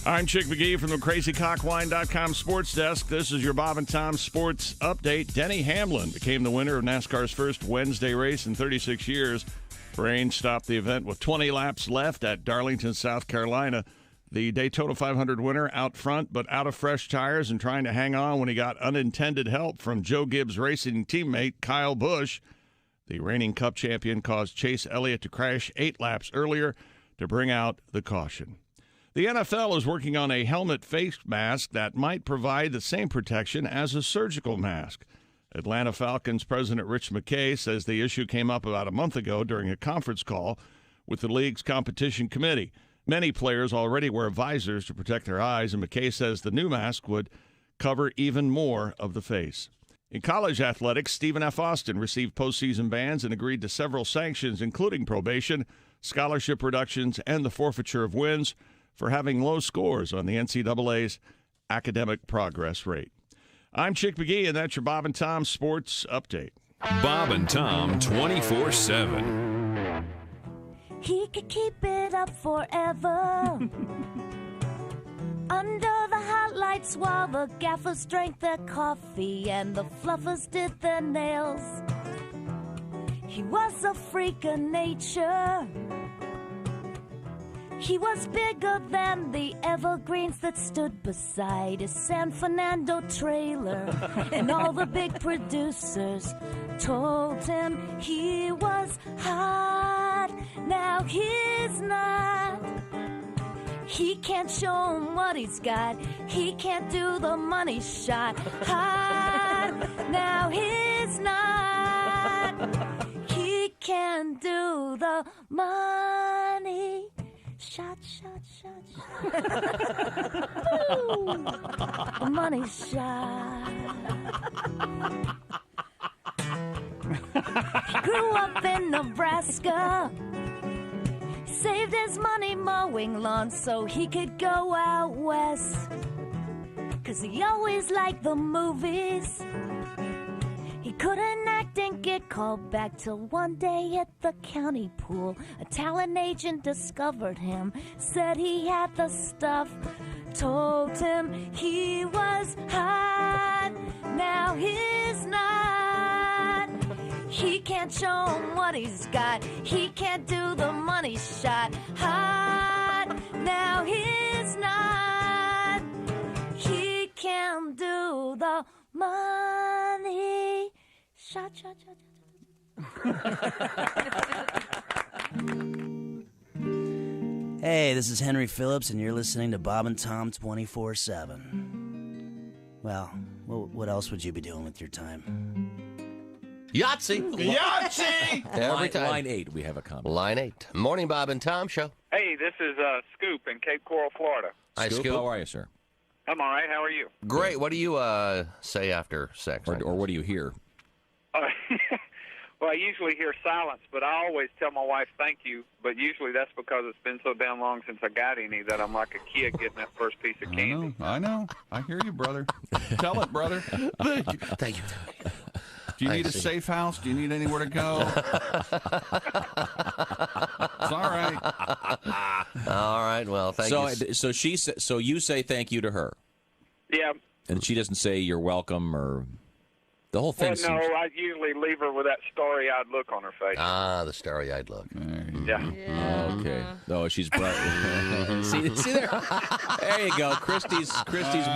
I'm Chick McGee from the CrazyCockWine.com Sports Desk. This is your Bob and Tom Sports Update. Denny Hamlin became the winner of NASCAR's first Wednesday race in 36 years. Rain stopped the event with 20 laps left at Darlington, South Carolina. The Daytona 500 winner out front, but out of fresh tires and trying to hang on when he got unintended help from Joe Gibbs' racing teammate Kyle Busch. The reigning Cup champion caused Chase Elliott to crash 8 laps earlier to bring out the caution. The NFL is working on a helmet face mask that might provide the same protection as a surgical mask. Atlanta Falcons President Rich McKay says the issue came up about a month ago during a conference call with the league's competition committee. Many players already wear visors to protect their eyes, and McKay says the new mask would cover even more of the face. In college athletics, Stephen F. Austin received postseason bans and agreed to several sanctions, including probation, scholarship reductions, and the forfeiture of wins for having low scores on the NCAA's academic progress rate. I'm Chick McGee, and that's your Bob and Tom Sports Update. Bob and Tom 24/7. He could keep it up forever. Under the hot lights while the gaffers drank their coffee and the fluffers did their nails. He was a freak of nature. He was bigger than the evergreens that stood beside his San Fernando trailer. And all the big producers told him he was hot. Now he's not. He can't show him what he's got. He can't do the money shot. Hot. Now he's not. He can do the money shot, shot, shot, shot. Ooh, the money shot. He grew up in Nebraska. Saved his money mowing lawns so he could go out west. 'Cause he always liked the movies. He couldn't act and get called back till one day at the county pool. A talent agent discovered him, said he had the stuff, told him he was hot. Now he's not. He can't show him what he's got. He can't do the money shot. Hot. Now he's not. He can do the money shot, shot, shot, Hey, this is Henry Phillips, and you're listening to Bob and Tom 24/7. Well, what else would you be doing with your time? Yahtzee. Yahtzee! Every time. Line 8, we have a comment. Line 8. Morning, Bob and Tom Show. Hey, this is Scoop in Cape Coral, Florida. Hi, Scoop. How are you, sir? I'm all right. How are you? Great. What do you say after sex? Or what do you hear? Well, I usually hear silence, but I always tell my wife thank you. But usually that's because it's been so damn long since I got any that I'm like a kid getting that first piece of candy. I know. I hear you, brother. Tell it, brother. Thank you. Thank you. Do you need a safe house? Do you need anywhere to go? It's all right. All right. Well, thank you. So you say thank you to her. Yeah. And she doesn't say you're welcome or the whole thing. Well, no, I usually leave her with that starry-eyed look on her face. Ah, the starry-eyed look. Yeah. Okay. Oh, she's bright. see there? There you go. Christy's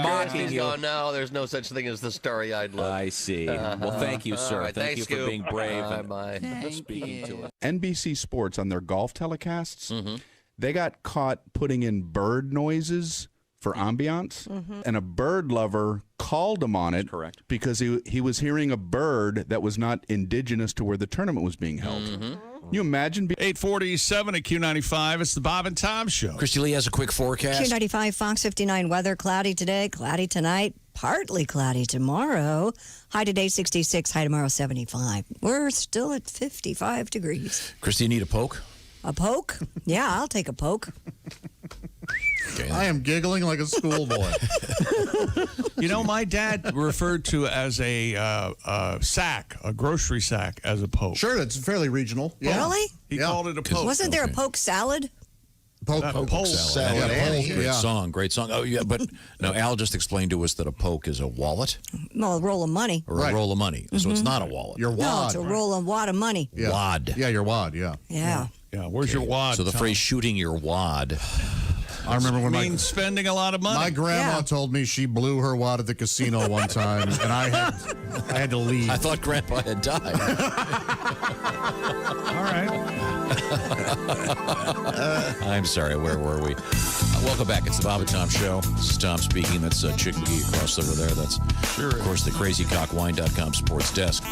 mocking you. Oh, no, there's no such thing as the starry-eyed look. I see. Well, thank you, sir. Right, thank you for being brave and bye. speaking to us. NBC Sports on their golf telecasts, they got caught putting in bird noises for ambiance, and a bird lover called him on it. Correct. Because he was hearing a bird that was not indigenous to where the tournament was being held. Can you imagine? 847 at Q95. It's the Bob and Tom Show. Christy Lee has a quick forecast. Q95, Fox 59 weather. Cloudy today, cloudy tonight. partly cloudy tomorrow. High today 66, high tomorrow 75. We're still at 55 degrees. Christy, you need a poke? A poke? Yeah, I'll take a poke. Okay. I am giggling like a schoolboy. You know, my dad referred to as a sack, a grocery sack, as a poke. Sure, it's fairly regional. Yeah. Really? He called it a poke. Wasn't there a poke salad? Poke salad. Yeah, Great song, great song. Oh, yeah, but no, Al just explained to us that a poke is a wallet Well, a roll of money. or a roll of money. So it's not a wallet. Your No, wad. it's a roll of wad of money. Yeah. Wad. Yeah, your wad, yeah. Yeah. Yeah, where's your wad? So the Tom? phrase shooting your wad. I remember when means spending a lot of money. my grandma told me she blew her wad at the casino one time, and I had to leave. I thought Grandpa had died. All right. I'm sorry, where were we? Welcome back. It's the Bob and Tom Show. This is Tom speaking. That's Chick McGee across over there. That's, of course, the crazycockwine.com sports desk.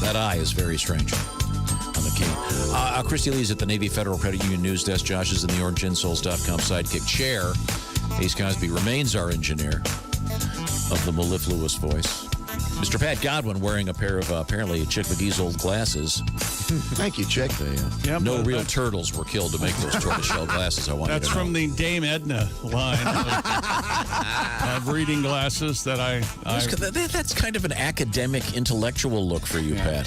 That eye is very strange on the key. Christy Lee's at the Navy Federal Credit Union News Desk. Josh is in the OrangeInsoles.com sidekick chair. Ace Cosby remains our engineer of the mellifluous voice. Mr. Pat Godwin wearing a pair of apparently Chick McGee's old glasses. Thank you, Chick. No real turtles were killed to make those tortoiseshell glasses. I want That's you to know. from the Dame Edna line of reading glasses that I That's kind of an academic, intellectual look for you, Pat.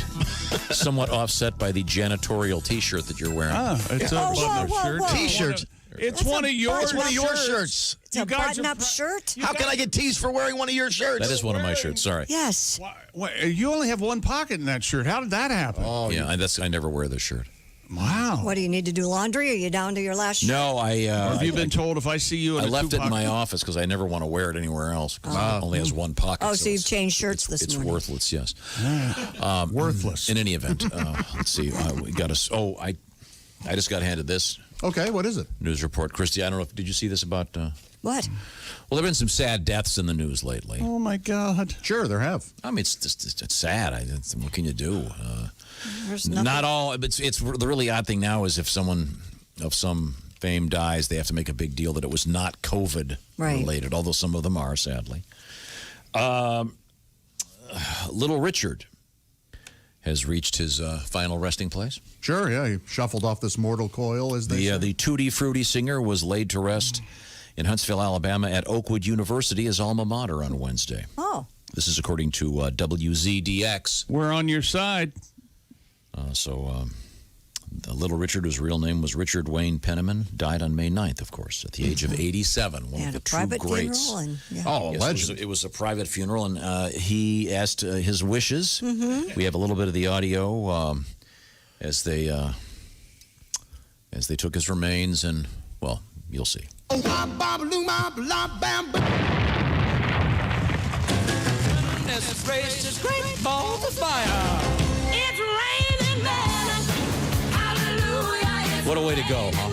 Somewhat offset by the janitorial T-shirt that you're wearing. It's a button-up shirt. T-shirt. It's one of yours. It's one of your shirts. It's a button-up shirt. How can I get teased for wearing one of your shirts? That is one of my shirts. Sorry. Yes. You only have one pocket in that shirt. How did that happen? Oh, yeah. I never wear this shirt. Wow. What, do you need to do laundry? Are you down to your last shirt? No, Or have you been told if I see you in I a left it in two-pocket- my office because I never want to wear it anywhere else because it only has one pocket. Oh, so you've changed shirts this It's morning. worthless, yes. Worthless. In any event, let's see. We got a. I just got handed this Okay, what is it? news report. Christy, I don't know. Did you see this about? What? Well, there have been some sad deaths in the news lately. Oh my God. Sure, there have. I mean, it's just it's sad. What can you do? There's nothing. Not all. It's the really odd thing now is if someone of some fame dies, they have to make a big deal that it was not COVID related. Although some of them are, sadly. Little Richard has reached his final resting place. Sure, yeah. He shuffled off this mortal coil, as they say. The Tutti Frutti singer was laid to rest in Huntsville, Alabama at Oakwood University, his alma mater, on Wednesday. Oh. This is according to WZDX. We're on your side. Little Richard, whose real name was Richard Wayne Penniman, died on May 9th, of course, at the age of 87. One of the true private greats. funeral. And, yeah. Oh, Yes, legend. it was a private funeral, and he asked his wishes. Mm-hmm. We have a little bit of the audio as they took his remains, and, well, you'll see. This gracious great balls of fire. It's raining men. Hallelujah. What a way to go, huh?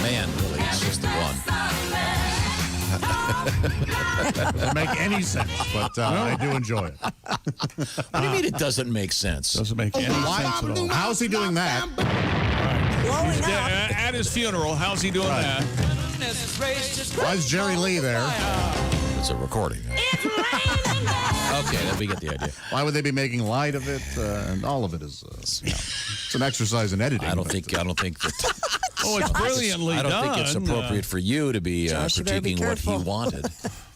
Man, really, it's just the one. Doesn't make any sense, but I do enjoy it. What do you mean it doesn't make sense? Doesn't make any sense at all. How's he doing that? Blowing up. At his funeral, how's he doing that? Why is Jerry Lee there? It's a recording. Okay, then we get the idea. Why would they be making light of it? And all of it is it's an exercise in editing. I don't think that. Oh, it's brilliantly I don't done. think it's appropriate for you to be Josh, you better be critiquing what he careful. wanted.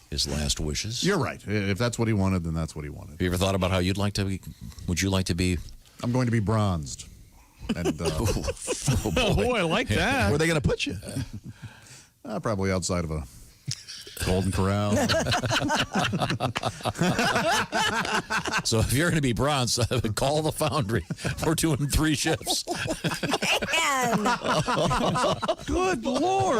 His last wishes. You're right. If that's what he wanted, then that's what he wanted. Have you ever thought about how you'd like to be? Would you like to be? I'm going to be bronzed. And Oh boy, I like that. Where are they going to put you? probably outside of a Golden Corral. So if you're going to be bronze, call the foundry. We're doing 3 shifts. Man. Good Lord.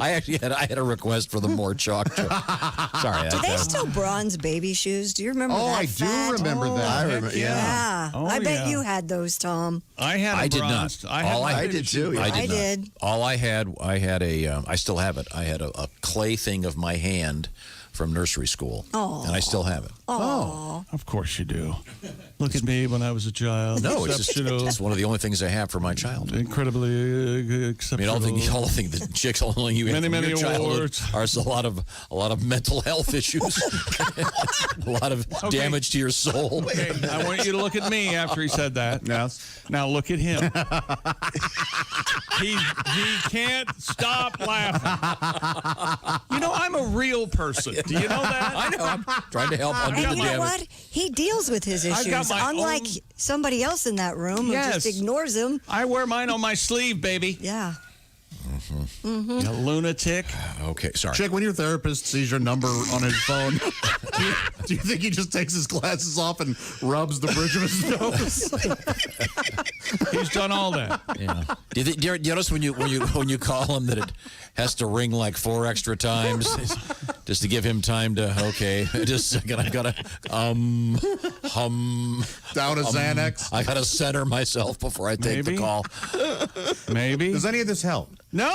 I had a request for the more chalk. Sorry. Do they still bronze baby shoes? Do you remember Oh, that? I do remember that. I remember. Yeah. Oh, I bet yeah. you had those, Tom. I had. I a did not. bronzed. I had All my I baby did shoe. too, yeah. I not. did. All I had a. I still have it. I had a clay thing of my hand from nursery school. Aw. And I still have it. Oh. Of course you do. Look at me when I was a child. No, it's Exceptional. just one of the only things I have for my child. Incredibly I mean, exceptional. all the things the chicks only you Many, have from many your childhood awards. are a lot of mental health issues, a lot of damage to your soul. Okay, I want you to look at me after he said that. Yes. Now look at him. he can't stop laughing. You know, I'm a real person. Do you know that? I know. I'm trying to help undo the And you know damage. what? He deals with his I've got issues, my unlike own- somebody else in that room who Yes. just ignores him. I wear mine on my sleeve, baby. Yeah. You lunatic. Okay, sorry. Chick, when your therapist sees your number on his phone, do you think he just takes his glasses off and rubs the bridge of his nose? He's done all that. Yeah. Do you notice when you call him that it has to ring like 4 extra times just to give him time to just a second, I gotta hum Down a Xanax. I gotta center myself before I take the Maybe. call. Maybe. Does any of this help? No.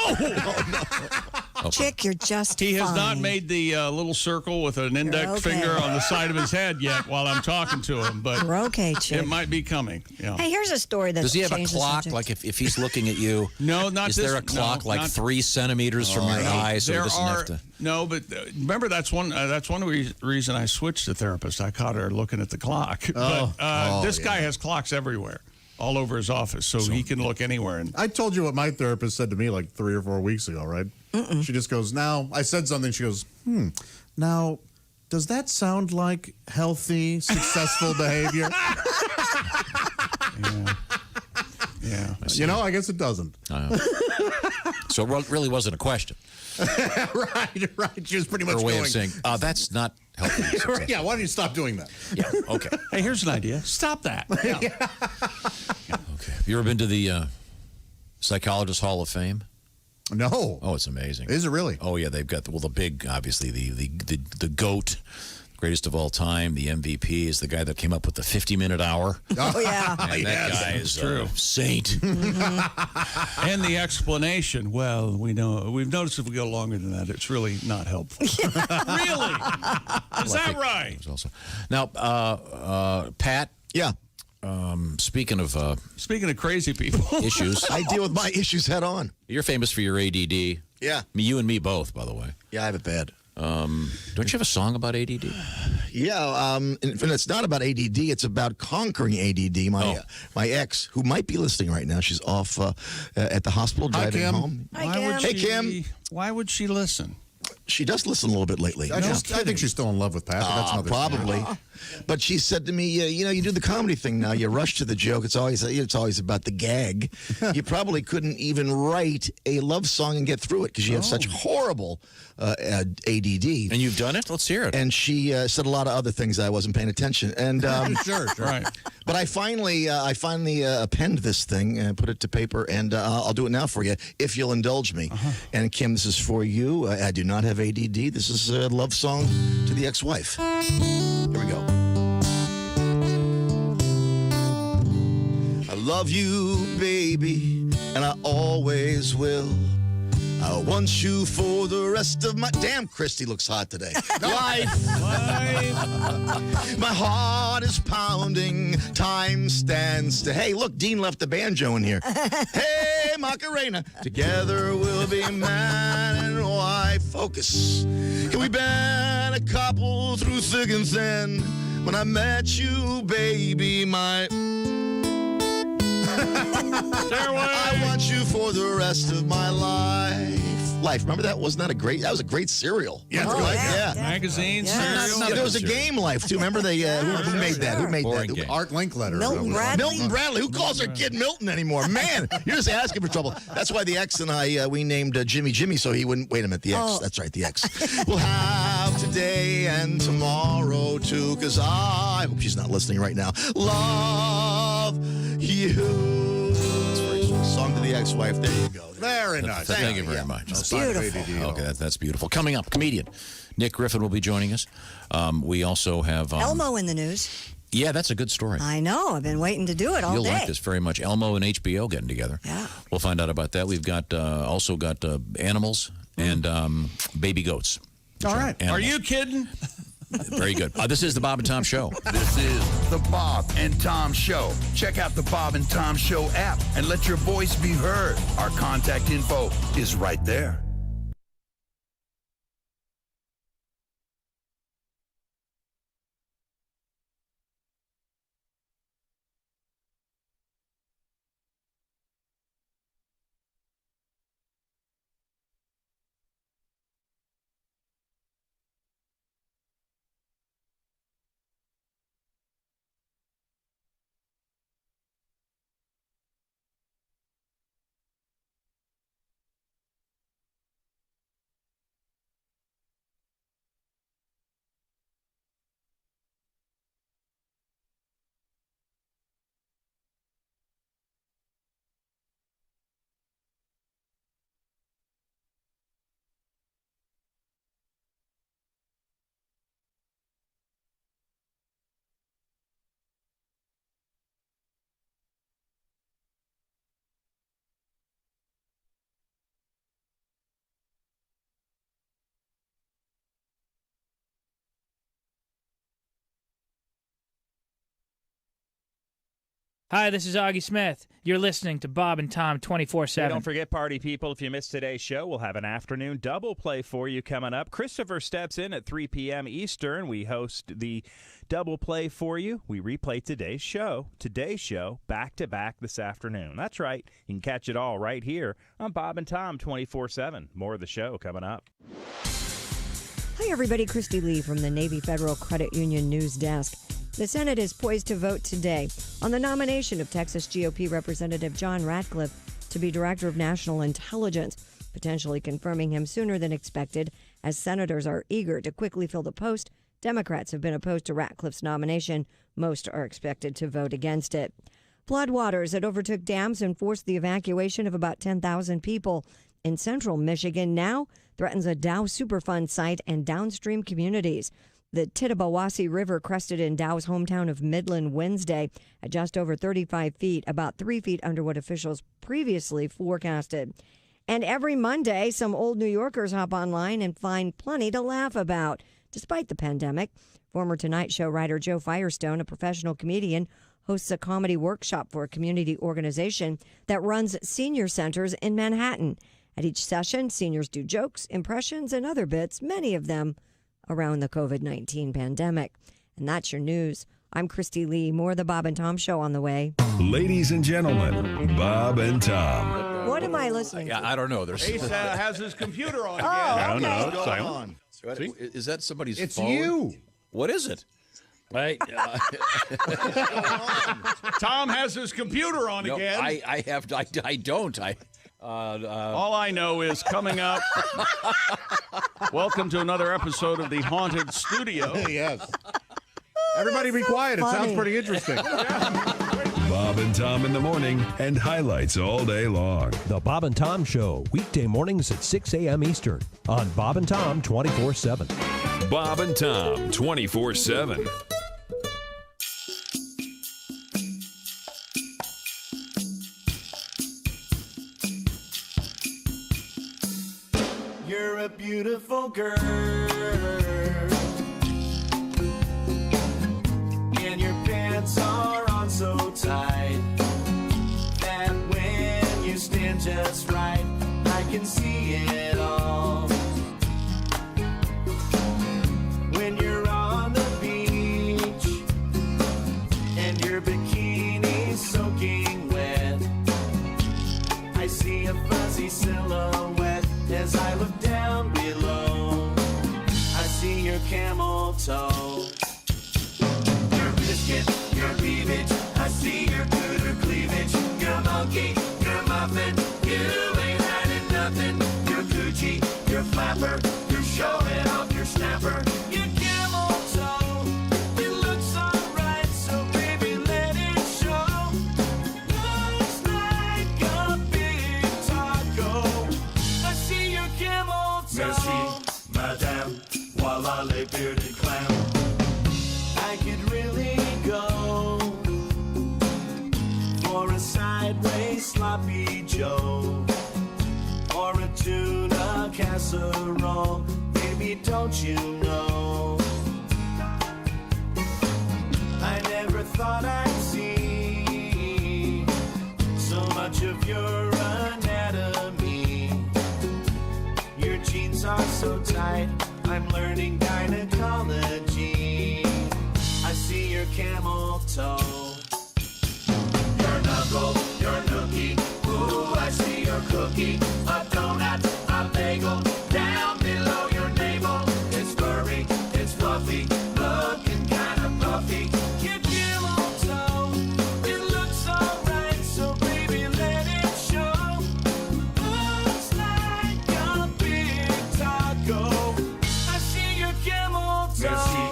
Chick, you're just He has not fine. made the little circle with an index okay. finger on the side of his head yet while I'm talking to him, but You're okay, Chick. it might be coming. Yeah. Hey, here's a story that's Does he have a changed the clock? subject. Like if he's looking at you, No, not is this. there a clock no, like not- 3 centimeters from your eye, so he there doesn't are have to? no, but remember that's one reason I switched to therapist. I caught her looking at the clock. But this guy has clocks everywhere, all over his office, so he can look anywhere. And I told you what my therapist said to me like 3 or 4 weeks ago, right? She just goes, now, I said something. She goes, now, does that sound like healthy, successful behavior? yeah. You know, I guess it doesn't. So it really wasn't a question. right. She was pretty much Her way going, of saying, that's not healthy. yeah, why don't you stop doing that? Yeah, okay. Hey, here's an idea. Stop that. Yeah. Okay. Have you ever been to the Psychologist Hall of Fame? No. Oh, it's amazing. Is it really? Oh, yeah. They've got the big, obviously, the GOAT, greatest of all time, the MVP, is the guy that came up with the 50-minute hour. Oh, yeah. And that guy is a saint. And the explanation, well, we've noticed if we go longer than that, it's really not helpful. Really? Is that right? Also. Now, Pat. Yeah. Speaking of crazy people issues, I deal with my issues head on. You're famous for your ADD. Yeah. You and me both, by the way. Yeah, I have it bad. Don't you have a song about ADD? Yeah, and it's not about ADD. It's about conquering ADD. My ex, who might be listening right now, she's off at the hospital driving home. Hey, Kim. Why would she listen? She does listen a little bit lately. I think she's still in love with Pat. But that's another probably. But she said to me, you do the comedy thing now. You rush to the joke. It's always about the gag. You probably couldn't even write a love song and get through it because you have such horrible ADD. And you've done it? Let's hear it. And she said a lot of other things I wasn't paying attention. And sure. Right. But I finally penned this thing and put it to paper, and I'll do it now for you if you'll indulge me. And Kim, this is for you. I do not have ADD. This is a love song to the ex-wife. Here we go. I love you, baby, and I always will. I want you for the rest of my... Damn, Christy looks hot today. Life. My heart is pounding. Time stands still. Hey, look, Dean left the banjo in here. Hey, Macarena. Together we'll be man and wife. Focus. Can we been a couple through thick and thin? When I met you, baby, my... I want you for the rest of my life. Remember that? Wasn't that that was a great cereal? Yeah, it's Remember good. that? Yeah. Magazine, cereal. There was a game Life too. Remember they who made that? Who made Boring that? game. Art Linkletter. Milton Bradley. Milton Bradley. Who calls their kid Milton anymore? Man, you're just asking for trouble. That's why the ex and I we named Jimmy so he wouldn't. Wait a minute, the ex. Oh. That's right, the ex. We'll have today and tomorrow too, because I hope she's not listening right now. Love you. Song to the ex-wife. There you go. Very nice. Thank you very much. Beautiful. Okay, that's beautiful. Coming up, comedian Nick Griffin will be joining us. We also have Elmo in the news. Yeah, that's a good story. I know. I've been waiting to do it all You'll day. like this very much. Elmo and HBO getting together. Yeah. We'll find out about that. We've got also got animals and baby goats. All right. Animals. Are you kidding? Very good. This is the Bob and Tom Show. This is the Bob and Tom Show. Check out the Bob and Tom Show app and let your voice be heard. Our contact info is right there. Hi, this is Augie Smith. You're listening to Bob and Tom 24/7. Don't forget, party people, if you missed today's show, we'll have an afternoon double play for you coming up. Christopher steps in at 3 p.m. Eastern. We host the double play for you. We replay today's show back-to-back this afternoon. That's right. You can catch it all right here on Bob and Tom 24/7. More of the show coming up. Hi, everybody. Christy Lee from the Navy Federal Credit Union News Desk. The Senate is poised to vote today on the nomination of Texas GOP Representative John Ratcliffe to be Director of National Intelligence, potentially confirming him sooner than expected. As senators are eager to quickly fill the post, Democrats have been opposed to Ratcliffe's nomination. Most are expected to vote against it. Floodwaters that overtook dams and forced the evacuation of about 10,000 people in central Michigan now threatens a Dow Superfund site and downstream communities. The Tittabawassee River crested in Dow's hometown of Midland Wednesday at just over 35 feet, about 3 feet under what officials previously forecasted. And every Monday, some old New Yorkers hop online and find plenty to laugh about. Despite the pandemic, former Tonight Show writer Joe Firestone, a professional comedian, hosts a comedy workshop for a community organization that runs senior centers in Manhattan. At each session, seniors do jokes, impressions, and other bits, many of them around the COVID-19 pandemic. And that's your news. I'm Christy Lee. More of the Bob and Tom Show on the way. Ladies and gentlemen, Bob and Tom. What am I listening to? I don't know. There's Ace has his computer on again. Oh, okay. No, What's silent. Is that somebody's It's phone? you. What is it? Tom has his computer on No, again. I don't. All I know is coming up. Welcome to another episode of the Haunted Studio. Yes. Everybody be quiet. funny. It sounds pretty interesting. Bob and Tom in the morning and highlights all day long. The Bob and Tom Show, weekday mornings at 6 a.m. Eastern on Bob and Tom 24/7. Bob and Tom 24/7. You're a beautiful girl, and your pants are on so tight that when you stand just right, I can see it all. When you're on the beach and your bikini's soaking wet, I see a fuzzy silhouette as I look down below. I see your camel toe, your biscuit, your cleavage. I see your cooter cleavage, your monkey, your muffin. You ain't had it nothing. Your coochie, your flapper, you're showing off your snapper. Your camel toe, it looks alright, so baby let it show. Looks like a big taco. I see your camel toe. Merci, madame, voila les bearded clown. I could really go for a sideways sloppy Joe or a tuna casserole. Baby, baby, don't you know? I never thought I'd see so much of your anatomy. Your jeans are so tight, I'm learning gynecology. I see your camel toe, your knuckle, your nookie. Ooh, I see your cookie, a donut, a bagel. Down below your navel, it's furry, it's fluffy, looking kinda puffy. Your camel toe, it looks alright, so baby let it show. Looks like a big taco. I see your camel toe. Merci,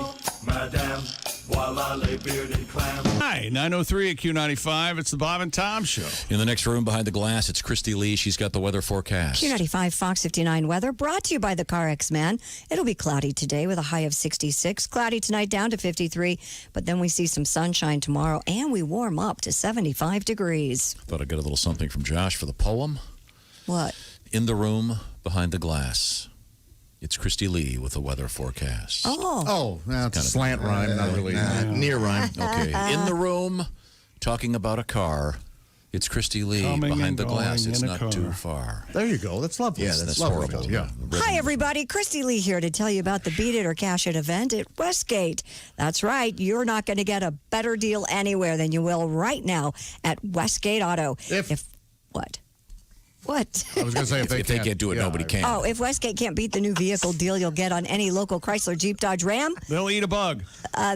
madame. Voila, les bearded clam. Hi, 903 at Q95. It's the Bob and Tom Show. In the next room behind the glass, it's Christy Lee. She's got the weather forecast. Q95 Fox 59 weather brought to you by the CarX Man. It'll be cloudy today with a high of 66. Cloudy tonight down to 53. But then we see some sunshine tomorrow and we warm up to 75 degrees. Thought I'd get a little something from Josh for the poem. What? In the room behind the glass, it's Christy Lee with the weather forecast. Oh, that's a slant rhyme, not really. Near rhyme. Okay. In the room, talking about a car, it's Christy Lee Coming behind and the glass. going It's in a not car. too far. There you go. That's lovely. Yeah, that's lovely. horrible. Yeah. Hi, everybody. Christy Lee here to tell you about the Beat It or Cash It event at Westgate. That's right. You're not going to get a better deal anywhere than you will right now at Westgate Auto. What? What? I was going to say, if they can't do it, nobody can. Oh, if Westgate can't beat the new vehicle deal you'll get on any local Chrysler, Jeep, Dodge, Ram, they'll eat a bug.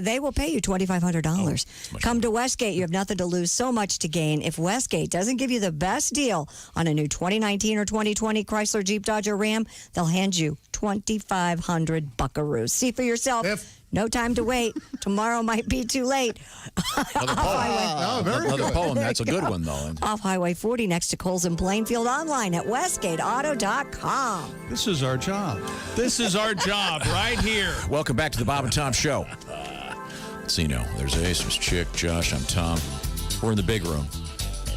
They will pay you $2,500. Come to Westgate. You have nothing to lose, so much to gain. If Westgate doesn't give you the best deal on a new 2019 or 2020 Chrysler, Jeep, Dodge, or Ram, they'll hand you $2,500 buckaroos. See for yourself. No time to wait. Tomorrow might be too late. Another poem. That's a good one, though. Off Highway 40 next to Coles and Plainfield, online at westgateauto.com. This is our job. This is our job right here. Welcome back to the Bob and Tom Show. Let's see now. There's Ace, there's Chick, Josh, I'm Tom. We're in the big room.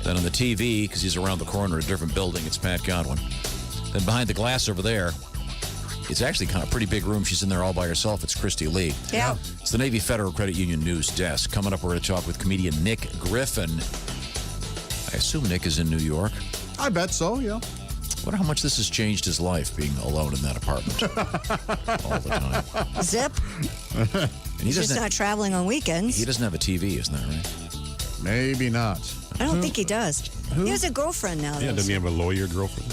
Then on the TV, because he's around the corner, a different building, it's Pat Godwin. Then behind the glass over there, it's actually kind of a pretty big room. She's in there all by herself. It's Christy Lee. Yeah. It's the Navy Federal Credit Union News Desk. Coming up, we're going to talk with comedian Nick Griffin. I assume Nick is in New York. I bet so, yeah. Wonder how much this has changed his life, being alone in that apartment all the time. Zip. And He's just not traveling on weekends. He doesn't have a TV, isn't that right? Maybe not. I don't think he does. He has a girlfriend now. Yeah, though. doesn't he have a lawyer girlfriend?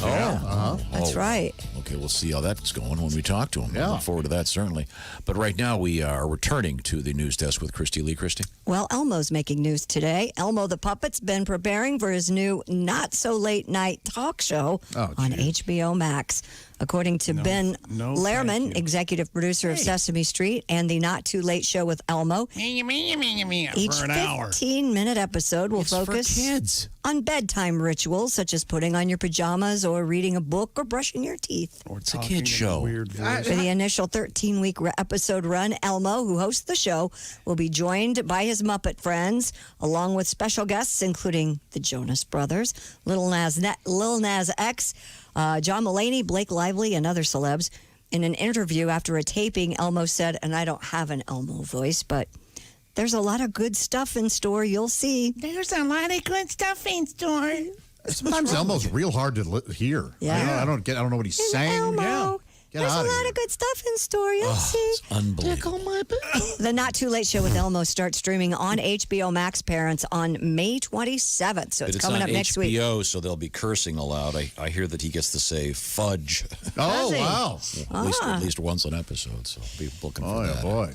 That's right. Okay, we'll see how that's going when we talk to him. Yeah. I look forward to that, certainly. But right now, we are returning to the news desk with Christy Lee. Christy? Well, Elmo's making news today. Elmo the Puppet's been preparing for his new not-so-late-night talk show on HBO Max. According to Ben Lehrman, executive producer of Sesame Street and the Not Too Late Show with Elmo, each for an hour. 15-minute episode will focus for kids. on bedtime rituals such as putting on your pajamas or reading a book or brushing your teeth. It's a kid show. For the initial 13-week episode run, Elmo, who hosts the show, will be joined by his Muppet friends, along with special guests including the Jonas Brothers, Lil Nas X, John Mulaney, Blake Lively, and other celebs. In an interview after a taping, Elmo said, and I don't have an Elmo voice, but there's a lot of good stuff in store. You'll see. There's a lot of good stuff in store. Sometimes Elmo's real hard to hear. Yeah. I don't know what he's saying. Elmo. Get There's a out of lot of good stuff in store. You'll see. It's unbelievable. The Not Too Late Show with Elmo starts streaming on HBO Max, parents, on May 27th. So But it's it's coming on up next week. HBO, so they'll be cursing aloud. I hear that he gets to say fudge. Oh, wow. At least once an episode, so I'll be looking for that. Boy.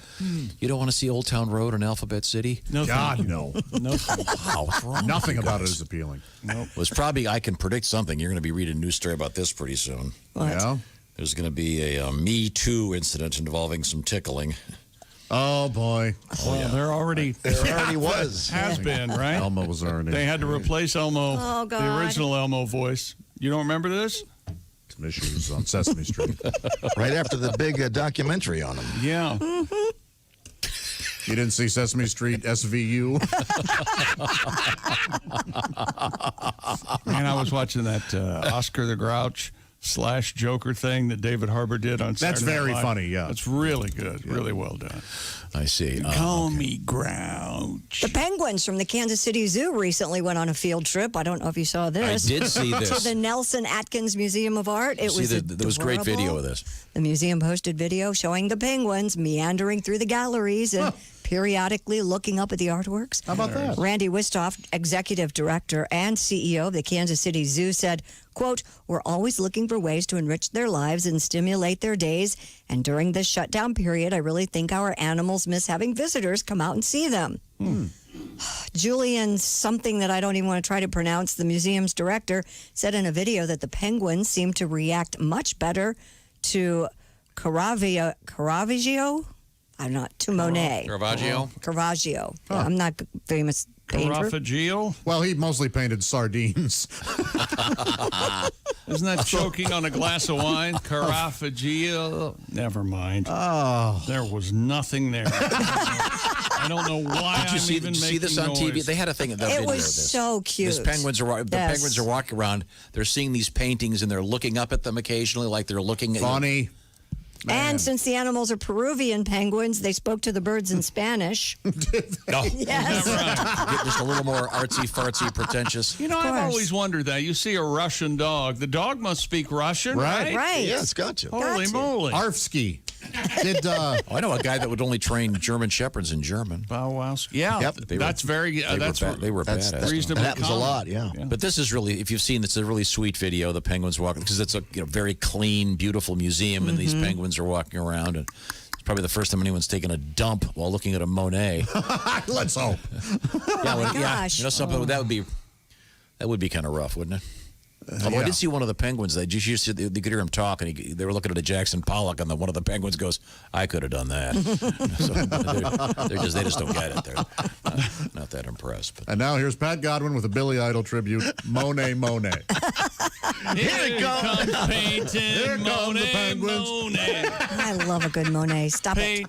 You don't want to see Old Town Road in Alphabet City? No, God, no. Wow, what's wrong? Nothing with you about it guys? is appealing. Nope. Well, it's probably, I can predict something. You're going to be reading a news story about this pretty soon. What? Yeah. There's going to be a Me Too incident involving some tickling. Oh, boy. Well, there already was. has been, right? Elmo was already. They had to replace Elmo, Oh, God. the original Elmo voice. You don't remember this? Some issues on Sesame Street. Right after the big documentary on him. Yeah. You didn't see Sesame Street SVU? Man, I was watching that Oscar the Grouch Joker thing that David Harbour did on Saturday That's very Night Live. funny, yeah. It's really good. Really well done. I see. Call me Grouch. The penguins from the Kansas City Zoo recently went on a field trip. I don't know if you saw this. I did see this. To the Nelson Atkins Museum of Art. It was there was great video of this. The museum posted video showing the penguins meandering through the galleries and periodically looking up at the artworks. How about that? Randy Wistoff, executive director and CEO of the Kansas City Zoo, said, quote, "We're always looking for ways to enrich their lives and stimulate their days. And during this shutdown period, I really think our animals miss having visitors come out and see them." Julian, something that I don't even want to try to pronounce, the museum's director, said in a video that the penguins seem to react much better to Caravaggio? I'm not, to Monet. Caravaggio? Caravaggio. I'm not a famous painter. Caravaggio? Well, he mostly painted sardines. Isn't that choking on a glass of wine? Caravaggio? Never mind. Oh. There was nothing there. I don't know why Did you I'm even see making this on TV? noise. They had a thing. It was so cute. The penguins are walking around. They're seeing these paintings and they're looking up at them occasionally, like they're looking at. Funny. And since the animals are Peruvian penguins, they spoke to the birds in Spanish. No. Yes. Get just a little more artsy fartsy pretentious. You know, I've always wondered that. You see a Russian dog. The dog must speak Russian, right? Right. Yeah, it's got to. Holy moly. Arfsky. Did I know a guy that would only train German shepherds in German. Bow wow. Yeah, Yep. that's very. They were badass. reasonable. That was a lot, yeah. But this is really, if you've seen, it's a really sweet video. The penguins walking because it's a very clean, beautiful museum, and these penguins are walking around, and it's probably the first time anyone's taken a dump while looking at a Monet. Let's hope. gosh. You know something that would be kind of rough, wouldn't it? Although I did see one of the penguins. They could hear him talk, and they were looking at a Jackson Pollock, and one of the penguins goes, "I could have done that." So they just don't get it. They're not that impressed. But. And now here's Pat Godwin with a Billy Idol tribute, Monet. Here it comes painting. Here comes the penguins. Monet. I love a good Monet. Stop it.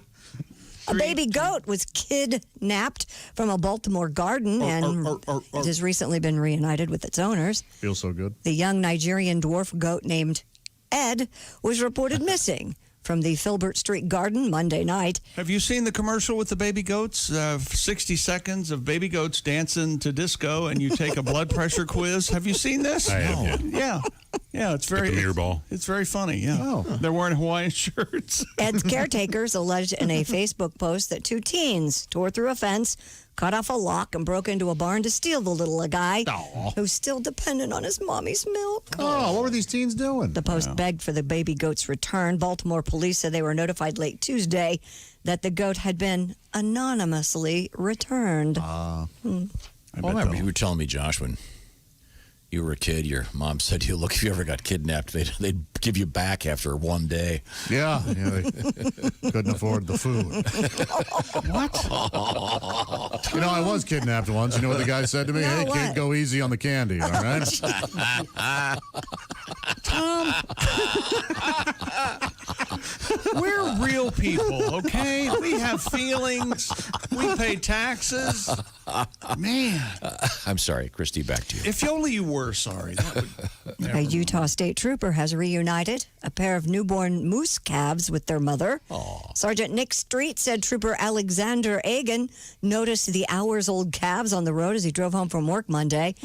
A baby goat was kidnapped from a Baltimore garden and it has recently been reunited with its owners. Feels so good. The young Nigerian dwarf goat named Ed was reported missing from the Filbert Street garden Monday night. Have you seen the commercial with the baby goats? 60 seconds of baby goats dancing to disco, and you take a blood pressure quiz. Have you seen this? I have, Yeah. Yeah, it's very Like a mirror ball. It's very funny. Yeah. Oh. They're wearing Hawaiian shirts. Ed's caretakers alleged in a Facebook post that two teens tore through a fence, cut off a lock, and broke into a barn to steal the little guy who's still dependent on his mommy's milk. Oh, what were these teens doing? The post begged for the baby goat's return. Baltimore police said they were notified late Tuesday that the goat had been anonymously returned. I remember you were telling me, Josh, when you were a kid, your mom said to you, look, if you ever got kidnapped, they'd give you back after one day. Yeah, they couldn't afford the food. What? You know, I was kidnapped once. You know what the guy said to me? No, Hey, what? kid, go easy on the candy, all right? Tom, we're real people, okay? We have feelings. We pay taxes. Man. I'm sorry, Christy, back to you. If only you were sorry. A Utah state trooper has reunited a pair of newborn moose calves with their mother. Sergeant Nick Street said Trooper Alexander Agan noticed the hours-old calves on the road as he drove home from work Monday.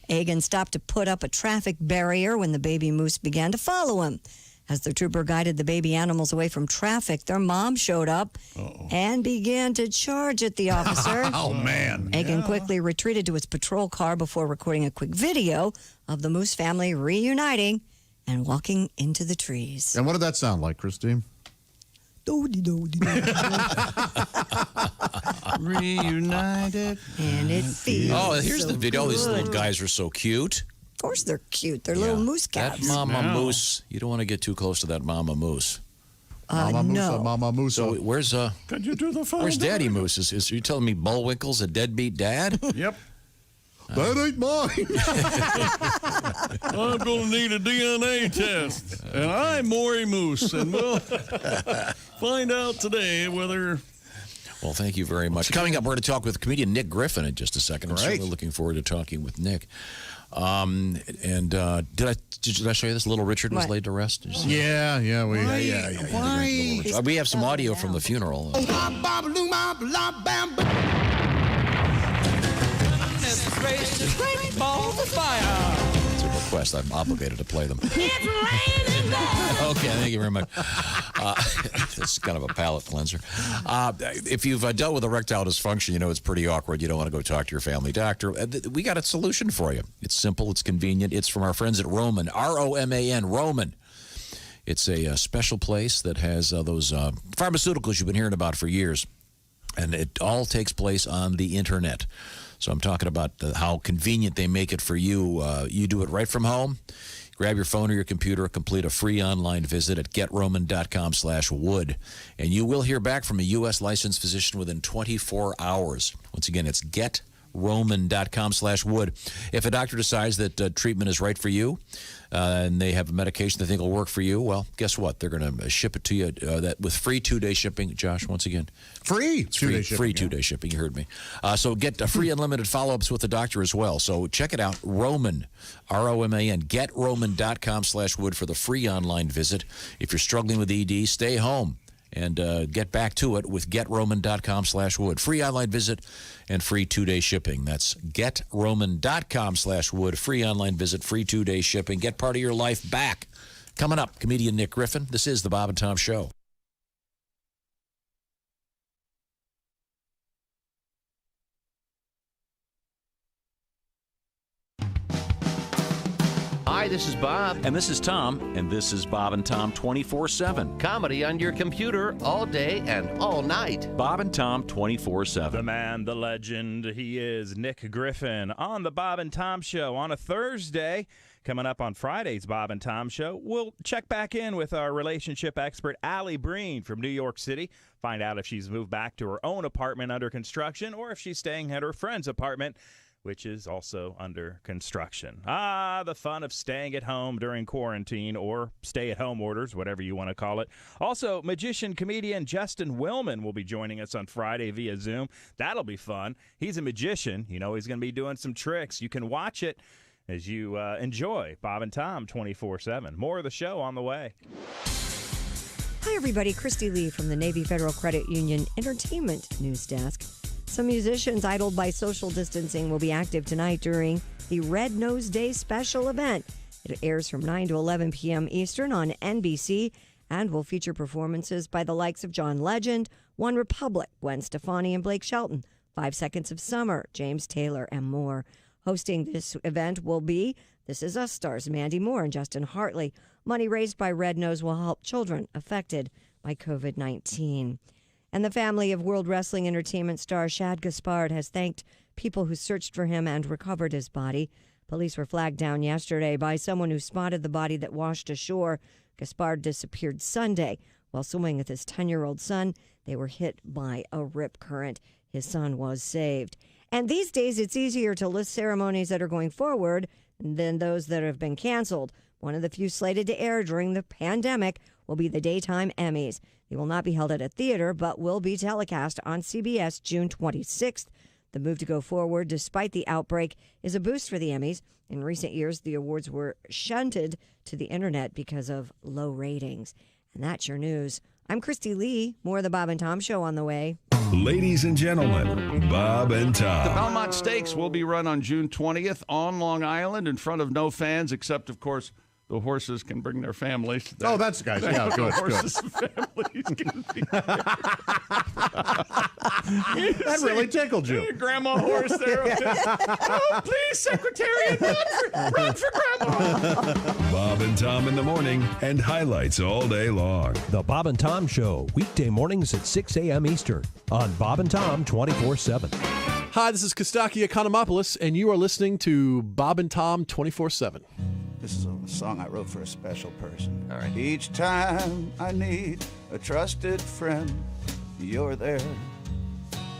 Agan stopped to put up a traffic barrier when the baby moose began to follow him. As the trooper guided the baby animals away from traffic, their mom showed up and began to charge at the officer. Oh, man. Agan quickly retreated to his patrol car before recording a quick video of the moose family reuniting and walking into the trees. And what did that sound like, Christine? Reunited. And it feels Oh, here's so the video. All these good. little guys are so cute. Of course they're cute. They're little moose That calves. mama moose. You don't want to get too close to that mama moose. Mama Musa, no. Mama Musa. So where's Could you do the phone? where's Daddy Moose? Is you telling me Bullwinkle's a deadbeat dad? Yep. That ain't mine. I'm going to need a DNA test. And I'm Maury Moose. And we'll find out today whether... Well, thank you very much. Coming up, we're going to talk with comedian Nick Griffin in just a second. I'm Great. certainly looking forward to talking with Nick. Did I show you this? Little Richard was What? laid to rest. Did you see Yeah, we. that? We have some audio from the funeral. It's a request. I'm obligated to play them. Okay, thank you very much. This is kind of a palate cleanser. If you've dealt with erectile dysfunction, you know it's pretty awkward. You don't want to go talk to your family doctor. We got a solution for you. It's simple. It's convenient. It's from our friends at Roman, R-O-M-A-N, Roman. It's a special place that has those pharmaceuticals you've been hearing about for years. And it all takes place on the internet. So I'm talking about how convenient they make it for you. You do it right from home. Grab your phone or your computer, complete a free online visit at getroman.com/wood. And you will hear back from a U.S. licensed physician within 24 hours. Once again, it's getroman.com/wood. If a doctor decides that treatment is right for you and they have a medication they think will work for you, well, guess what? They're going to ship it to you with free 2-day shipping. Josh, once again. Free 2-day shipping. Free 2-day shipping. You heard me. So get free unlimited follow-ups with the doctor as well. So check it out. Roman, R-O-M-A-N, getroman.com/wood for the free online visit. If you're struggling with ED, stay home and get back to it with getroman.com/wood. Free online visit and free 2-day shipping. That's getroman.com/wood. Free online visit, free 2-day shipping. Get part of your life back. Coming up, comedian Nick Griffin. This is the Bob and Tom Show. Hi, this is Bob. And this is Tom. And this is Bob and Tom 24/7. Comedy on your computer all day and all night. Bob and Tom 24/7. The man, the legend, he is Nick Griffin on the Bob and Tom Show on a Thursday. Coming up on Friday's Bob and Tom Show, we'll check back in with our relationship expert, Allie Breen from New York City. Find out if she's moved back to her own apartment under construction or if she's staying at her friend's apartment, which is also under construction. The fun of staying at home during quarantine or stay-at-home orders, whatever you want to call it. Also, magician-comedian Justin Willman will be joining us on Friday via Zoom. That'll be fun. He's a magician. You know he's going to be doing some tricks. You can watch it as you enjoy Bob and Tom 24/7. More of the show on the way. Hi, everybody. Christy Lee from the Navy Federal Credit Union Entertainment News Desk. Some musicians idled by social distancing will be active tonight during the Red Nose Day special event. It airs from 9 to 11 p.m. Eastern on NBC and will feature performances by the likes of John Legend, One Republic, Gwen Stefani and Blake Shelton, 5 Seconds of Summer, James Taylor, and more. Hosting this event will be This Is Us stars Mandy Moore and Justin Hartley. Money raised by Red Nose will help children affected by COVID-19. And the family of World Wrestling Entertainment star Shad Gaspard has thanked people who searched for him and recovered his body. Police were flagged down yesterday by someone who spotted the body that washed ashore. Gaspard disappeared Sunday. While swimming with his 10-year-old son, they were hit by a rip current. His son was saved. And these days, it's easier to list ceremonies that are going forward than those that have been canceled. One of the few slated to air during the pandemic will be the Daytime Emmys. They will not be held at a theater, but will be telecast on CBS June 26th. The move to go forward, despite the outbreak, is a boost for the Emmys. In recent years, the awards were shunted to the internet because of low ratings. And that's your news. I'm Christy Lee. More of the Bob and Tom Show on the way. Ladies and gentlemen, Bob and Tom. The Belmont Stakes will be run on June 20th on Long Island in front of no fans, except, of course, the horses can bring their families. Oh, that's guys. Yeah, good. Horses and families can be there. That really tickled you. Grandma horse there. Oh, please, Secretariat, run for Grandma. Bob and Tom in the morning and highlights all day long. The Bob and Tom Show, weekday mornings at 6 a.m. Eastern on Bob and Tom 24/7. Hi, this is Kostaki Economopoulos, and you are listening to Bob and Tom 24/7. This is a song I wrote for a special person. All right. Each time I need a trusted friend, you're there.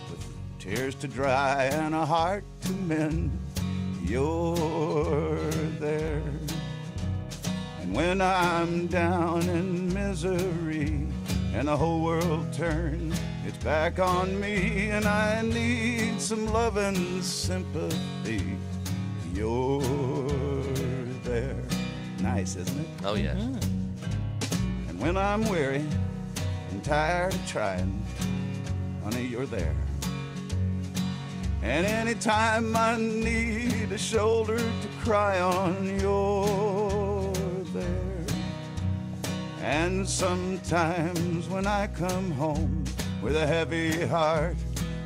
With tears to dry and a heart to mend, you're there. And when I'm down in misery and the whole world turns its back on me and I need some love and sympathy, you're there. Nice, isn't it? Oh, yes. And when I'm weary and tired of trying, honey, you're there. And anytime I need a shoulder to cry on, you're there. And sometimes when I come home with a heavy heart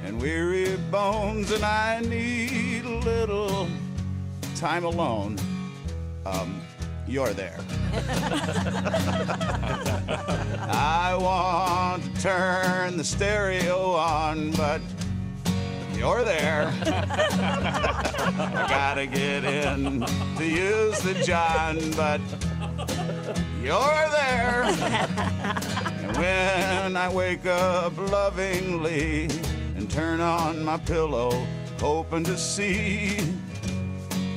and weary bones and I need a little time alone, you're there. I want to turn the stereo on, but you're there. I gotta get in to use the John, but you're there. And when I wake up lovingly and turn on my pillow, hoping to see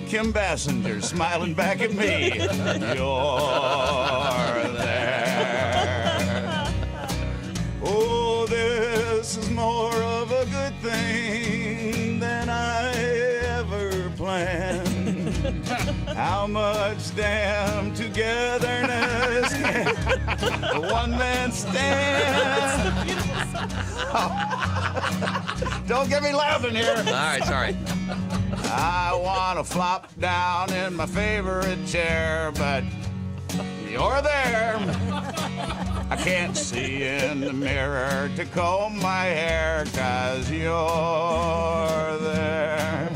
Kim Bassinger smiling back at me, you're there. Oh, this is more of a good thing than I ever planned. How much damn togetherness can a one man stand? Oh. Don't get me laughing here. All right, sorry. I want to flop down in my favorite chair, but you're there. I can't see in the mirror to comb my hair, 'cause you're there.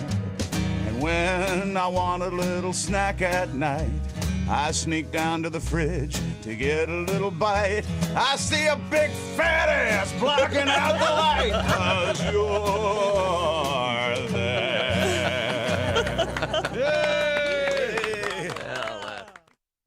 And when I want a little snack at night, I sneak down to the fridge to get a little bite. I see a big fat ass blocking out the light, 'cause you're there. Yay!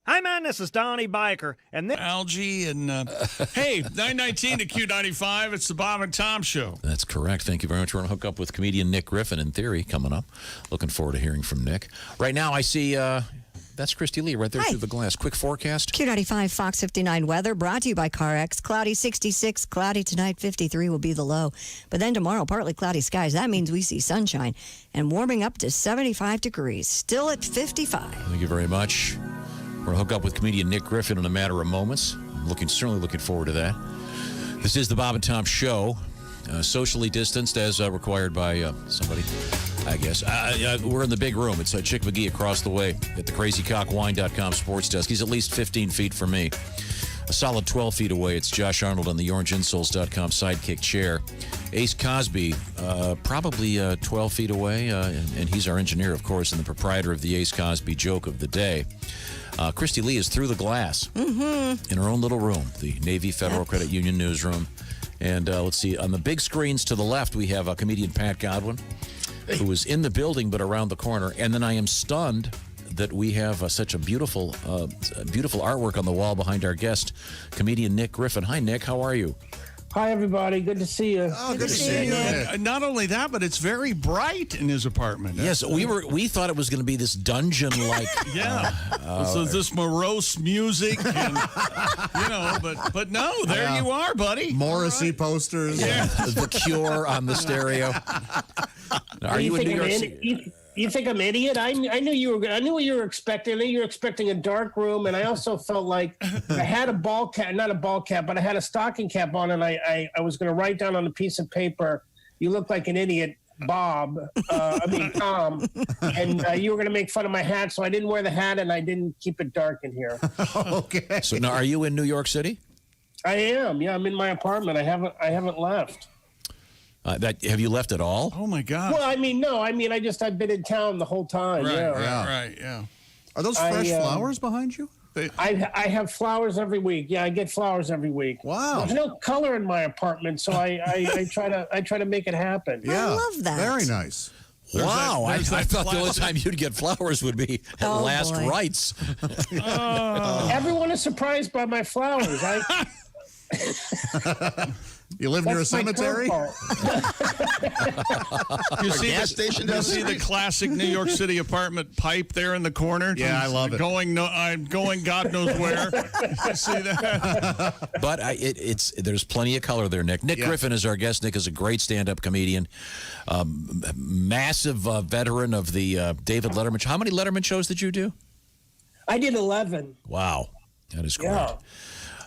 Hi, man, this is Donnie Biker. And this Algie and, hey, 919 to Q95. It's the Bob and Tom Show. That's correct. Thank you very much. We're going to hook up with comedian Nick Griffin in theory coming up. Looking forward to hearing from Nick. Right now, I see that's Christy Lee right there through the glass. Quick forecast. Q95 Fox 59 weather brought to you by CarX. Cloudy 66, cloudy tonight 53 will be the low. But then tomorrow, partly cloudy skies. That means we see sunshine and warming up to 75 degrees. Still at 55. Thank you very much. We're going to hook up with comedian Nick Griffin in a matter of moments. I'm certainly looking forward to that. This is the Bob and Tom Show. Socially distanced as required by somebody, I guess. We're in the big room. It's Chick McGee across the way at the crazycockwine.com sports desk. He's at least 15 feet from me. A solid 12 feet away, it's Josh Arnold on the orangeinsoles.com sidekick chair. Ace Cosby, probably 12 feet away, and he's our engineer, of course, and the proprietor of the Ace Cosby joke of the day. Christy Lee is through the glass in her own little room, the Navy Federal Credit Union newsroom. And let's see, on the big screens to the left, we have comedian Pat Godwin, who is in the building but around the corner. And then I am stunned that we have such a beautiful artwork on the wall behind our guest, comedian Nick Griffin. Hi, Nick. How are you? Hi, everybody. Good to see you. Oh, good to see you. Not only that, but it's very bright in his apartment. Yes, we thought it was going to be this dungeon-like. Yeah. So this morose music, and, but no, there you are, buddy. Morrissey posters. Yeah. The Cure on the stereo. Are you in New York City? You think I'm an idiot? I knew you were. I knew what you were expecting. I knew you were expecting a dark room, and I also felt like I had a ball cap, not a ball cap, but I had a stocking cap on, and I was going to write down on a piece of paper, "You look like an idiot, Tom," and you were going to make fun of my hat, so I didn't wear the hat, and I didn't keep it dark in here. Okay. So now, are you in New York City? I am. Yeah, I'm in my apartment. I haven't left. Have you left at all? Oh my God! Well, I've been in town the whole time. Right. Are those fresh flowers behind you? I have flowers every week. Yeah, I get flowers every week. Wow. There's no color in my apartment, so I try to make it happen. Yeah, I love that. Very nice. Wow, I thought the only time you'd get flowers would be at last rites. Everyone is surprised by my flowers. You live near a That's my cemetery? curveball. You A see gas the, station you down the see the street? classic New York City apartment pipe there in the corner? Yeah, I love it. I'm going God knows where. You see that? But there's plenty of color there, Nick. Nick Griffin is our guest. Nick is a great stand-up comedian, massive veteran of the David Letterman. How many Letterman shows did you do? I did 11. Wow, that is great. Yeah,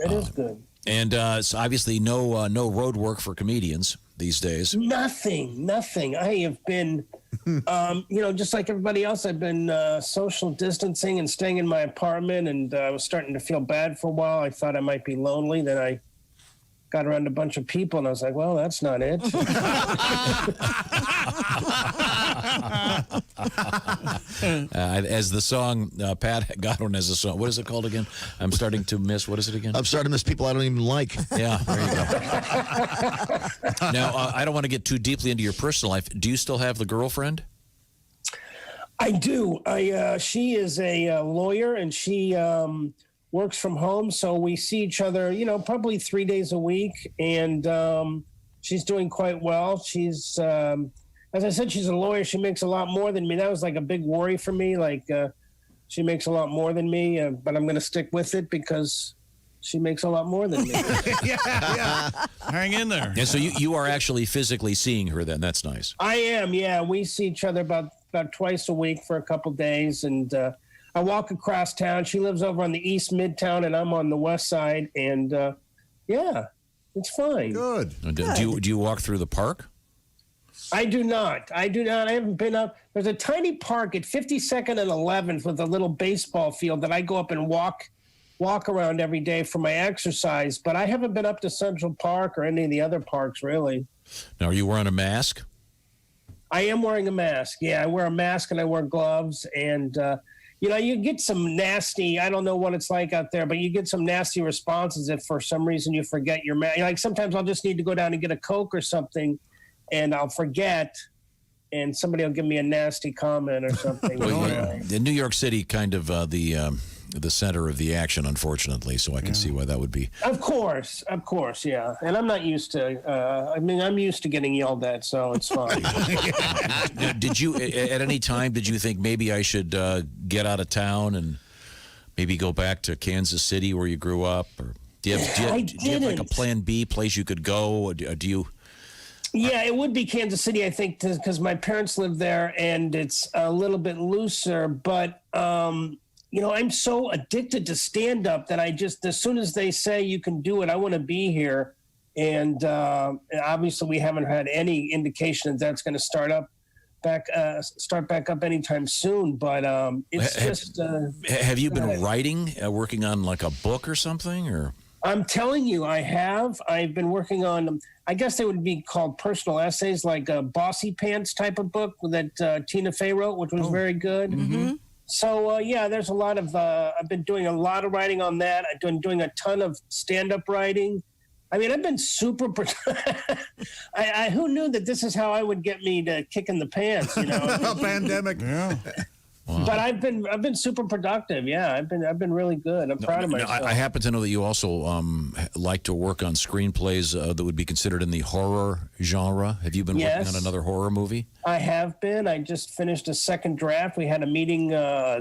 it is good. And so obviously no road work for comedians these days. Nothing. I have been, just like everybody else, I've been social distancing and staying in my apartment, and I was starting to feel bad for a while. I thought I might be lonely. Then I got around a bunch of people, and I was like, well, that's not it. As the song, Pat Godwin has a song. What is it called again? I'm starting to miss. What is it again? I'm starting to miss people I don't even like. Yeah, there you go. Now, I don't want to get too deeply into your personal life. Do you still have the girlfriend? I do. She is a lawyer, and she works from home, so we see each other, probably 3 days a week, and she's doing quite well. She's, as I said, she's a lawyer. She makes a lot more than me. That was like a big worry for me. Like, she makes a lot more than me, but I'm going to stick with it because she makes a lot more than me. yeah. Hang in there. And so you are actually physically seeing her then. That's nice. I am, yeah. We see each other about twice a week for a couple days, and I walk across town. She lives over on the East Midtown, and I'm on the West Side, and yeah, it's fine. Good. Do you walk through the park? I do not. I haven't been up. There's a tiny park at 52nd and 11th with a little baseball field that I go up and walk around every day for my exercise, but I haven't been up to Central Park or any of the other parks, really. Now, are you wearing a mask? I am wearing a mask. Yeah, I wear a mask and I wear gloves, and you get some nasty, I don't know what it's like out there, but you get some nasty responses if for some reason you forget your mask. Like sometimes I'll just need to go down and get a Coke or something, and I'll forget, and somebody will give me a nasty comment or something. The New York City kind of the center of the action, unfortunately, so I can see why that would be. Of course, yeah. And I'm not used to, I'm used to getting yelled at, so it's fine. Did you, at any time, did you think maybe I should get out of town and maybe go back to Kansas City where you grew up? Or do you have like a plan B, place you could go? Or do you... Yeah, it would be Kansas City, I think, because my parents live there, and it's a little bit looser, but... I'm so addicted to stand-up that I just, as soon as they say you can do it, I want to be here. And obviously we haven't had any indication that that's going to start back up anytime soon. But it's have you been writing, working on like a book or something? Or I'm telling you, I have. I've been working on, I guess they would be called personal essays, like a Bossy Pants type of book that Tina Fey wrote, which was very good. Mm-hmm. So, there's a lot of, I've been doing a lot of writing on that. I've been doing a ton of stand-up writing. I mean, I've been super, who knew that this is how I would get me to kick in the pants, A pandemic. Yeah. Wow. But I've been super productive. Yeah, I've been really good. I'm proud of myself. I happen to know that you also like to work on screenplays that would be considered in the horror genre. Have you been working on another horror movie? I have been. I just finished a second draft. We had a meeting,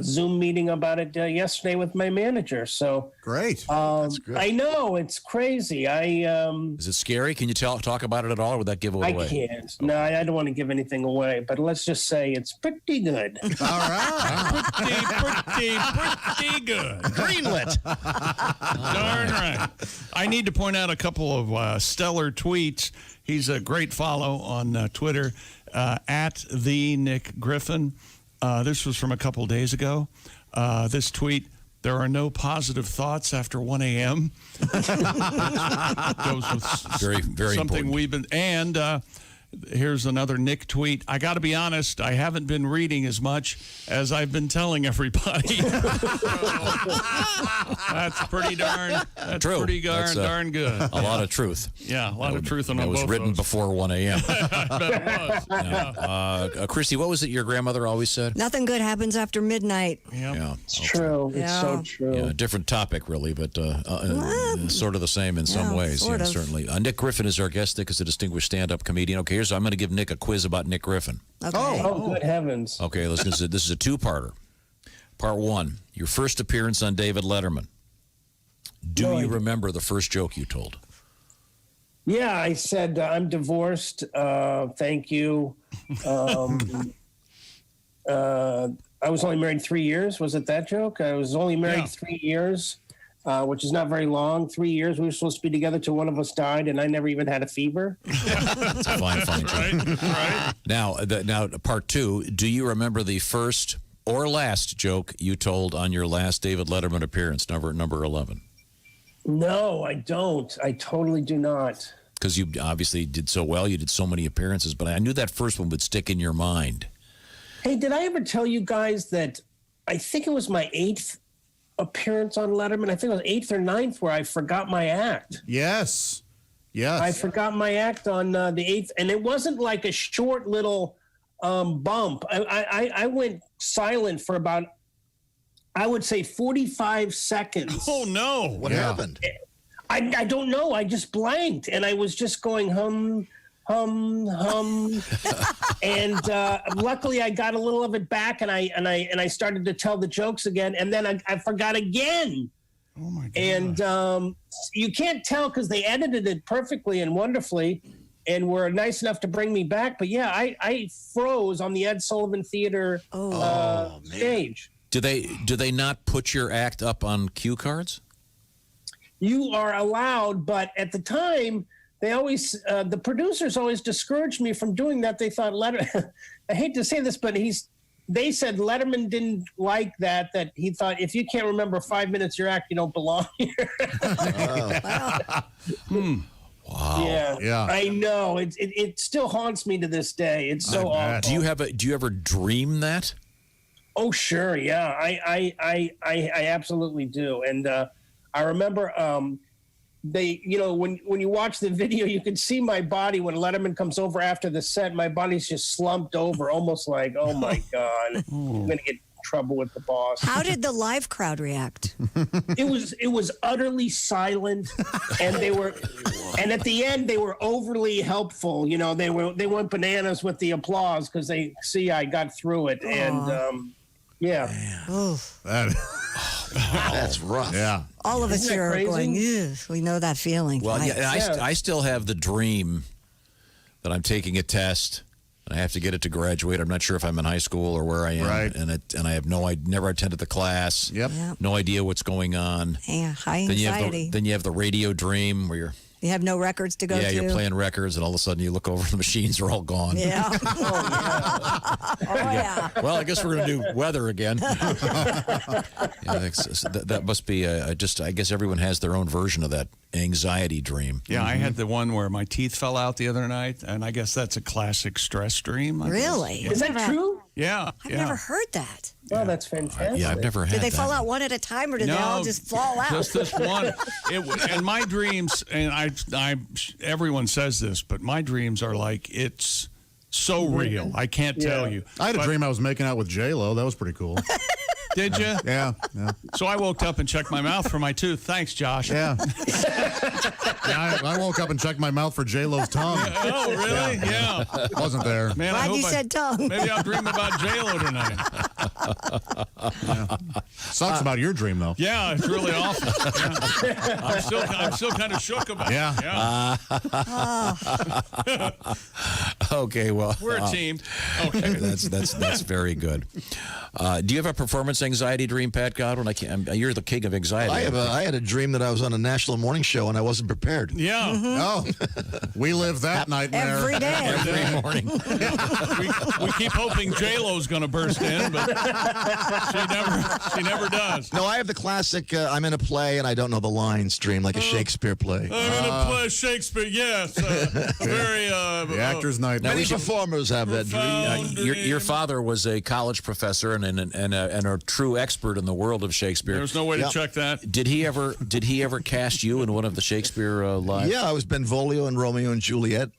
Zoom meeting about it yesterday with my manager. So great. That's good. I know, it's crazy. Is it scary? Can you talk about it at all, or would that give it away? I can't. No, I don't want to give anything away. But let's just say it's pretty good. All right. Pretty good. Greenlit. Darn right. I need to point out a couple of stellar tweets. He's a great follow on Twitter, at the Nick Griffin. This was from a couple days ago. This tweet: there are no positive thoughts after 1 a.m. Goes with very something important. we've been, and Here's another Nick tweet. I got to be honest, I haven't been reading as much as I've been telling everybody. That's pretty darn. That's True. pretty darn good. A lot of truth. Yeah, a lot of truth on It both was written those. before 1 a.m. I bet it was. Yeah. Christy, what was it your grandmother always said? Nothing good happens after midnight. Yeah. It's true. It's Yeah. so true. Yeah, different topic, really, but sort of the same in some Yeah, ways. sort Yeah, of. certainly. Nick Griffin is our guest. Nick is a distinguished stand-up comedian. Okay, I'm going to give Nick a quiz about Nick Griffin. Okay. Oh, good heavens. Okay, listen. This is a two-parter. Part one: your first appearance on David Letterman. Do you remember the first joke you told? Yeah, I said, I'm divorced. Thank you. I was only married 3 years. Was it that joke? I was only married 3 years, which is not very long. 3 years. We were supposed to be together till one of us died, and I never even had a fever. It's a fine joke. Right. Now, part two: do you remember the first or last joke you told on your last David Letterman appearance, number 11? No, I don't. I totally do not. Because you obviously did so well. You did so many appearances, but I knew that first one would stick in your mind. Hey, did I ever tell you guys that I think it was my 8th appearance on Letterman? I think it was 8th or 9th where I forgot my act. Yes. Yes. I forgot my act on the 8th, and it wasn't like a short little bump. I went silent for about, I would say, 45 seconds. Oh, no. What happened? I don't know. I just blanked, and I was just going hum. And luckily I got a little of it back, and I started to tell the jokes again, and then I forgot again. Oh my God. And you can't tell because they edited it perfectly and wonderfully and were nice enough to bring me back. But yeah, I froze on the Ed Sullivan Theater stage. Do they not put your act up on cue cards? You are allowed, but at the time, they always, the producers always discouraged me from doing that. They thought, I hate to say this, but they said Letterman didn't like that he thought, if you can't remember 5 minutes of your act, you don't belong here. Wow. Yeah. I know. It still haunts me to this day. It's so awful. Do you ever dream that? Oh, sure. Yeah. I absolutely do. And I remember when you watch the video, you can see my body when Letterman comes over after the set. My body's just slumped over, almost like, oh my God, I'm going to get in trouble with the boss. How did the live crowd react? It was utterly silent, and and at the end they were overly helpful. You know, they went bananas with the applause because they see I got through it, and yeah. That's rough. Yeah. All of us Isn't here that are going, crazy? "Ugh," we know that feeling. Well, I still have the dream that I'm taking a test and I have to get it to graduate. I'm not sure if I'm in high school or where I am, Right. and I have never attended the class. Yep. No idea what's going on. Yeah, high Then anxiety. you have the radio dream where you're You have no records to go to. you're playing records, and all of a sudden you look over, the machines are all gone. Yeah. Oh, yeah. Well, I guess we're going to do weather again. That must be I guess everyone has their own version of that anxiety dream. Yeah, I had the one where my teeth fell out the other night, and I guess that's a classic stress dream. I guess. Really? Yeah. Is that true? Yeah. I've never heard that. Oh, that's fantastic. I've never had Did they that. fall out one at a time, or did they all just fall out? Just this one. And my dreams, and I everyone says this, but my dreams are like, it's so real. I can't tell you. I had a dream I was making out with J-Lo. That was pretty cool. Did you? Yeah. So I woke up and checked my mouth for my tooth. Thanks, Josh. Yeah. I woke up and checked my mouth for J-Lo's tongue. Oh, really? Yeah. Wasn't there. Man, Glad you said tongue. Maybe I'll dream about J-Lo tonight. Sucks about your dream, though. Yeah, it's really awful. Yeah. I'm still kind of shook about it. Yeah. Okay, well, We're a team. Okay. that's very good. Do you have a performance anxiety dream, Pat Godwin? You're the king of anxiety. I had a dream that I was on a national morning show and I wasn't prepared. Yeah. Oh, we live that nightmare Every day. Every morning. we keep hoping J-Lo's going to burst in, but she never does. No, I have the classic I'm in a play and I don't know the lines dream, like a Shakespeare play. I'm in a play Shakespeare, yes. Very The actor's nightmare. Many performers have that dream. Your father was a college professor and a true expert in the world of Shakespeare. There's no way to check that. Did he ever cast you in one of the Shakespeare lives? Yeah, I was Benvolio in Romeo and Juliet.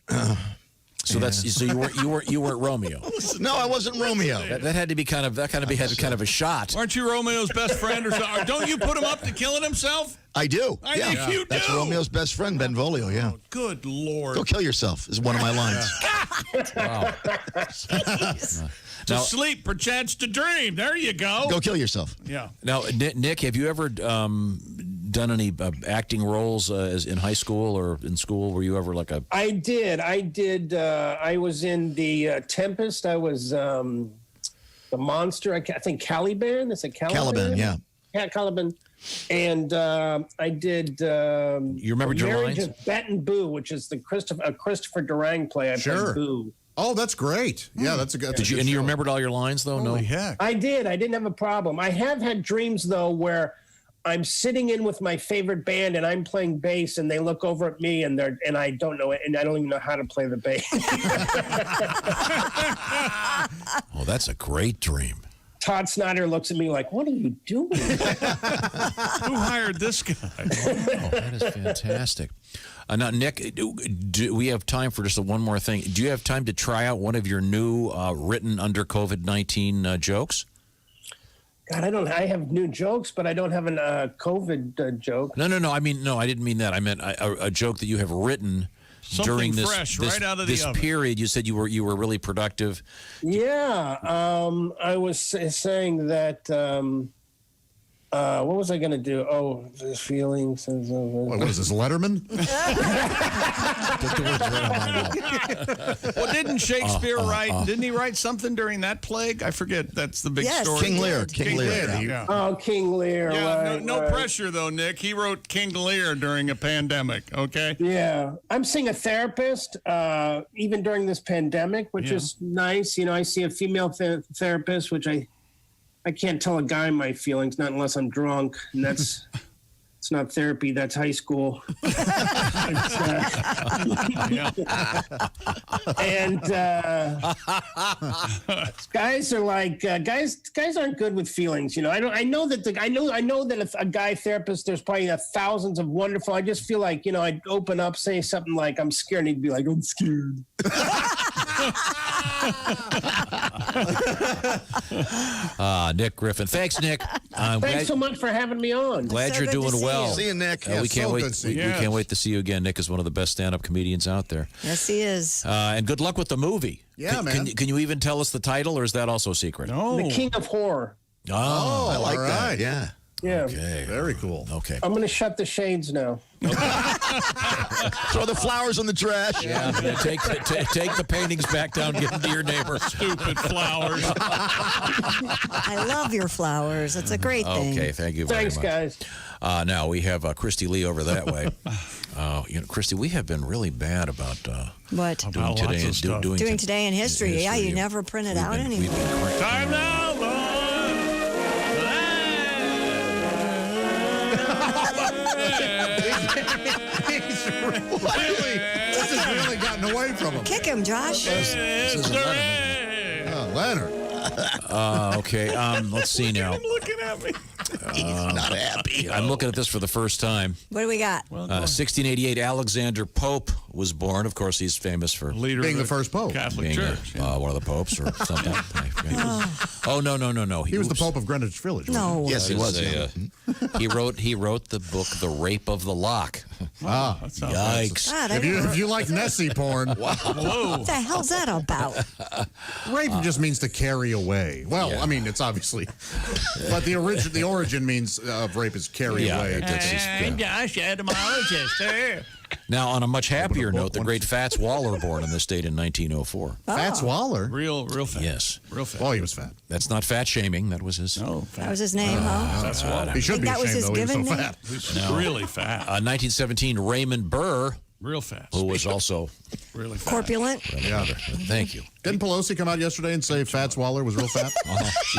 So you weren't Romeo. No, I wasn't Romeo. That had to be kind of a shot. Aren't you Romeo's best friend or something? Don't you put him up to killing himself? I do. I think you do. That's Romeo's best friend, Benvolio. Yeah. Oh, good Lord. Go kill yourself is one of my lines. Wow. To sleep, perchance to dream. There you go. Go kill yourself. Yeah. Now, Nick, have you ever done any acting roles as in high school or in school? Were you ever like a? I did. I was in the Tempest. I was the monster. I think Caliban. Is it Caliban? Caliban, yeah. Yeah, Caliban. And I did. You remember your Marriage lines? of Bet and Boo, which is the Christopher Durang play. I played Boo. Oh, that's great. Yeah, that's a good. Did you? And you remembered all your lines though? Holy no. heck. I did. I didn't have a problem. I have had dreams though where I'm sitting in with my favorite band and I'm playing bass and they look over at me and I don't know it and I don't even know how to play the bass. Oh, that's a great dream. Todd Snyder looks at me like, "What are you doing?" Who hired this guy? Oh, that is fantastic. Now, Nick, do we have time for just one more thing? Do you have time to try out one of your new written under COVID-19 jokes? God, I have new jokes, but I don't have a COVID joke. No. I mean, no, I didn't mean that. I meant a joke that you have written during this fresh, right out of the oven. period. You said you were really productive. Yeah, I was saying that. What was I going to do? Oh, the feelings. What is this, Letterman? Well, didn't Shakespeare write? Didn't he write something during that plague? I forget. That's the big story. King Lear. King Lear. Yeah. Oh, King Lear. Yeah, right, no right. pressure though, Nick. He wrote King Lear during a pandemic. Okay. Yeah, I'm seeing a therapist even during this pandemic, which is nice. You know, I see a female therapist, which I can't tell a guy my feelings, not unless I'm drunk, and that's it's not therapy. That's high school. And guys are like guys aren't good with feelings. You know, I know that if a guy therapist, there's probably thousands of wonderful. I just feel like, you know, I'd open up, say something like I'm scared, and he'd be like, I'm scared. Nick Griffin. Thanks, Nick. Thanks so much for having me on. Glad you're doing well. See you, Nick. We can't wait. We can't wait to see you again. Nick is one of the best stand-up comedians out there. Yes, he is. And good luck with the movie. Yeah, man. Can you even tell us the title, or is that also secret? No. The King of Horror. Oh, I like all that. right. Yeah. Yeah. Okay. Very cool. Okay. I'm going to shut the shades now. Throw the flowers in the trash. Yeah. Take the paintings back down. Give them to your neighbor. Stupid flowers. I love your flowers. It's a great thing. Okay. Thank you very Thanks, much. guys. Now we have Christy Lee over that way. You know, Christy, we have been really bad about What? doing today. Doing today in history. Yeah, you never print it out anymore. Time now, Lord. This has really gotten away from him. Kick him, Josh. This is Leonard. Okay. Let's see now. Looking at me. He's not happy. I'm looking at this for the first time. What do we got? 1688, Alexander Pope was born. Of course, he's famous for Being the first pope. Catholic being Church. one of the popes or something. Oh no. He was the Pope of Greenwich Village. No. Yes, he was. Yeah. He wrote the book The Rape of the Lock. Ah, Yikes. God, if you like Nessie porn, what the hell's that about? rape just means to carry away. Well, I mean, it's obviously, but the origin means of rape is carry away. Josh, etymologist. Now, on a much happier note, the great Fats Waller born in this state in 1904. Fats Waller? Real fat. Yes. Real fat. Oh, he was fat. That's not fat shaming. That was his. No, That was his name, huh? That's Waller. He should be That was ashamed, his though. He was so given name? fat. He's really fat. 1917, Raymond Burr Real fat. who was also really fat. Corpulent. Yeah. Thank you. Didn't Pelosi come out yesterday and say Fats Waller was real fat?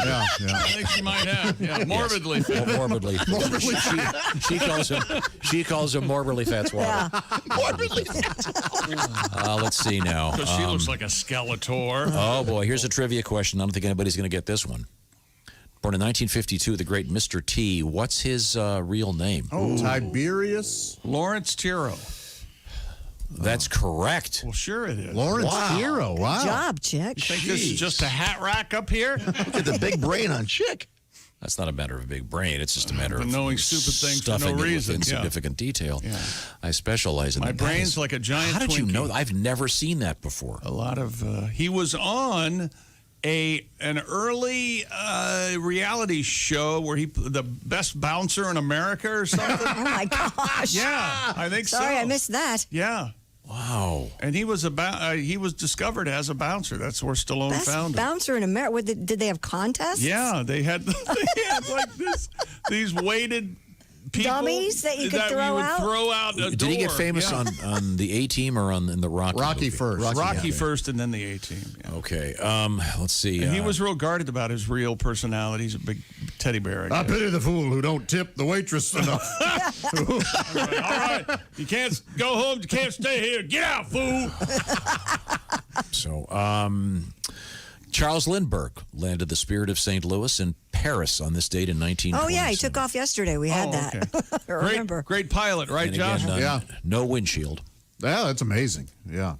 Yeah. I think she might have. Yeah, morbidly fat. Morbidly. She calls him morbidly fat water. Morbidly Let's see now. Because she looks like a Skeletor. Oh, boy. Here's a trivia question. I don't think anybody's going to get this one. Born in 1952, the great Mr. T. What's his real name? Oh, Tiberius Lawrence Tiro. That's correct. Well, sure it is. Lawrence Tiro. Wow. Good job, Chick. You think this is just a hat rack up here? Look at the big brain on Chick. That's not a matter of a big brain. It's just a matter of knowing stupid things for no stuffing it with reason. insignificant detail. Yeah. I specialize in My that. brain's like a giant How did you Twinkie. know that? I've never seen that before. A lot of he was on an early reality show where he the best bouncer in America or something. Oh my gosh. Yeah, I think so. Sorry, I missed that. Yeah. Wow. And he was he was discovered as a bouncer. That's where Stallone Best found him. bouncer in America. Did they have contests? Yeah, they had like these weighted people Dummies that you could throw you would out? throw out a Did he get door. famous Yeah. on the A-Team or in the Rocky? Rocky movie? first. Rocky first and then the A-Team. Yeah. Okay. Let's see. And he was real guarded about his real personality. He's a big teddy bear. I pity the fool who don't tip the waitress enough. All right. You can't go home. You can't stay here. Get out, fool. So, Charles Lindbergh landed the Spirit of St. Louis in Paris on this date in 1927. Oh, yeah. He took off yesterday. We had that. Okay. I remember. Great pilot, right, And Josh? again, Yeah. No windshield. Yeah, that's amazing. Yeah.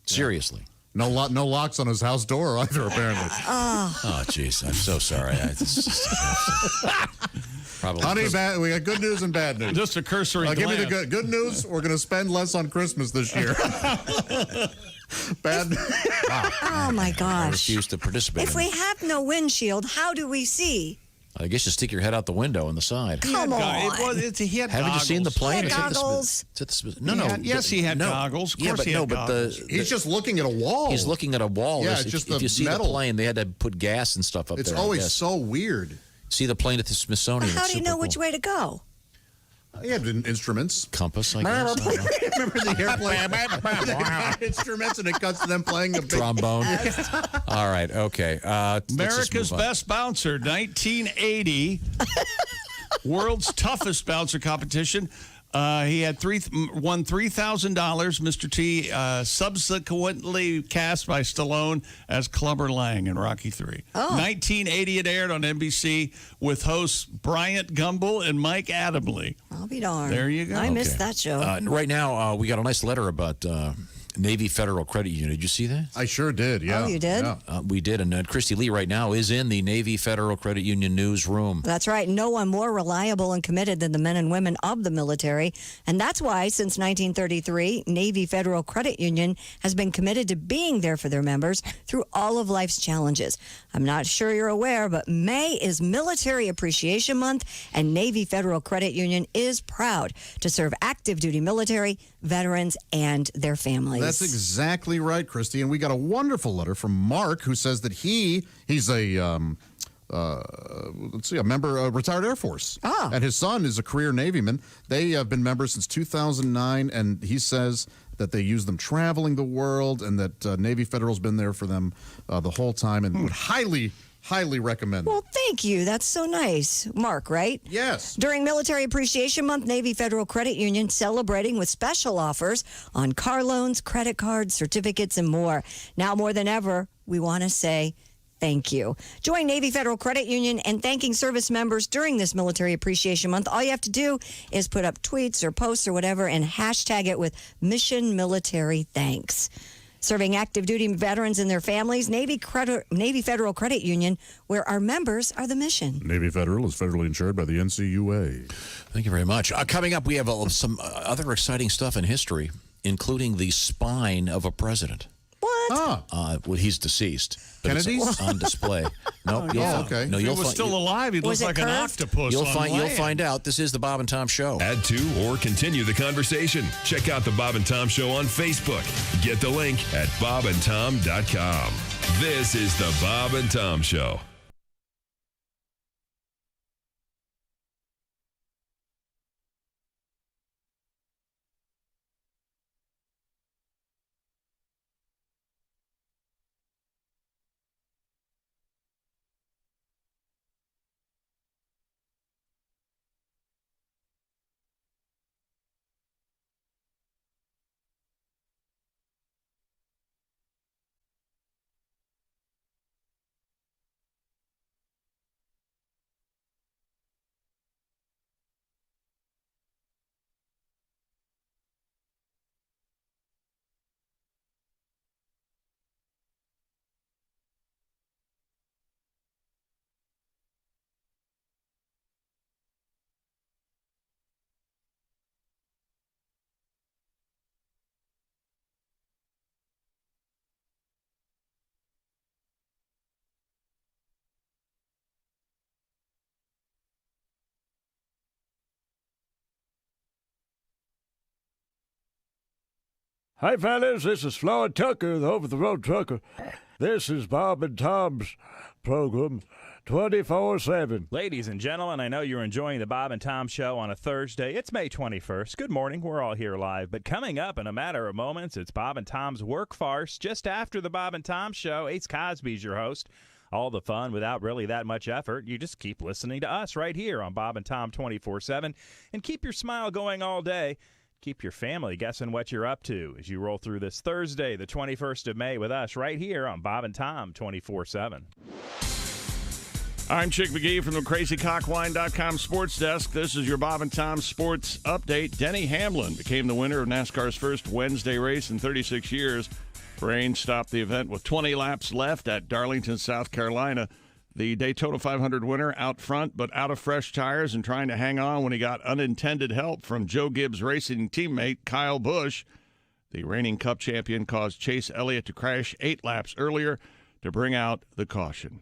Seriously. No locks on his house door either, apparently. Oh, jeez. I'm so sorry. Probably. Honey, we got good news and bad news. Just a cursory Give me the glance. good news. We're going to spend less on Christmas this year. Bad. Wow. Oh, my I gosh. refuse to participate. If in we it. have no windshield, how do we see? I guess you stick your head out the window on the side. Come on. He had Haven't you seen the plane? He had It's at the goggles. it's at the no, no. Yes, he had no. goggles. Of Yeah, course but he had no, but goggles. He's just looking at a wall. he's looking at a wall. Yeah, There's- it's just if the you see metal. the plane, they had to put gas and stuff up It's there. I always guess. so weird. See the plane at the Smithsonian. How it's do you super know which cool. way to go? He had instruments. Compass, I guess. Remember the airplane? They had instruments, and it cuts to them playing a big Trombone. All right, okay. Let's just America's move on. Best Bouncer, 1980. World's Toughest Bouncer competition. He had won $3,000. Mr. T, subsequently cast by Stallone as Clubber Lang in Rocky III. 1980, it aired on NBC with hosts Bryant Gumbel and Mike Adamle. I'll be darned. There you go. I missed Okay. that show. Right now, we got a nice letter about Navy Federal Credit Union. Did you see that? I sure did, yeah. Oh, you did? Yeah. We did, and Christy Lee right now is in the Navy Federal Credit Union newsroom. That's right. No one more reliable and committed than the men and women of the military. And that's why, since 1933, Navy Federal Credit Union has been committed to being there for their members through all of life's challenges. I'm not sure you're aware, but May is Military Appreciation Month, and Navy Federal Credit Union is proud to serve active duty military, veterans, and their families. That's exactly right, Christy. And we got a wonderful letter from Mark, who says that he's a member, retired Air Force. And his son is a career Navyman. They have been members since 2009, and he says that they use them traveling the world, and that Navy Federal's been there for them the whole time, and would highly recommend them. Well, thank you. That's so nice. Mark, right? Yes. During Military Appreciation Month, Navy Federal Credit Union celebrating with special offers on car loans, credit cards, certificates, and more. Now more than ever, we want to say thank you. Join Navy Federal Credit Union in thanking service members during this Military Appreciation Month. All you have to do is put up tweets or posts or whatever and hashtag it with Mission Military Thanks. Serving active duty veterans and their families, Navy Federal Credit Union, where our members are the mission. Navy Federal is federally insured by the NCUA. Thank you very much. Coming up, we have some other exciting stuff in history, including the spine of a president. What? Well, he's deceased. But Kennedy? It's on display. No, okay. No, If you'll he was still alive, he'd look Was it like an curved? octopus. You'll on you'll land. find out. This is the Bob and Tom Show. Add to or continue the conversation. Check out the Bob and Tom Show on Facebook. Get the link at bobandtom.com. This is the Bob and Tom Show. Hi, fellas. This is Floyd Tucker, the over-the-road trucker. This is Bob and Tom's program, 24/7. Ladies and gentlemen, I know you're enjoying the Bob and Tom Show on a Thursday. It's May 21st. Good morning. We're all here live. But coming up in a matter of moments, it's Bob and Tom's Work Farce. Just after the Bob and Tom Show, Ace Cosby's your host. All the fun without really that much effort. You just keep listening to us right here on Bob and Tom 24/7. And keep your smile going all day. Keep your family guessing what you're up to as you roll through this Thursday, the 21st of May, with us right here on Bob and Tom 24/7. I'm Chick McGee from the CrazyCockWine.com Sports Desk. This is your Bob and Tom Sports Update. Denny Hamlin became the winner of NASCAR's first Wednesday race in 36 years. Rain stopped the event with 20 laps left at Darlington, South Carolina. The Daytona 500 winner out front, but out of fresh tires and trying to hang on when he got unintended help from Joe Gibbs' racing teammate Kyle Busch. The reigning Cup champion caused Chase Elliott to crash 8 laps earlier to bring out the caution.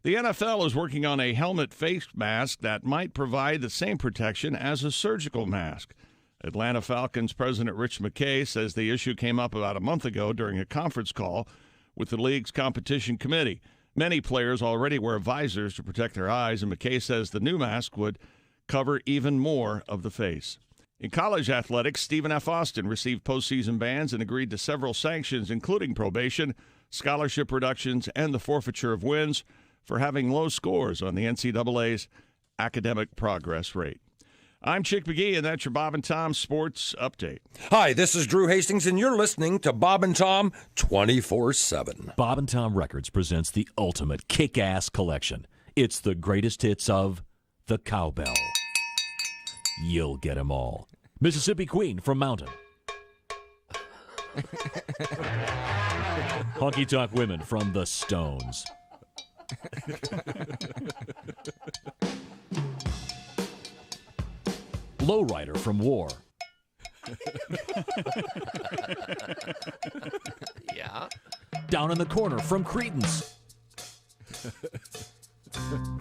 The NFL is working on a helmet face mask that might provide the same protection as a surgical mask. Atlanta Falcons president Rich McKay says the issue came up about a month ago during a conference call with the league's competition committee. Many players already wear visors to protect their eyes, and McKay says the new mask would cover even more of the face. In college athletics, Stephen F. Austin received postseason bans and agreed to several sanctions, including probation, scholarship reductions, and the forfeiture of wins for having low scores on the NCAA's academic progress rate. I'm Chick McGee, and that's your Bob and Tom Sports Update. Hi, this is Drew Hastings, and you're listening to Bob and Tom 24/7. Bob and Tom Records presents the ultimate kick-ass collection. It's the greatest hits of the cowbell. You'll get 'em all. Mississippi Queen from Mountain. Honky Tonk Women from the Stones. Lowrider from War. Yeah. Down in the Corner from Creedence.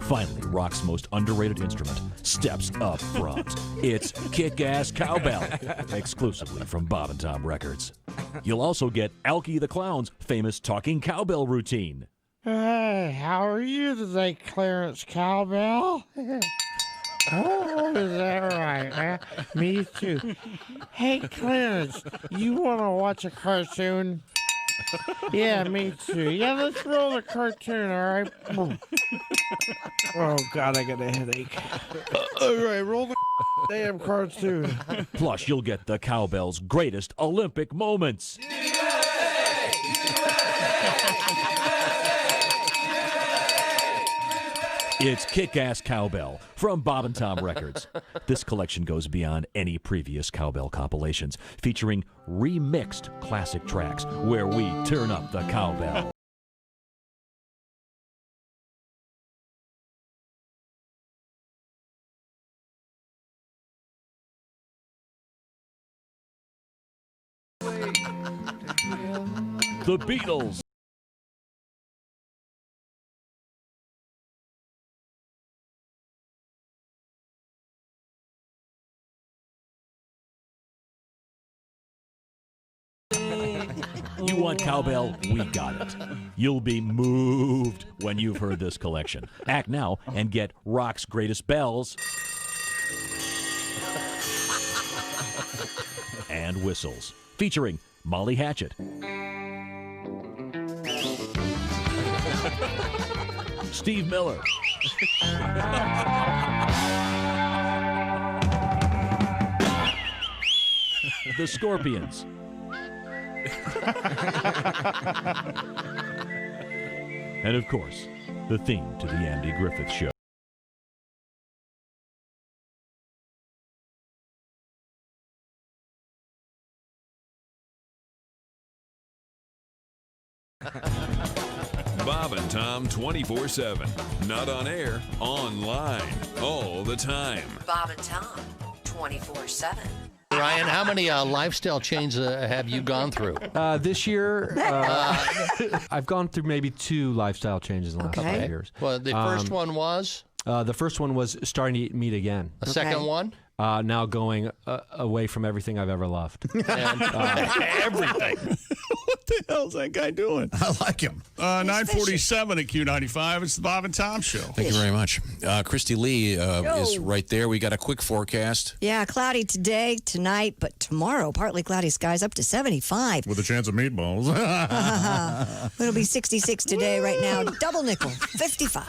Finally, rock's most underrated instrument steps up front. It's Kick-Ass Cowbell, exclusively from Bob and Tom Records. You'll also get Alky the Clown's famous talking cowbell routine. Hey, how are you today, Clarence Cowbell? Oh, is that right, man? Me too. Hey, Clarence, you want to watch a cartoon? Yeah, me too. Yeah, let's roll the cartoon, all right? Boom. Oh, God, I got a headache. All right, roll the damn cartoon. Plus, you'll get the cowbell's greatest Olympic moments. It's Kick-Ass Cowbell from Bob and Tom Records. This collection goes beyond any previous cowbell compilations, featuring remixed classic tracks where we turn up the cowbell. The Beatles. You want cowbell? We got it. You'll be moved when you've heard this collection. Act now and get rock's greatest bells and whistles, featuring Molly Hatchet, Steve Miller, the Scorpions, and of course, the theme to the Andy Griffith Show. Bob and Tom 24/7. Not on air, online, all the time. Bob and Tom 24/7. Ryan, how many lifestyle changes have you gone through? This year, I've gone through maybe 2 lifestyle changes in the last 5 years. Well, the first one was? The first one was starting to eat meat again. The second one? now going away from everything I've ever loved. Everything. What the hell's that guy doing? I like him. 9:47 at Q95. It's the Bob and Tom Show. Thank you very much. Christy Lee is right there. We got a quick forecast. Yeah, cloudy today, tonight, but tomorrow, partly cloudy skies up to 75. With a chance of meatballs. It'll be 66 today, right now. Double nickel, 55.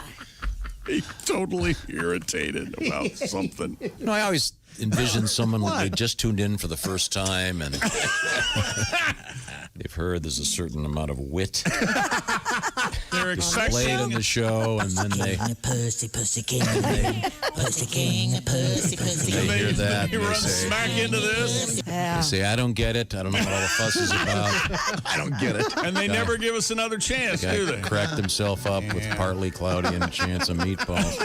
He's totally irritated about something. No, I always envision someone when they just tuned in for the first time and they've heard there's a certain amount of wit They're displayed in the show, and then they Pussy king, pussy king, pussy they hear that. He and they runs say, smack into this. Yeah. they say, I don't get it. I don't know what all the fuss is about. I don't get it. And they never give us another chance, The do guy they? cracked himself up with partly cloudy and a chance of meatballs.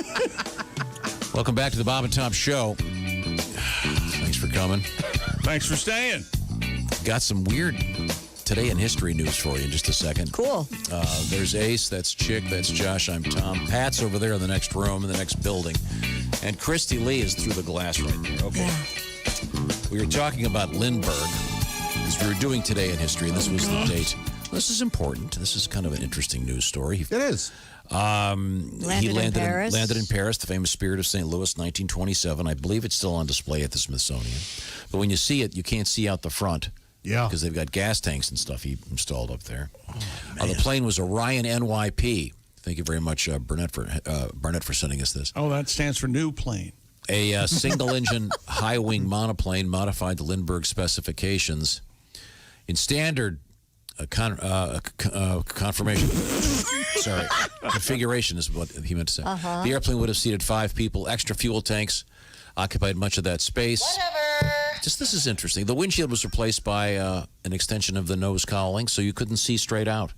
Welcome back to the Bob and Tom Show. Thanks for coming. Thanks for staying. Got some weird today in history news for you in just a second. Cool. There's Ace, that's Chick, that's Josh, I'm Tom. Pat's over there in the next room, in the next building. And Christy Lee is through the glass right there. Okay. Yeah. We were talking about Lindbergh, as we were doing today in history, and this was the date. This is important. This is kind of an interesting news story. It is. He landed in Paris. Landed in Paris, the famous Spirit of St. Louis, 1927. I believe it's still on display at the Smithsonian. But when you see it, you can't see out the front. Yeah. Because they've got gas tanks and stuff he installed up there. The plane was a Ryan NYP. Thank you very much, Burnett, for sending us this. Oh, that stands for new plane. A single-engine high-wing monoplane modified to Lindbergh specifications in standard confirmation. Sorry, configuration is what he meant to say. The airplane would have seated 5 people. Extra fuel tanks occupied much of that space. Whatever. This is interesting. The windshield was replaced by an extension of the nose cowling, so you couldn't see straight out.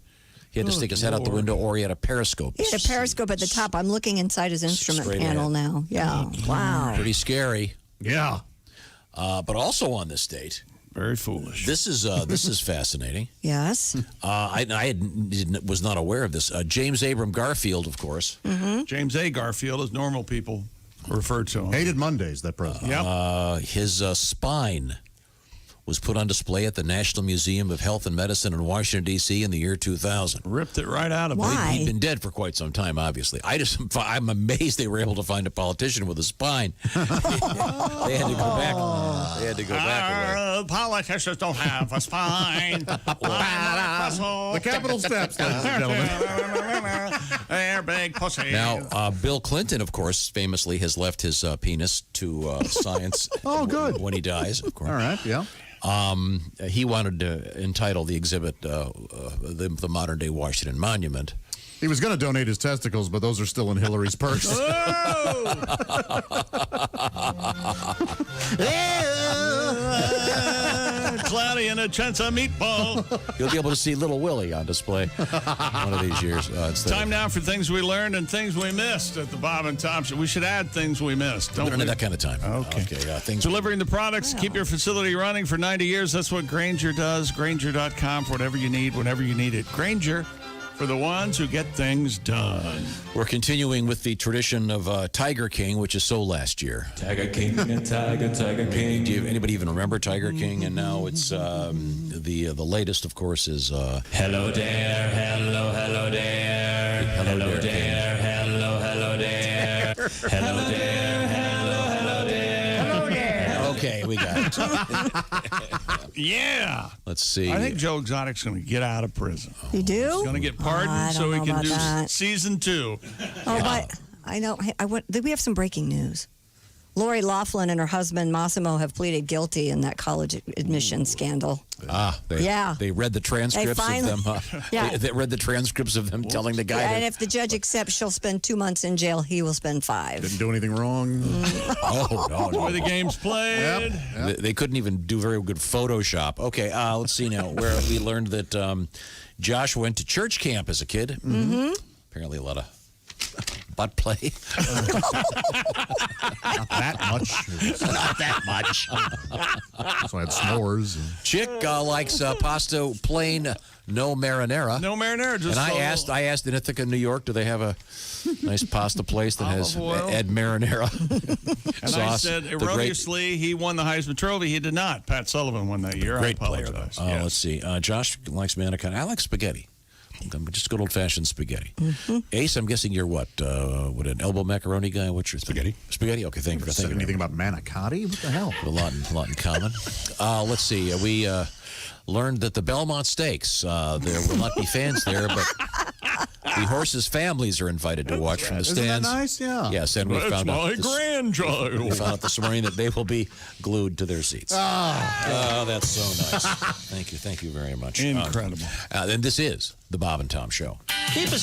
He had to stick his head out the window, or he had a periscope. He had a periscope at the top. I'm looking inside his instrument Straight panel ahead. now. Yeah. Wow. Pretty scary. Yeah. But also on this date, very foolish. This is fascinating. Yes. I was not aware of this. James Abram Garfield, of course. Mm-hmm. James A. Garfield, as normal people refer to him. Hated Mondays, that president. His spine was put on display at the National Museum of Health and Medicine in Washington, D.C. in the year 2000. Ripped it right out of him. Why? He'd been dead for quite some time, obviously. I'm amazed they were able to find a politician with a spine. They had to go back. They had to go back. Politicians don't have a spine. The Capitol steps, ladies and gentlemen. They're big pussy. Now, Bill Clinton, of course, famously has left his penis to science. Oh, good. When he dies, of course. All right, yeah. He wanted to entitle the exhibit the modern-day Washington Monument. He was going to donate his testicles, but those are still in Hillary's purse. Cloudy and a chance of meatball. You'll be able to see Little Willie on display one of these years. Time now for things we learned and things we missed at the Bob and Tom Show. We should add things we missed. We don't have that kind of time. Okay. Things Delivering the products, keep your facility running for 90 years. That's what Grainger does. Grainger.com for whatever you need, whenever you need it. Grainger, for the ones who get things done. We're continuing with the tradition of Tiger King, which is so last year. Tiger King and Tiger King. Do anybody even remember Tiger King? And now it's the latest, of course, is Hello there, hello there, hello there, hello there, hello there, hello there. Okay, we got it. Yeah. Let's see. I think Joe Exotic's going to get out of prison. You do? He's going to get pardoned so he can do season 2. Oh, but I know. Hey, we have some breaking news. Lori Laughlin and her husband Massimo have pleaded guilty in that college admission scandal. They read the transcripts of them. They read the transcripts of them telling the guy. And if the judge accepts, she'll spend 2 months in jail. He will spend 5. Didn't do anything wrong. Oh, no. The way the game's played. Yep. They couldn't even do very good Photoshop. Okay, let's see now. Where we learned that Josh went to church camp as a kid. Mm-hmm. Apparently a lot of butt play? Not that much. Not that much. So I had s'mores. Chick likes pasta plain, no marinara. No marinara. Just and I asked in Ithaca, New York, do they have a nice pasta place that has Ed Marinara And sauce? I said, erroneously, he won the Heisman Trophy. He did not. Pat Sullivan won that year. Great I player, apologize. though. Let's see. Josh likes manicotti. I like spaghetti. Just good old-fashioned spaghetti. Ace, I'm guessing you're what? What, an elbow macaroni guy? What's your spaghetti? Spaghetti. Okay, thank you for Said thinking. anything about manicotti? What the hell? A lot in common. Let's see. We learned that the Belmont Stakes, there will not be fans there, but the horses' families are invited to watch from the Isn't that stands. nice? Yeah. Yes, and we That's found out my grandchild. We found out this morning that they will be glued to their seats. Oh, that's so nice. Thank you very much. Incredible. And this is the Bob and Tom Show. Keep us